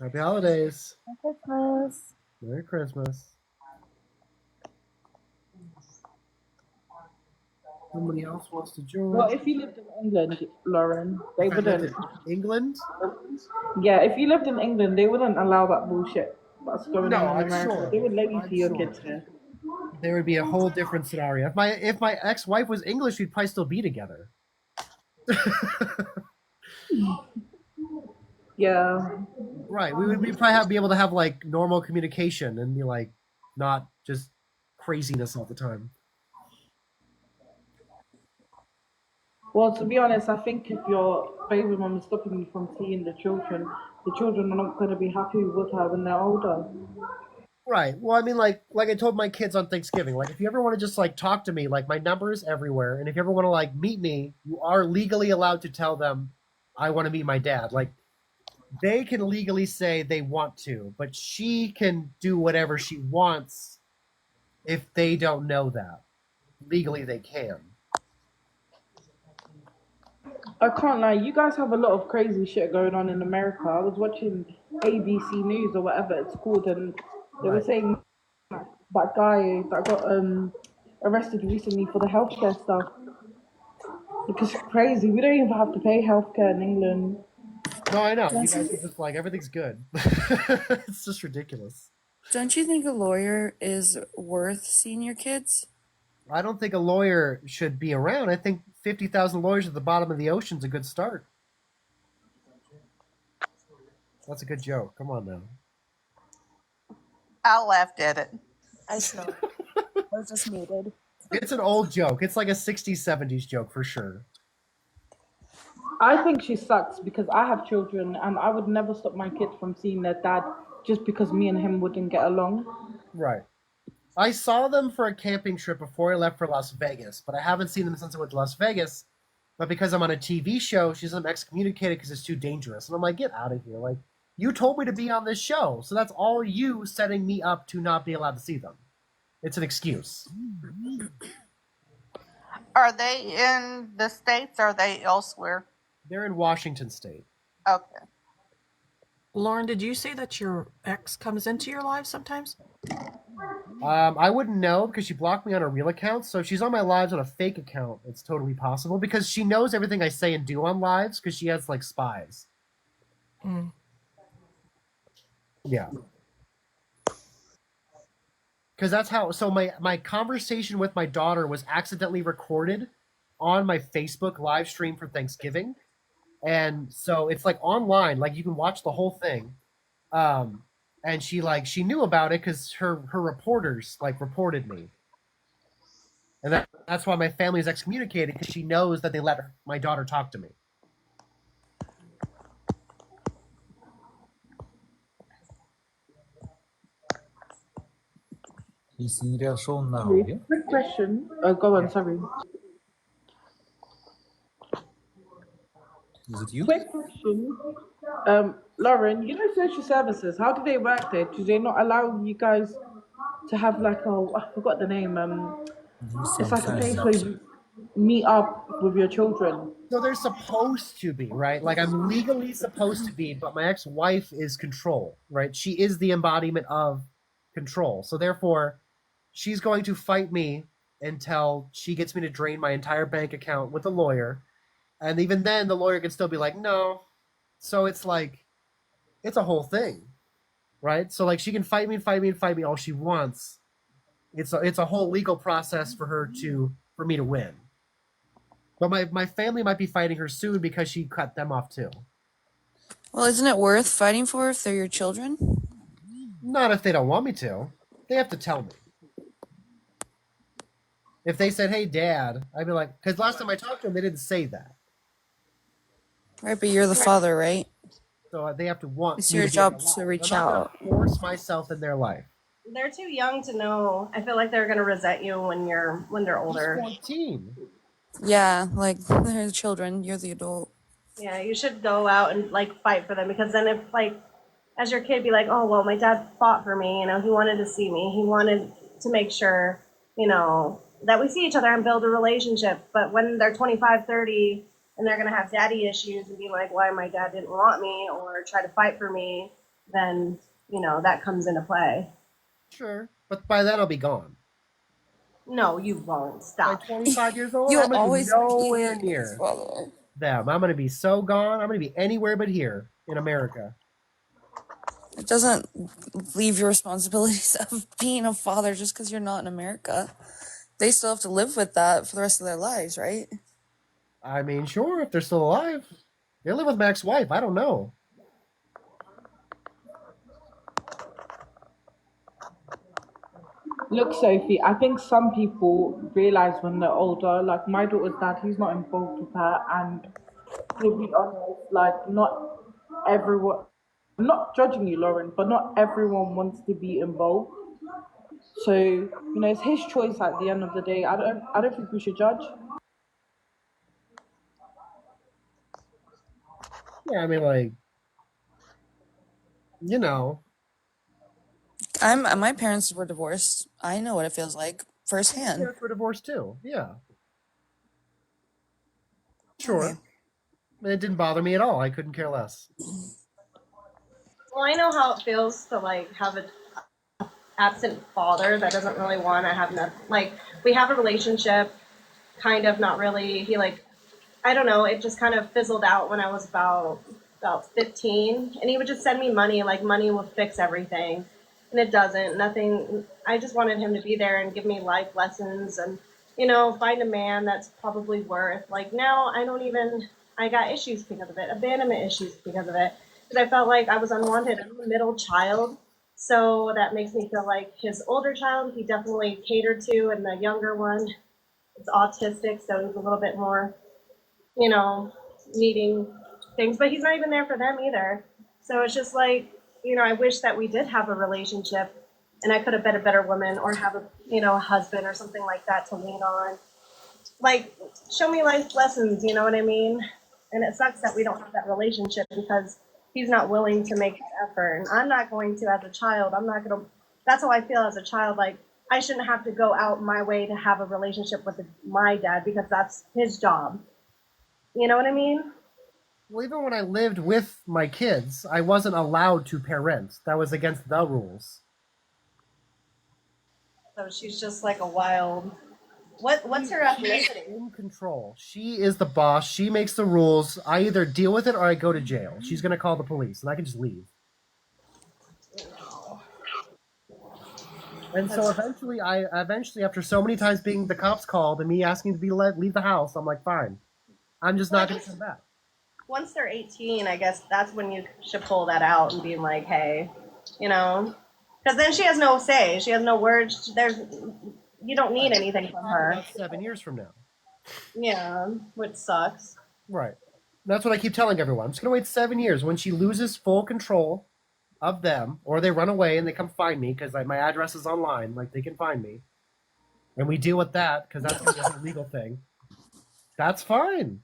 Happy holidays. Christmas. Merry Christmas. Somebody else wants to Well, join. if you lived in England, Lauren, they If I lived wouldn't. in England? Yeah, if you lived in England, they wouldn't allow that bullshit that's going on No, in I'm America. sure. They would let you I'm see your sure. kids here. There would be a whole different scenario. If my ex-wife was English, we'd probably still be together. Yeah. Right. We'd probably be able to have like normal communication and be like not just craziness all the time. Well, to be honest, I think if your baby mum is stopping you from seeing the children are not going to be happy with her when they're older. Right. Well, I mean, like I told my kids on Thanksgiving, like if you ever want to just like talk to me, like my number is everywhere, and if you ever want to like meet me, you are legally allowed to tell them I want to meet my dad. Like they can legally say they want to, but she can do whatever she wants if they don't know that. Legally, they can. I can't lie, you guys have a lot of crazy shit going on in America. I was watching ABC News or whatever it's called, and they were Right. saying that guy that got arrested recently for the healthcare stuff. Because it's crazy. We don't even have to pay healthcare in England. No, I know. You Don't guys you, are just like everything's good. It's just ridiculous. don't you think a lawyer is worth seeing your kids? I don't think a lawyer should be around. I think 50,000 lawyers at the bottom of the ocean's a good start. That's a good joke. Come on now. I laughed at it. I snort. I was just muted. It's an old joke. It's like a 60s, 70s joke for sure. I think she sucks because I have children and I would never stop my kids from seeing their dad just because me and him wouldn't get along. Right. I saw them for a camping trip before I left for Las Vegas, but I haven't seen them since I went to Las Vegas. But because I'm on a TV show, she's excommunicated because it's too dangerous. And I'm like, get out of here. Like, you told me to be on this show. So that's all you setting me up to not be allowed to see them. It's an excuse. Are they in the States or are they elsewhere? They're in Washington State. Okay. Lauren, did you say that your ex comes into your life sometimes? I wouldn't know because she blocked me on a real account. So if she's on my lives on a fake account, it's totally possible because she knows everything I say and do on lives because she has like spies. Mm. Yeah. Because that's how. So my conversation with my daughter was accidentally recorded on my Facebook live stream for Thanksgiving, and so it's like online, like you can watch the whole thing. And she knew about it because her reporters like reported me, and that's why my family is excommunicated because she knows that they let my daughter talk to me. I sin reaksjon er Sorry, høye. quick question. Go on, sorry. Is it you? Quick question. Lauren, you know social services, how do they work there? Do they not allow you guys to have like I forgot the name. It's like a place where you meet up with your children. So they're supposed to be, right? Like I'm legally supposed to be, but my ex-wife is control, right? She is the embodiment of control. So therefore, she's going to fight me until she gets me to drain my entire bank account with a lawyer. And even then the lawyer can still be like, "No." So it's like it's a whole thing, right? So like she can fight me and fight me and fight me all she wants. It's a whole legal process for me to win. But my family might be fighting her soon because she cut them off too. Well, isn't it worth fighting for if they're your children? Not if they don't want me to. They have to tell me. If they said, "Hey, Dad," I'd be like, because last time I talked to them, they didn't say that. Right, but you're the father, right? So they have to want It's me your to be in job their to life. reach I'm not going out. to force myself in their life. They're too young to know. I feel like they're gonna resent you when they're older. She's 14. Yeah, like they're children. You're the adult. Yeah, you should go out and like fight for them because then if like as your kid be like, oh well, my dad fought for me. You know, he wanted to see me. He wanted to make sure that we see each other and build a relationship. But when they're 25, 30, and they're gonna have daddy issues and be like, why my dad didn't want me or try to fight for me, then that comes into play. Sure. But by then I'll be gone. No, you won't. Stop. By 25 years old, You'll I'm going to be always nowhere be his near father. them. I'm going to be so gone. I'm going to be anywhere but here in America. It doesn't leave your responsibilities of being a father just because you're not in America. They still have to live with that for the rest of their lives, right? I mean, sure, if they're still alive. They live with my ex-wife. I don't know. Look, Sophie, I think some people realize when they're older, like my daughter's dad, he's not involved with her, and to be honest, like not everyone, I'm not judging you, Lauren, but not everyone wants to be involved. So, it's his choice at the end of the day. I don't think we should judge. Yeah, I mean, like, you know. My parents were divorced. I know what it feels like My firsthand. parents were divorced too. Yeah. Sure. Okay. And it didn't bother me at all. I couldn't care less. Well, I know how it feels to like have a absent father that doesn't really want to have nothing. Like we have a relationship, kind of not really. He like, I don't know. It just kind of fizzled out when I was about 15, and he would just send me money. Like money will fix everything, and it doesn't. Nothing. I just wanted him to be there and give me life lessons, and find a man that's probably worth. Like now, I don't even. I got issues because of it, abandonment issues because of it, because I felt like I was unwanted. I'm a middle child. So that makes me feel like his older child, he definitely catered to, and the younger one is autistic, so he's a little bit more, needing things, but he's not even there for them either. So it's just like, I wish that we did have a relationship and I could have been a better woman or have a husband or something like that to lean on. Like, show me life lessons, you know what I mean? And it sucks that we don't have that relationship because he's not willing to make the effort. And I'm not going to, as a child, that's how I feel as a child. Like, I shouldn't have to go out my way to have a relationship with my dad because that's his job. You know what I mean? Well, even when I lived with my kids, I wasn't allowed to parent. That was against the rules. So she's just like a wild. What's her She's ethnicity? in control. She is the boss. She makes the rules. I either deal with it or I go to jail. She's gonna call the police, and I can just leave. And so eventually, after so many times being the cops called and me asking to be leave the house, I'm like, fine, I'm just not gonna come back. Once they're 18, I guess that's when you should pull that out and be like, hey, because then she has no say. She has no words. You don't need anything from her. About 7 years from now. Yeah, which sucks. Right. That's what I keep telling everyone. I'm just gonna wait 7 years. When she loses full control of them, or they run away and they come find me because my address is online, like they can find me, and we deal with that because that's gonna be a whole legal thing. That's fine.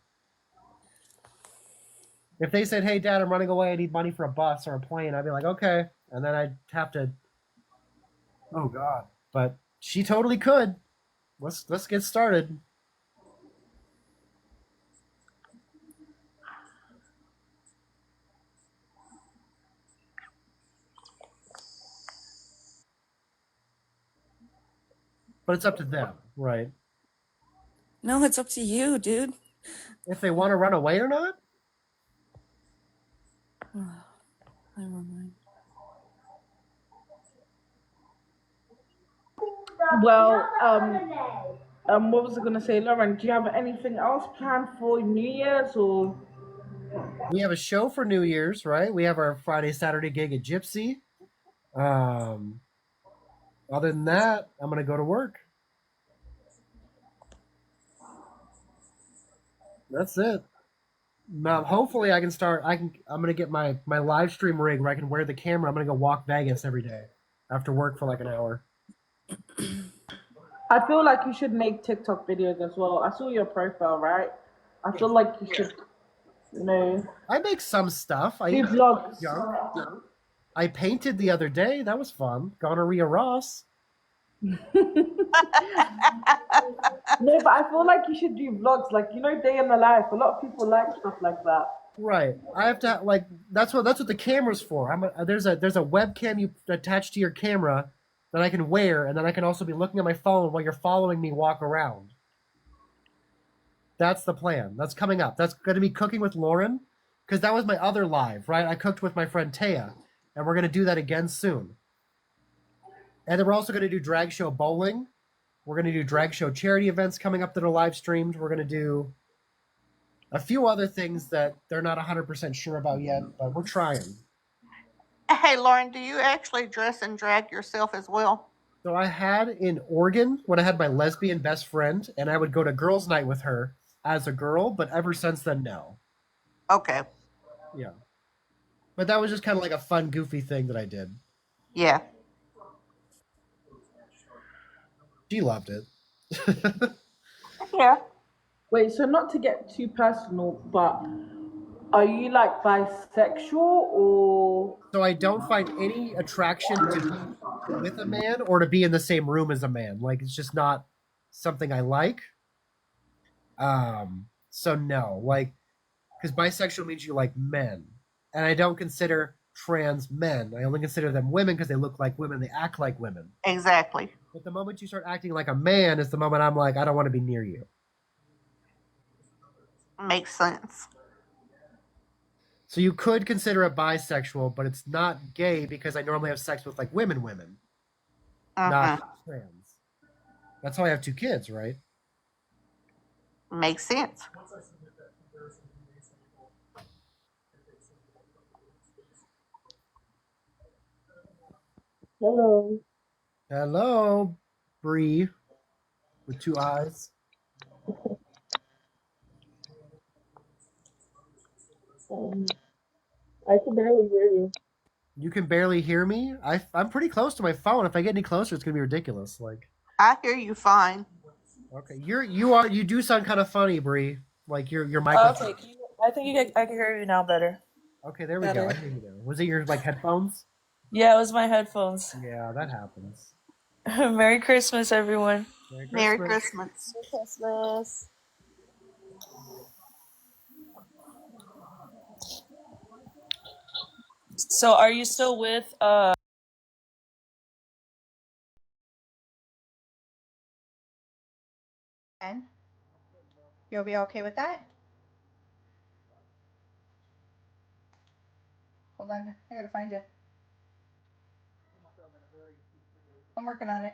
If they said, "Hey, Dad, I'm running away. I need money for a bus or a plane," I'd be like, "Okay," and then I'd have to. Oh God! But she totally could. Let's get started. But it's up to them, right? No, it's up to you, dude. If they want to run away or not. Never mind. Well, what was I gonna say, Lauren? Do you have anything else planned for New Year's or? We have a show for New Year's, right? We have our Friday, Saturday gig at Gypsy. Other than that, I'm gonna go to work. That's it. Now, hopefully, I can start. I'm gonna get my live stream rig where I can wear the camera. I'm gonna go walk Vegas every day after work for like an hour. I feel like you should make TikTok videos as well. I saw your profile, right? I feel like you should, I make some stuff. I do eat vlogs. junk. I painted the other day. That was fun. Gonorrhea Ross. No, but I feel like you should do vlogs, like day in the life. A lot of people like stuff like that. Right. I have to like that's what the camera's for. There's a webcam you attach to your camera that I can wear, and then I can also be looking at my phone while you're following me walk around. That's the plan. That's coming up. That's going to be cooking with Loren, because that was my other live, right? I cooked with my friend Taya, and we're going to do that again soon. And then we're also going to do drag show bowling. We're going to do drag show charity events coming up that are live streamed. We're going to do a few other things that they're not 100% sure about yet, but we're trying. Hey, Lauren, do you actually dress and drag yourself as well? So I had in Oregon when I had my lesbian best friend, and I would go to girls' night with her as a girl, but ever since then, no. Okay. Yeah. But that was just kind of like a fun, goofy thing that I did. Yeah. She loved it. Yeah. Wait, so not to get too personal, but are you like bisexual or? So I don't find any attraction to be with a man or to be in the same room as a man. Like, it's just not something I like. So no, like, because bisexual means you like men, and I don't consider trans men. I only consider them women because they look like women, they act like women. Exactly. But the moment you start acting like a man is the moment I'm like, I don't want to be near you. Makes sense. So you could consider it bisexual, but it's not gay because I normally have sex with like women, not trans. That's how I have 2 kids, right? Makes sense. Hello. Hello, Bree with two eyes. Um, I can barely hear you. You can barely hear me. I'm pretty close to my phone. If I get any closer, it's gonna be ridiculous. Like, I hear you fine. okay, you do sound kind of funny, Bree. Like your Oh, microphone. okay, I think I can hear you now better. Okay, there we go. Better. I hear you now. Was it your like headphones? Yeah, it was my headphones. Yeah, that happens. Merry Christmas, everyone. Merry Merry Christmas. Christmas. Merry Christmas. So, are you still with And you'll be okay with that? Hold on, I gotta find you. I'm working on it.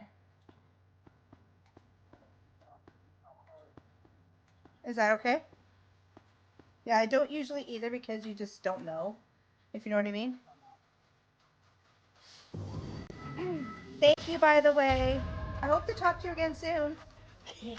Is that okay? Yeah, I don't usually either because you just don't know, if you know what I mean. Thank you, by the way. I hope to talk to you again soon.